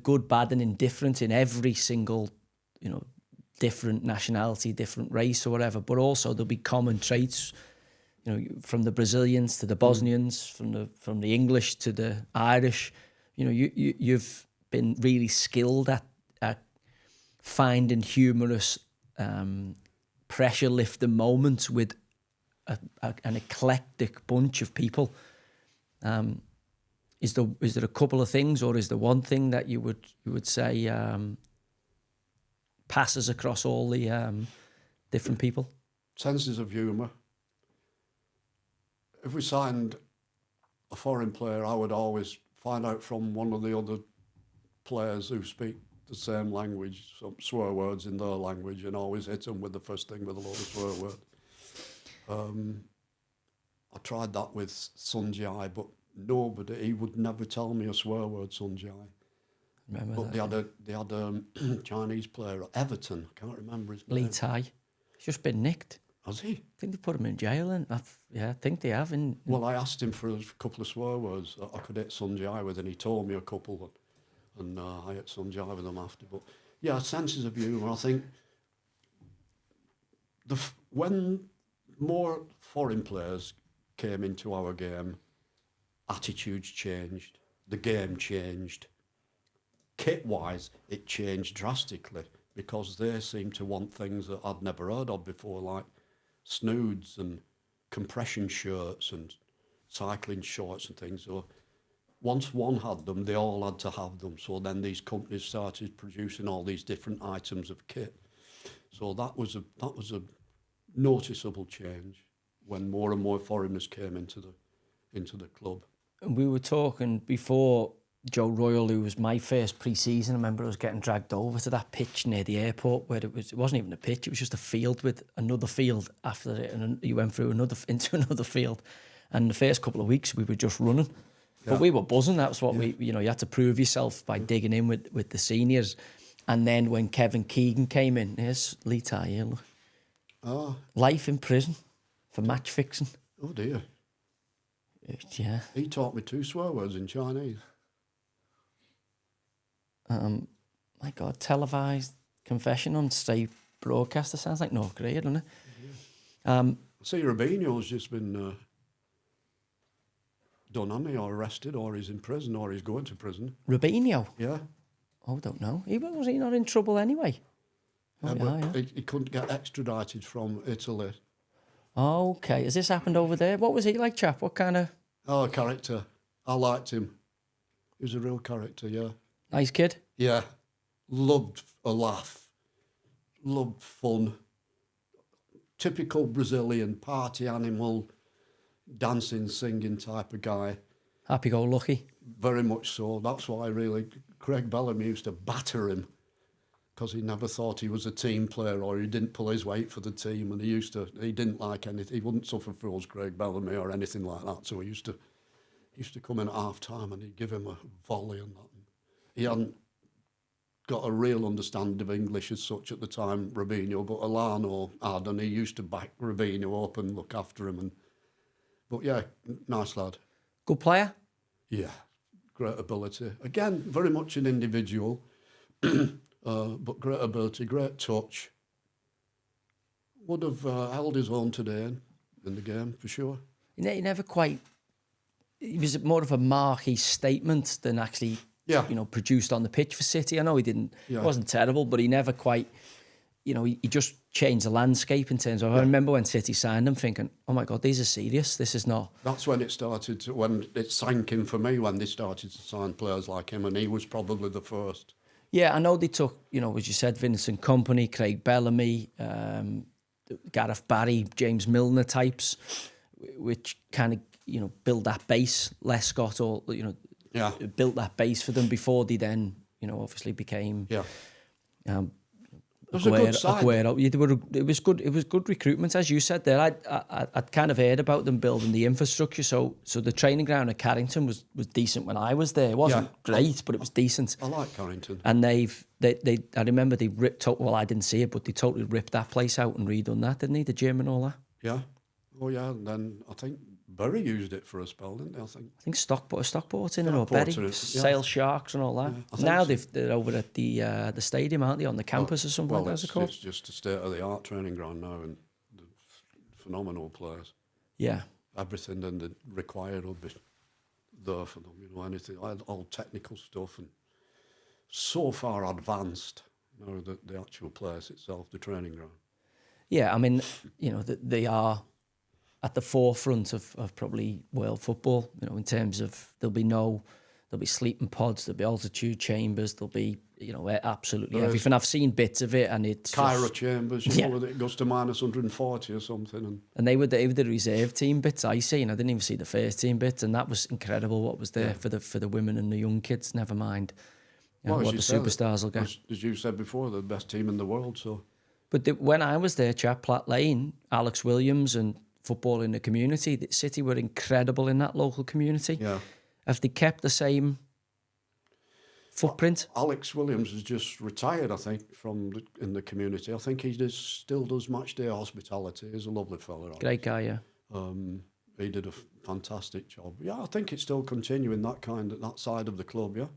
good, bad and indifferent in every single, you know, different nationality, different race or whatever, but also there'll be common traits, you know, from the Brazilians to the Bosnians, from the English to the Irish. You know, you've been really skilled at finding humorous, pressure lifting moments with an eclectic bunch of people. Is there a couple of things, or is there one thing that you would say passes across all the different people? Senses of humour, if we signed a foreign player, I would always find out from one of the other players who speak the same language, some swear words in their language, and always hit them with the first thing with a load of swear word. I tried that with Sunjai, but nobody, he would never tell me a swear word, Sunjai. Remember But that? they had a Chinese player at Everton. I can't remember his name. Lee Tai. He's just been nicked. Has he? I think they put him in jail, and I think they have. Well, I asked him for a couple of swear words that I could hit Sunjai with, and he told me a couple, and I hit Sunjai with them after. But yeah, senses of humour. I think when more foreign players came into our game, attitudes changed, the game changed. Kit-wise, it changed drastically because they seemed to want things that I'd never heard of before, like snoods and compression shirts and cycling shorts and things. So once one had them, they all had to have them. So then these companies started producing all these different items of kit. So that was a noticeable change when more and more foreigners came into the club. And we were talking before, Joe Royal, who was my first pre-season. I remember I was getting dragged over to that pitch near the airport where it wasn't even a pitch, it was just a field with another field after it, and you went through into another field. And the first couple of weeks we were just running. Yeah. But we were buzzing. That's what you had to prove yourself by digging in with the seniors. And then when Kevin Keegan came in, here's Lee Tai here, look. Oh. Life in prison for match fixing. Oh dear. Yeah. He taught me 2 swear words in Chinese. My God, televised confession on state broadcaster sounds like North Korea, doesn't it? Yeah. See, Robinho's just been done, hasn't he, or arrested, or he's in prison, or he's going to prison. Robinho? Yeah. Oh, I don't know. Was he not in trouble anyway? He couldn't get extradited from Italy. Okay. Has this happened over there? What was he like, chap? What kind of... Oh, character. I liked him. He was a real character, yeah. Nice kid? Yeah. Loved a laugh. Loved fun. Typical Brazilian party animal, dancing, singing type of guy. Happy-go-lucky? Very much so. That's why Craig Bellamy used to batter him because he never thought he was a team player or he didn't pull his weight for the team, and he didn't like anything. He wouldn't suffer fools, Craig Bellamy, or anything like that. So he used to come in at half time and he'd give him a volley and that. He hadn't got a real understanding of English as such at the time, Robinho, but Alano had, and he used to back Robinho up and look after him. But yeah, nice lad. Good player? Yeah, great ability. Again, very much an individual, but great ability, great touch. Would have held his own today in the game, for sure. He never quite... He was more of a marquee statement than actually... Yeah. Produced on the pitch for City. I know he didn't, It wasn't terrible, but he never quite, he just changed the landscape in terms of, I remember when City signed him thinking, oh my God, these are serious, this is not. That's when it started, when it sank in for me, when they started to sign players like him, and he was probably the first. Yeah, I know they took, as you said, Vincent Kompany, Craig Bellamy, Gareth Barry, James Milner types, which kind of, build that base, Les Scott, or, built that base for them before they then, obviously became. Yeah. It was a good side. Aguero. It was good. It was good recruitment, as you said there. I'd kind of heard about them building the infrastructure. So the training ground at Carrington was decent when I was there. It wasn't great, but it was decent. I like Carrington. And I remember they ripped out. Well, I didn't see it, but they totally ripped that place out and redone that, didn't they? The gym and all that. Yeah. Oh yeah. And then I think Bury used it for a spell, didn't they? I think Stockport in it, or Bury, Sale Sharks and all that. Yeah, now they're over at the stadium, aren't they, on the campus or something like that? It's just a state-of-the-art training ground now, and phenomenal players. Yeah. Everything then the required will be there for them, anything, all technical stuff, and so far advanced, the actual place itself, the training ground. Yeah, I mean, they are at the forefront of probably world football, in terms of there'll be sleeping pods, there'll be altitude chambers, there'll be you know, absolutely everything. I've seen bits of it, and it's Kyra Chambers, you know, it goes to minus 140 or something. And they were the reserve team bits I seen. I didn't even see the first team bits, and that was incredible what was there for the women and the young kids. Never mind, you know, what the superstars will get. As you said before, the best team in the world. So, but when I was there, Platt Lane, Alex Williams, and football in the community, the City were incredible in that local community. Yeah, have they kept the same footprint? Alex Williams has just retired, I think, in the community. I think he still does match day hospitality. He's a lovely fella. Alex. Great guy, yeah. He did a fantastic job. Yeah, I think it's still continuing that side of the club. Yeah,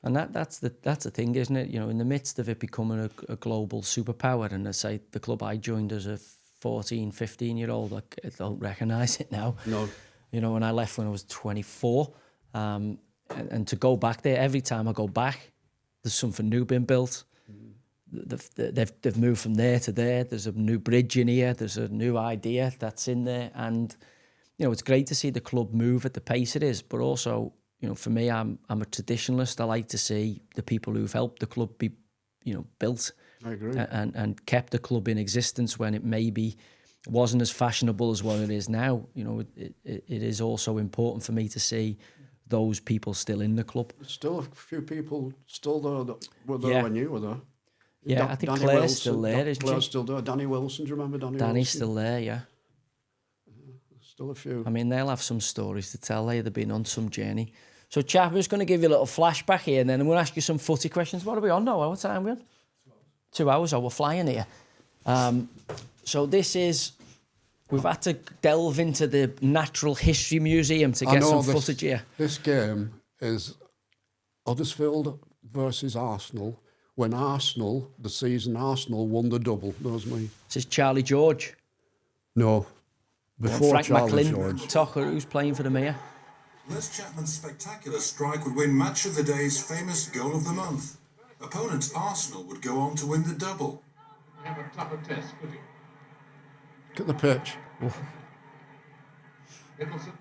and that's the thing, isn't it? You know, in the midst of it becoming a global superpower, and I say the club I joined as a 14, 15-year-old, I don't recognise it now. No, you know, when I left when I was 24. And to go back there, every time I go back, there's something new being built. They've moved from there to there. There's a new bridge in here. There's a new idea that's in there. And, you know, it's great to see the club move at the pace it is. But also, you know, for me, I'm a traditionalist. I like to see the people who've helped the club be, you know, built. I agree. And kept the club in existence when it maybe wasn't as fashionable as what it is now. You know, it is also important for me to see those people still in the club. There's still a few people still there that were there when you were there. Yeah, I think Claire's still there, isn't she? Claire's still there. Danny Wilson, do you remember Danny Danny's Wilson? still there, yeah. Still a few. I mean, they'll have some stories to tell. They've been on some journey. So, Chappy, I'm just going to give you a little flashback here, and then I'm going to ask you some footy questions. What are we on now? What time are we on? 2 hours. Oh, we're flying here. So this is... We've had to delve into the Natural History Museum to get some footage here. This game is Huddersfield versus Arsenal. When Arsenal, the season Arsenal won the double. That was me. This is Charlie George. No. Before Frank Charlie McLean, George. Tucker, who's playing for the Mayor. Les Chapman's spectacular strike would win Match of the Day's famous Goal of the Month. Opponents Arsenal would go on to win the double. Have a tougher test, could you? Look at the pitch. Nicholson.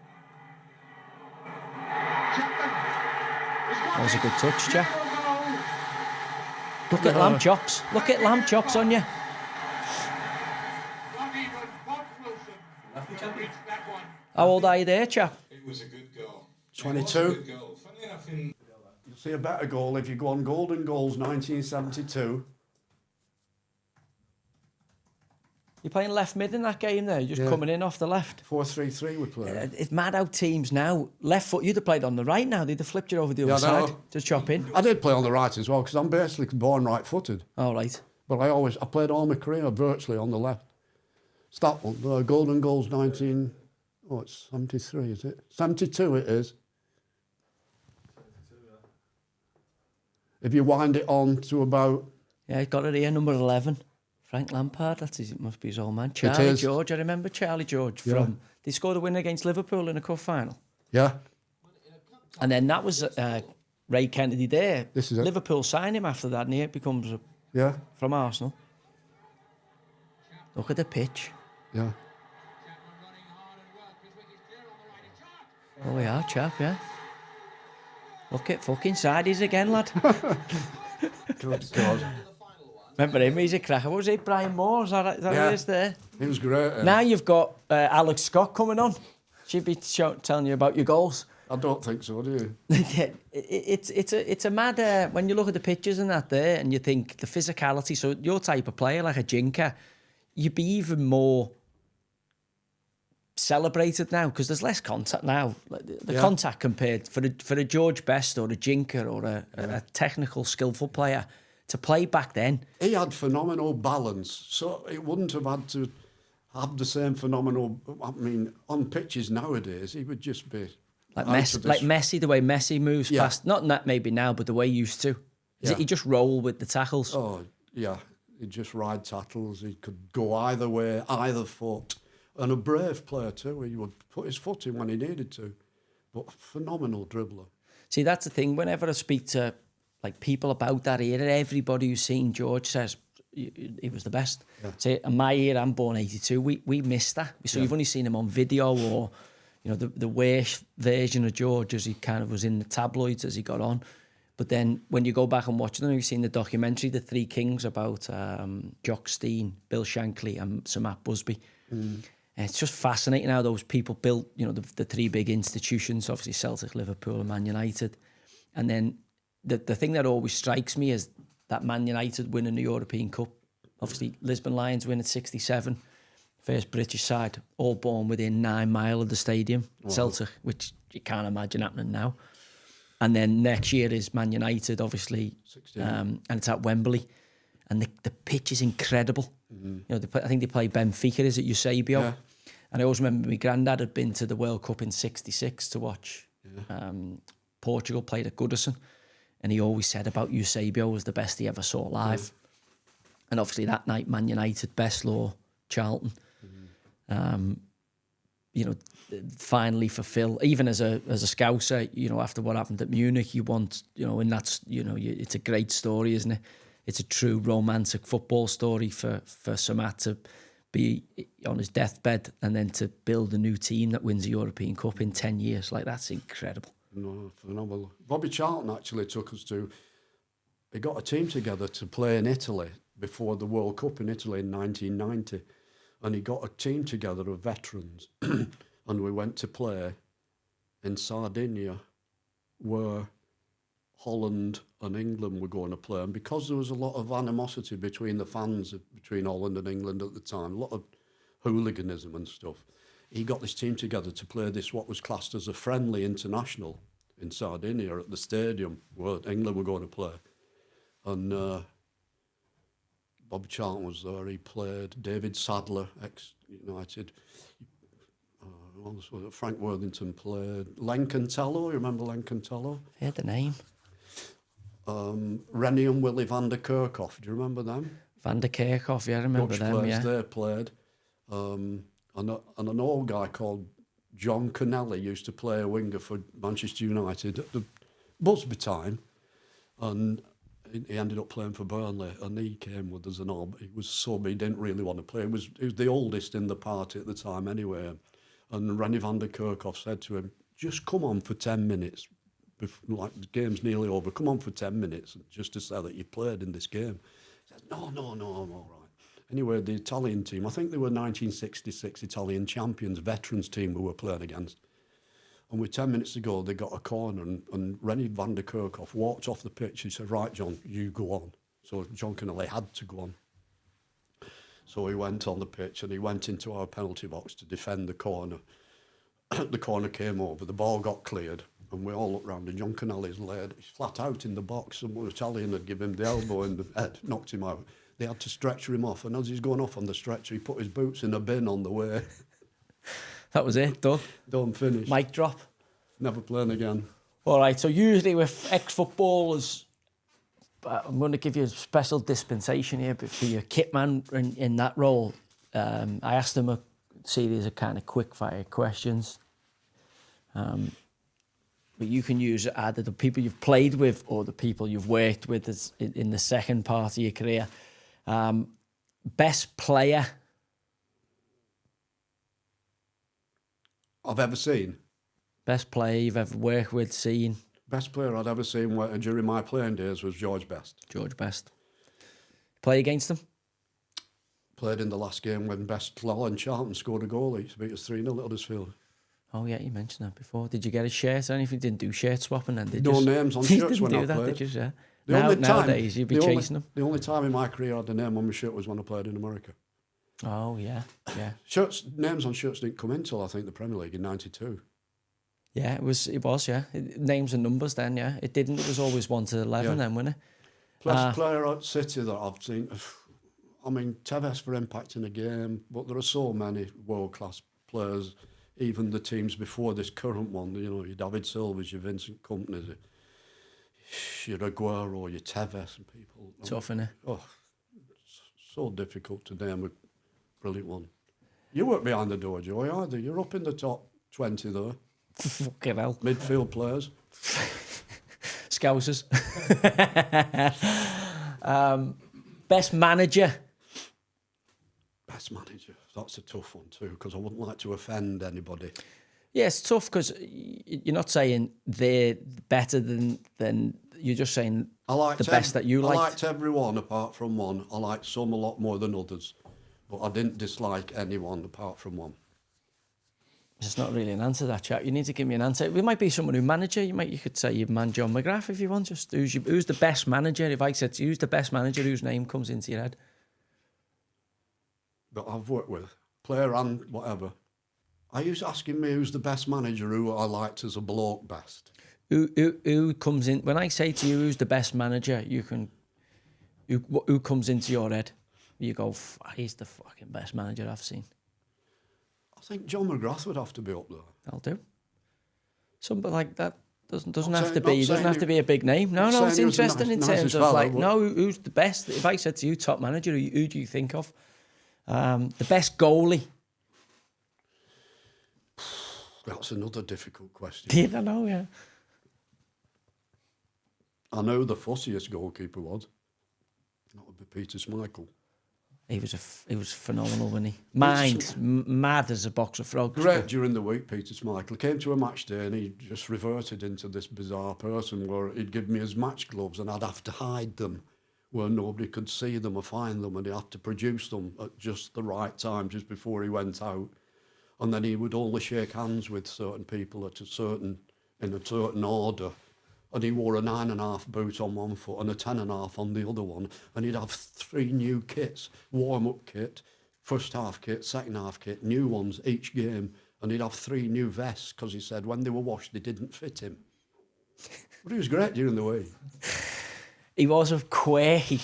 That was a good touch, Jack. Look at lamb chops. Look at lamb chops on you. How old are you there, chap? It was a good goal. 22. It was a good goal. Funny enough, You'll see a better goal if you go on Golden Goals 1972. You're playing left mid in that game there. You're just coming in off the left. 4-3-3 we played. It's mad how teams now, left foot, you'd have played on the right now. They'd have flipped you over the other side to chop in. I did play on the right as well because I'm basically born right-footed. All right. But I played all my career virtually on the left. It's that one, the Golden Goals 73, is it? 72 it is. If you wind it on to about... Yeah, he got it here, number 11. Frank Lampard, it must be his old man. Charlie George, I remember Charlie George from... They scored a win against Liverpool in a cup final. Yeah. And then that was Ray Kennedy there. This is it. Liverpool signed him after that, and he becomes from Arsenal. Look at the pitch. Yeah. Oh, we are, chap, yeah. Look at fucking sideys again, lad. Good God. Remember him? He's a cracker. What was it? Brian Moore? Is that who it is there? He was great. Now you've got Alex Scott coming on. She'd be telling you about your goals. I don't think so, do you? It's a mad... when you look at the pictures and that there and you think the physicality, so your type of player, like a jinker, you'd be even more celebrated now because there's less contact now. The contact compared for a George Best or a jinker or a technical, skillful player to play back then. He had phenomenal balance, so it wouldn't have had to have the same phenomenal... I mean, on pitches nowadays, he would just be... Like Messi, the way Messi moves past... Not that maybe now, but the way he used to. He just roll with the tackles. Oh, yeah. He'd just ride tackles. He could go either way, either foot. And a brave player too. He would put his foot in when he needed to. But phenomenal dribbler. See, that's the thing. Whenever I speak to people about that era, everybody who's seen George says he was the best. Yeah. See, in my era, I'm born 82. We missed that. So you've only seen him on video or, the worst version of George as he kind of was in the tabloids as he got on. But then when you go back and watch them, you've seen the documentary, The Three Kings, about Jock Stein, Bill Shankly and Sir Matt Busby. And it's just fascinating how those people built, you know, the three big institutions, obviously Celtic, Liverpool and Man United. And then the thing that always strikes me is that Man United winning the European Cup. Obviously, Lisbon Lions win at 67. First British side, all born within 9 miles of the stadium. Wow. Celtic, which you can't imagine happening now. And then next year is Man United, obviously, and it's at Wembley. And the pitch is incredible. You know, I think they play Benfica, is it Eusebio? Yeah. And I always remember my granddad had been to the World Cup in 66 to watch Portugal played at Goodison. And he always said about Eusebio was the best he ever saw live. And obviously that night, Man United, Breslau, Charlton. You know, finally fulfill, even as a Scouser, you know, after what happened at Munich, you want, you know, and that's, you know, it's a great story, isn't it? It's a true romantic football story for Sir Matt to be on his deathbed and then to build a new team that wins a European Cup in 10 years. Like, that's incredible. No, phenomenal. Bobby Charlton actually took us to, he got a team together to play in Italy before the World Cup in Italy in 1990. And he got a team together of veterans, and we went to play in Sardinia, where Holland and England were going to play. And because there was a lot of animosity between the fans, between Holland and England at the time, a lot of hooliganism and stuff, he got this team together to play this, what was classed as a friendly international in Sardinia at the stadium where England were going to play. And Bob Charlton was there. He played David Sadler, ex-United. Frank Worthington played. Len Cantello, you remember Len Cantello? I heard the name. Rennie and Willie van der Kerkhoff, do you remember them? Van der Kerkhoff, yeah, I remember Dutch them, players, yeah. They played. And an old guy called John Connelly used to play a winger for Manchester United at the Busby time. And he ended up playing for Burnley, and he came with us and all. He was sober, he didn't really want to play. He was the oldest in the party at the time anyway. And Rennie van der Kerkhoff said to him, just come on for 10 minutes. Like, the game's nearly over. Come on for 10 minutes just to say that you played in this game. He said, no, I'm all right. Anyway, the Italian team, I think they were 1966 Italian champions, veterans team we were playing against. And with 10 minutes to go, they got a corner, and Rennie van der Kerkhoff walked off the pitch. He said, right, John, you go on. So John Connelly had to go on. So he went on the pitch, and he went into our penalty box to defend the corner. The corner came over, the ball got cleared, and we all looked round, and John Connelly's laid, he's flat out in the box, and the Italian had given him the elbow in the head, knocked him out. They had to stretcher him off, and as he's going off on the stretcher, he put his boots in a bin on the way. That was it, done. Done, finished. Mic drop. Never playing again. All right, so usually with ex-footballers, I'm going to give you a special dispensation here, but for your Kitman in that role, I asked them a series of kind of quick-fire questions. But you can use either the people you've played with or the people you've worked with as in the second part of your career. Best player I've ever seen. Best player you've ever worked with, seen. Best player I'd ever seen during my playing days was George Best. George Best. Play against him? Played in the last game when Best and Charlton scored a goal. He beat us 3-0 at Huddersfield. Oh yeah, you mentioned that before. Did you get a shirt or anything? Didn't do shirt swapping then, did you? No names on shirts when I played. Did you, yeah? Nowadays, you'd be chasing them. The only time in my career I had a name on my shirt was when I played in America. Oh, yeah. Names on shirts didn't come in until I think the Premier League in 92. Yeah, it was, yeah. Names and numbers then, yeah. It didn't, it was always 1 to 11 then, wasn't it? Best player at City that I've seen, I mean, Tevez for impact in a game, but there are so many world-class players, even the teams before this current one, you know, your David Silvas, your Vincent Kompany's, your Aguero, your Tevez and people. Tough, innit? Oh, so difficult to name a brilliant one. You weren't behind the door, Joey, either. You're up in the top 20 there. Fucking hell. Midfield players. Scousers. Best manager? Best manager. That's a tough one too, because I wouldn't like to offend anybody. Yeah, it's tough because you're not saying they're better than you're just saying the best that you liked. I liked everyone apart from one. I liked some a lot more than others, but I didn't dislike anyone apart from one. It's not really an answer, that chat. You need to give me an answer. It might be someone who manager. You could say your man John McGrath if you want. Just who's the best manager? If I said to you, who's the best manager whose name comes into your head? That I've worked with, player and whatever. Are you asking me who's the best manager who I liked as a bloke best? Who comes in when I say to you who's the best manager? Who comes into your head? You go, he's the fucking best manager I've seen. I think John McGrath would have to be up there. I'll do. Somebody like that doesn't have to be. Doesn't have to be a big name. No, it's interesting in terms of like, who's the best? If I said to you, top manager, who do you think of? The best goalie. That's another difficult question. Yeah, I know. Yeah. I know the fussiest goalkeeper was. That would be Peter Schmeichel. He was phenomenal, wasn't he? Mad as a box of frogs. Great during the week, Peter Schmeichel. Came to a match day and he just reverted into this bizarre person where he'd give me his match gloves and I'd have to hide them where nobody could see them or find them, and he'd have to produce them at just the right time, just before he went out. And then he would only shake hands with certain people in a certain order. And he wore a 9.5 boot on one foot and a 10.5 on the other one. And he'd have 3 new kits, warm-up kit, first half kit, second half kit, new ones each game. And he'd have 3 new vests because he said when they were washed, they didn't fit him. But he was great during the week. He was a quirky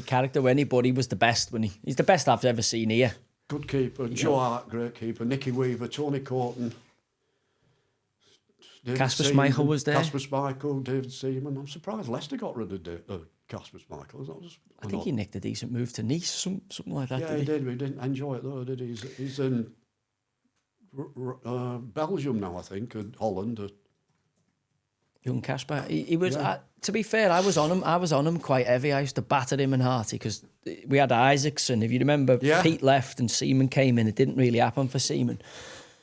character. Anybody was the best, wasn't he? He's the best I've ever seen here. Good keeper. Joe Hart, great keeper. Nicky Weaver, Tony Corton. Casper Schmeichel was there. Casper Schmeichel, David Seaman. I'm surprised Leicester got rid of Casper Schmeichel. I think he nicked a decent move to Nice, something like that. Yeah, he did. We didn't enjoy it though, did he? He's in Belgium now, I think, and Holland. Young Casper. He was. To be fair, I was on him quite heavy. I used to batter him and Harty because we had Eriksson. If you remember, Pete left and Seaman came in. It didn't really happen for Seaman.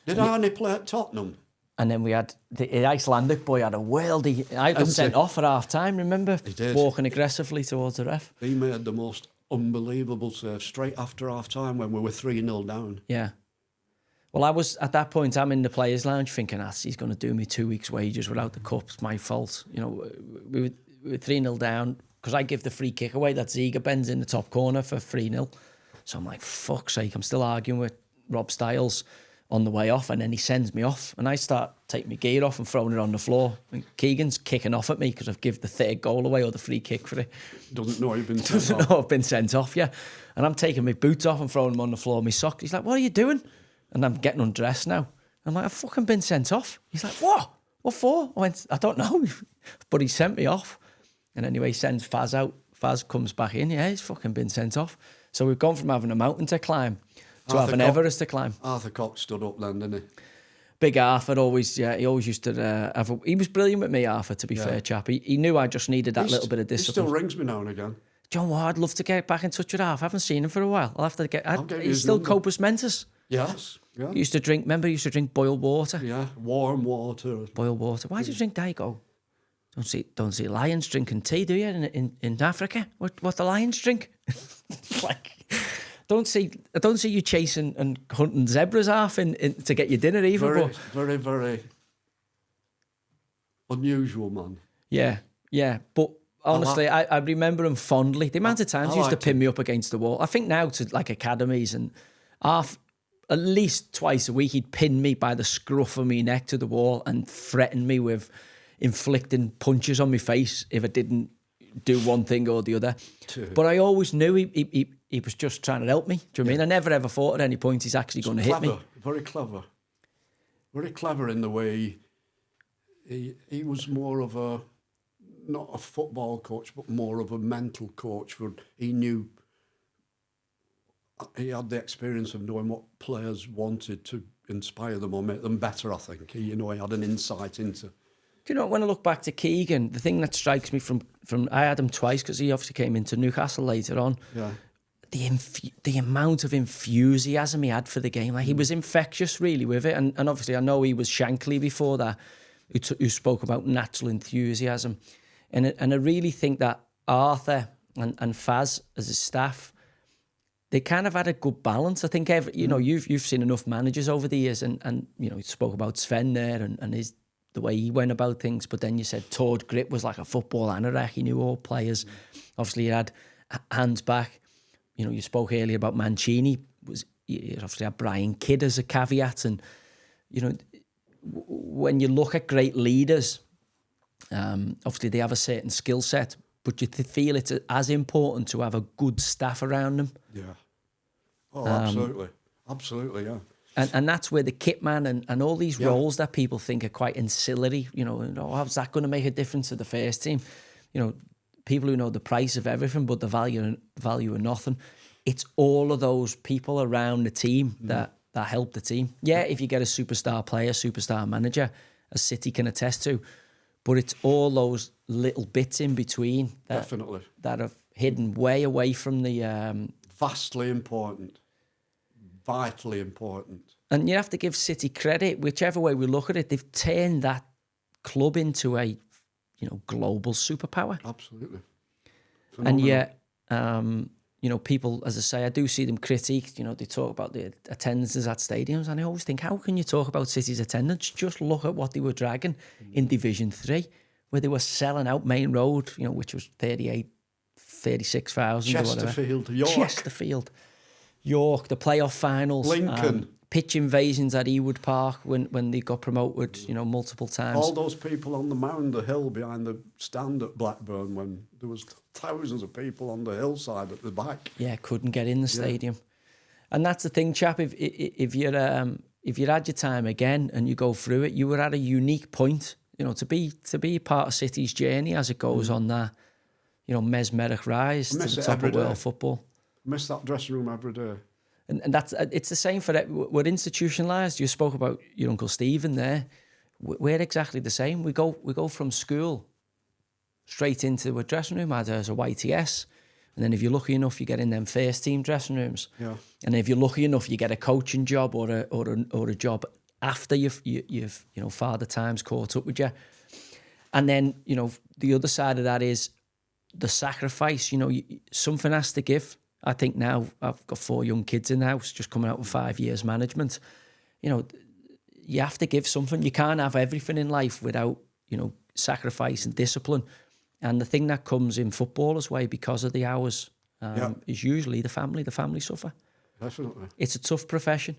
Did Arnie play at Tottenham? And then we had the Icelandic boy had a worldie. I got sent off at half time, remember? He did. Walking aggressively towards the ref. He made the most unbelievable save straight after half time when we were 3-0 down. Yeah. Well, I was, at that point, I'm in the players' lounge thinking, he's going to do me 2 weeks' wages without the cup. It's my fault. You know, we were 3-0 down because I give the free kick away. That Ziga bends in the top corner for 3-0. So I'm like, fuck's sake, I'm still arguing with Rob Styles on the way off, and then he sends me off, and I start taking my gear off and throwing it on the floor. And Keegan's kicking off at me because I've given the 3rd goal away or the free kick for it. Doesn't know you've been sent off. Doesn't know I've been sent off, yeah. And I'm taking my boots off and throwing them on the floor, my socks. He's like, what are you doing? And I'm getting undressed now. I'm like, I've fucking been sent off. He's like, what? What for? I went, I don't know. But he sent me off. And anyway, he sends Faz out. Faz comes back in. Yeah, he's fucking been sent off. So we've gone from having a mountain to climb to having Everest to climb. Arthur Cox stood up then, didn't he? Big Arthur always, he always used to he was brilliant with me, Arthur, to be fair, chap. He knew I just needed that little bit of discipline. He still rings me now and again. John, I'd love to get back in touch with Arthur. I haven't seen him for a while. I'll have to get he's still Copus Mentis. Yes. Yeah. He used to drink boiled water. Yeah, warm water. Boiled water. Why do you drink Daiko? Don't see lions drinking tea, do you, in Africa? What the lions drink? Like, I don't see you chasing and hunting zebras off to get your dinner either. Very, very unusual man. Yeah. But honestly, I remember him fondly. The amount of times he used to pin me up against the wall. I think now to like academies and at least twice a week he'd pin me by the scruff of my neck to the wall and threaten me with inflicting punches on my face if I didn't do one thing or the other. But I always knew he was just trying to help me. Do you know what I mean? I never ever thought at any point he's actually going to hit me. Very clever. Very clever in the way he was more of not a football coach, but more of a mental coach. He had the experience of knowing what players wanted to inspire them or make them better, I think. He had an insight into... Do you know, when I look back to Keegan, the thing that strikes me from I had him twice because he obviously came into Newcastle later on. Yeah. the amount of enthusiasm he had for the game. Like, he was infectious, really, with it. And obviously, I know he was Shankly before that, who spoke about natural enthusiasm. And I really think that Arthur and Faz as a staff, they kind of had a good balance. I think you've seen enough managers over the years, and you spoke about Sven there and the way he went about things. But then you said Tord Grip was like a football anorak. He knew all players. Obviously, he had hands back. You spoke earlier about Mancini. You obviously had Brian Kidd as a caveat. And, when you look at great leaders, obviously they have a certain skill set, but you feel it's as important to have a good staff around them. Yeah. Oh, absolutely. Absolutely, yeah. And that's where the kitman and all these roles that people think are quite ancillary, how's that going to make a difference to the first team? People who know the price of everything but the value of nothing. It's all of those people around the team that help the team. Yeah, if you get a superstar player, superstar manager, as City can attest to, but it's all those little bits in between that are hidden way away from the... Vastly important. Vitally important. And you have to give City credit, whichever way we look at it, they've turned that club into a global superpower. Absolutely. Phenomenal. And yet, people, as I say, I do see them critiqued. They talk about the attendances at stadiums, and I always think, how can you talk about City's attendance? Just look at what they were dragging in Division 3, where they were selling out Main Road, which was 36,000 or whatever. Chesterfield, York, the playoff finals. Lincoln. Pitch invasions at Ewood Park when they got promoted, multiple times. All those people on the mound, the hill behind the stand at Blackburn, when there was thousands of people on the hillside at the back. Yeah, couldn't get in the stadium. And that's the thing, chap. If you'd had your time again and you go through it, you were at a unique point. To be part of City's journey as it goes on that, mesmeric rise to the top of world football. Miss that dressing room every day. And it's the same for it. We're institutionalised. You spoke about your Uncle Stephen there. We're exactly the same. We go from school straight into a dressing room as a YTS. And then if you're lucky enough, you get in them first team dressing rooms. Yeah. And if you're lucky enough, you get a coaching job or a job after you've Father Time's caught up with you. And then, the other side of that is the sacrifice. Something has to give. I think now I've got 4 young kids in the house, just coming out with 5 years management. You have to give something. You can't have everything in life without, sacrifice and discipline. And the thing that comes in footballers' way because of the hours is usually the family. The family suffer. Definitely. It's a tough profession.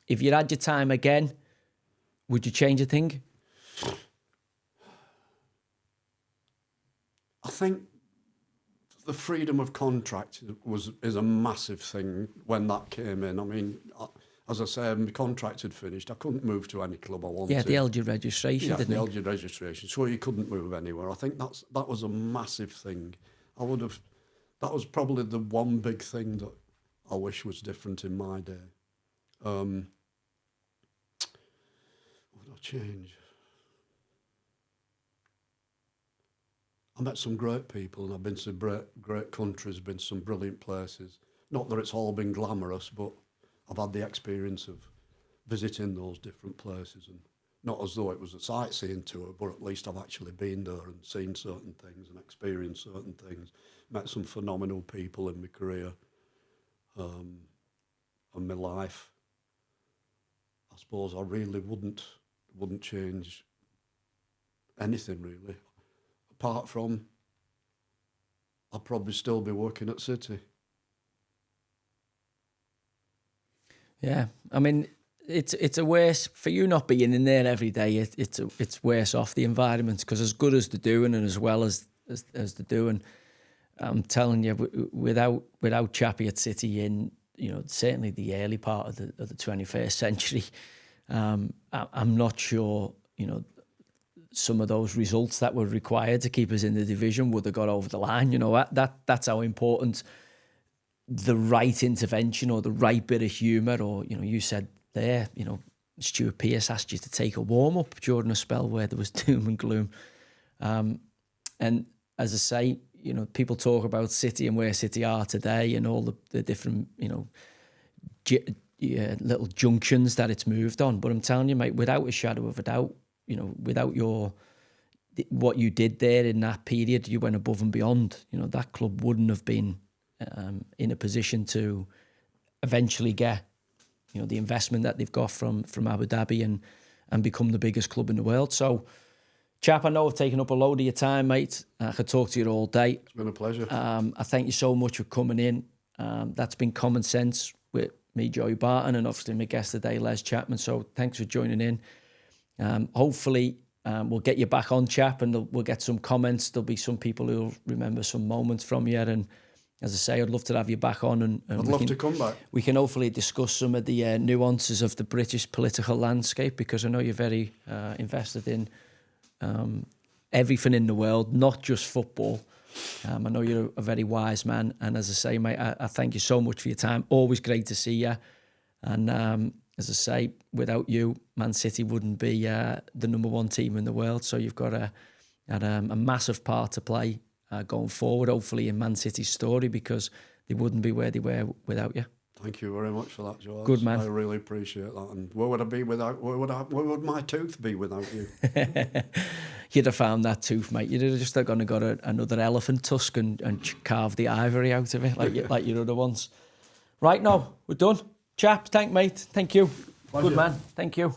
If you had your time again, would you change a thing? I think the freedom of contract is a massive thing when that came in. I mean, as I say, my contract had finished. I couldn't move to any club I wanted. Yeah, the LG registration, didn't the LG registration. So you couldn't move anywhere. I think that was a massive thing. That was probably the one big thing that I wish was different in my day. What would I change? I met some great people, and I've been to great countries, been to some brilliant places. Not that it's all been glamorous, but I've had the experience of visiting those different places, and not as though it was a sightseeing tour, but at least I've actually been there and seen certain things and experienced certain things. Met some phenomenal people in my career and my life. I suppose I really wouldn't change anything really. Apart from, I'd probably still be working at City. Yeah, I mean, it's a worse for you not being in there every day. It's worse off the environment, because as good as they're doing and as well as they're doing, I'm telling you, without Chappy at City in certainly the early part of the 21st century, I'm not sure some of those results that were required to keep us in the division would have got over the line. That's how important the right intervention or the right bit of humour, or you said there, Stuart Pearce asked you to take a warm-up during a spell where there was doom and gloom. And as I say, people talk about City and where City are today and all the different, little junctions that it's moved on. But I'm telling you, mate, without a shadow of a doubt, without what you did there in that period, you went above and beyond. That club wouldn't have been in a position to eventually get, the investment that they've got from Abu Dhabi and become the biggest club in the world. So, Chap, I know I've taken up a load of your time, mate. I could talk to you all day. It's been a pleasure. I thank you so much for coming in. That's been Common Sense with me, Joey Barton, and obviously my guest today, Les Chapman. So thanks for joining in. Hopefully we'll get you back on, Chap, and we'll get some comments. There'll be some people who'll remember some moments from you. And as I say, I'd love to have you back on. And I'd love to come back. We can hopefully discuss some of the nuances of the British political landscape, because I know you're very invested in everything in the world, not just football. I know you're a very wise man, and as I say, mate, I thank you so much for your time. Always great to see you. And as I say, without you, Man City wouldn't be the #1 team in the world. So you've got a massive part to play going forward, hopefully, in Man City's story, because they wouldn't be where they were without you. Thank you very much for that, George. Good man. I really appreciate that. And where would I be without? Where would my tooth be without you? You'd have found that tooth, mate. You'd have just gone and got another elephant tusk and carved the ivory out of it, like your other ones. Right, now we're done. Chap, mate. Thank you. Pleasure. Good man. Thank you.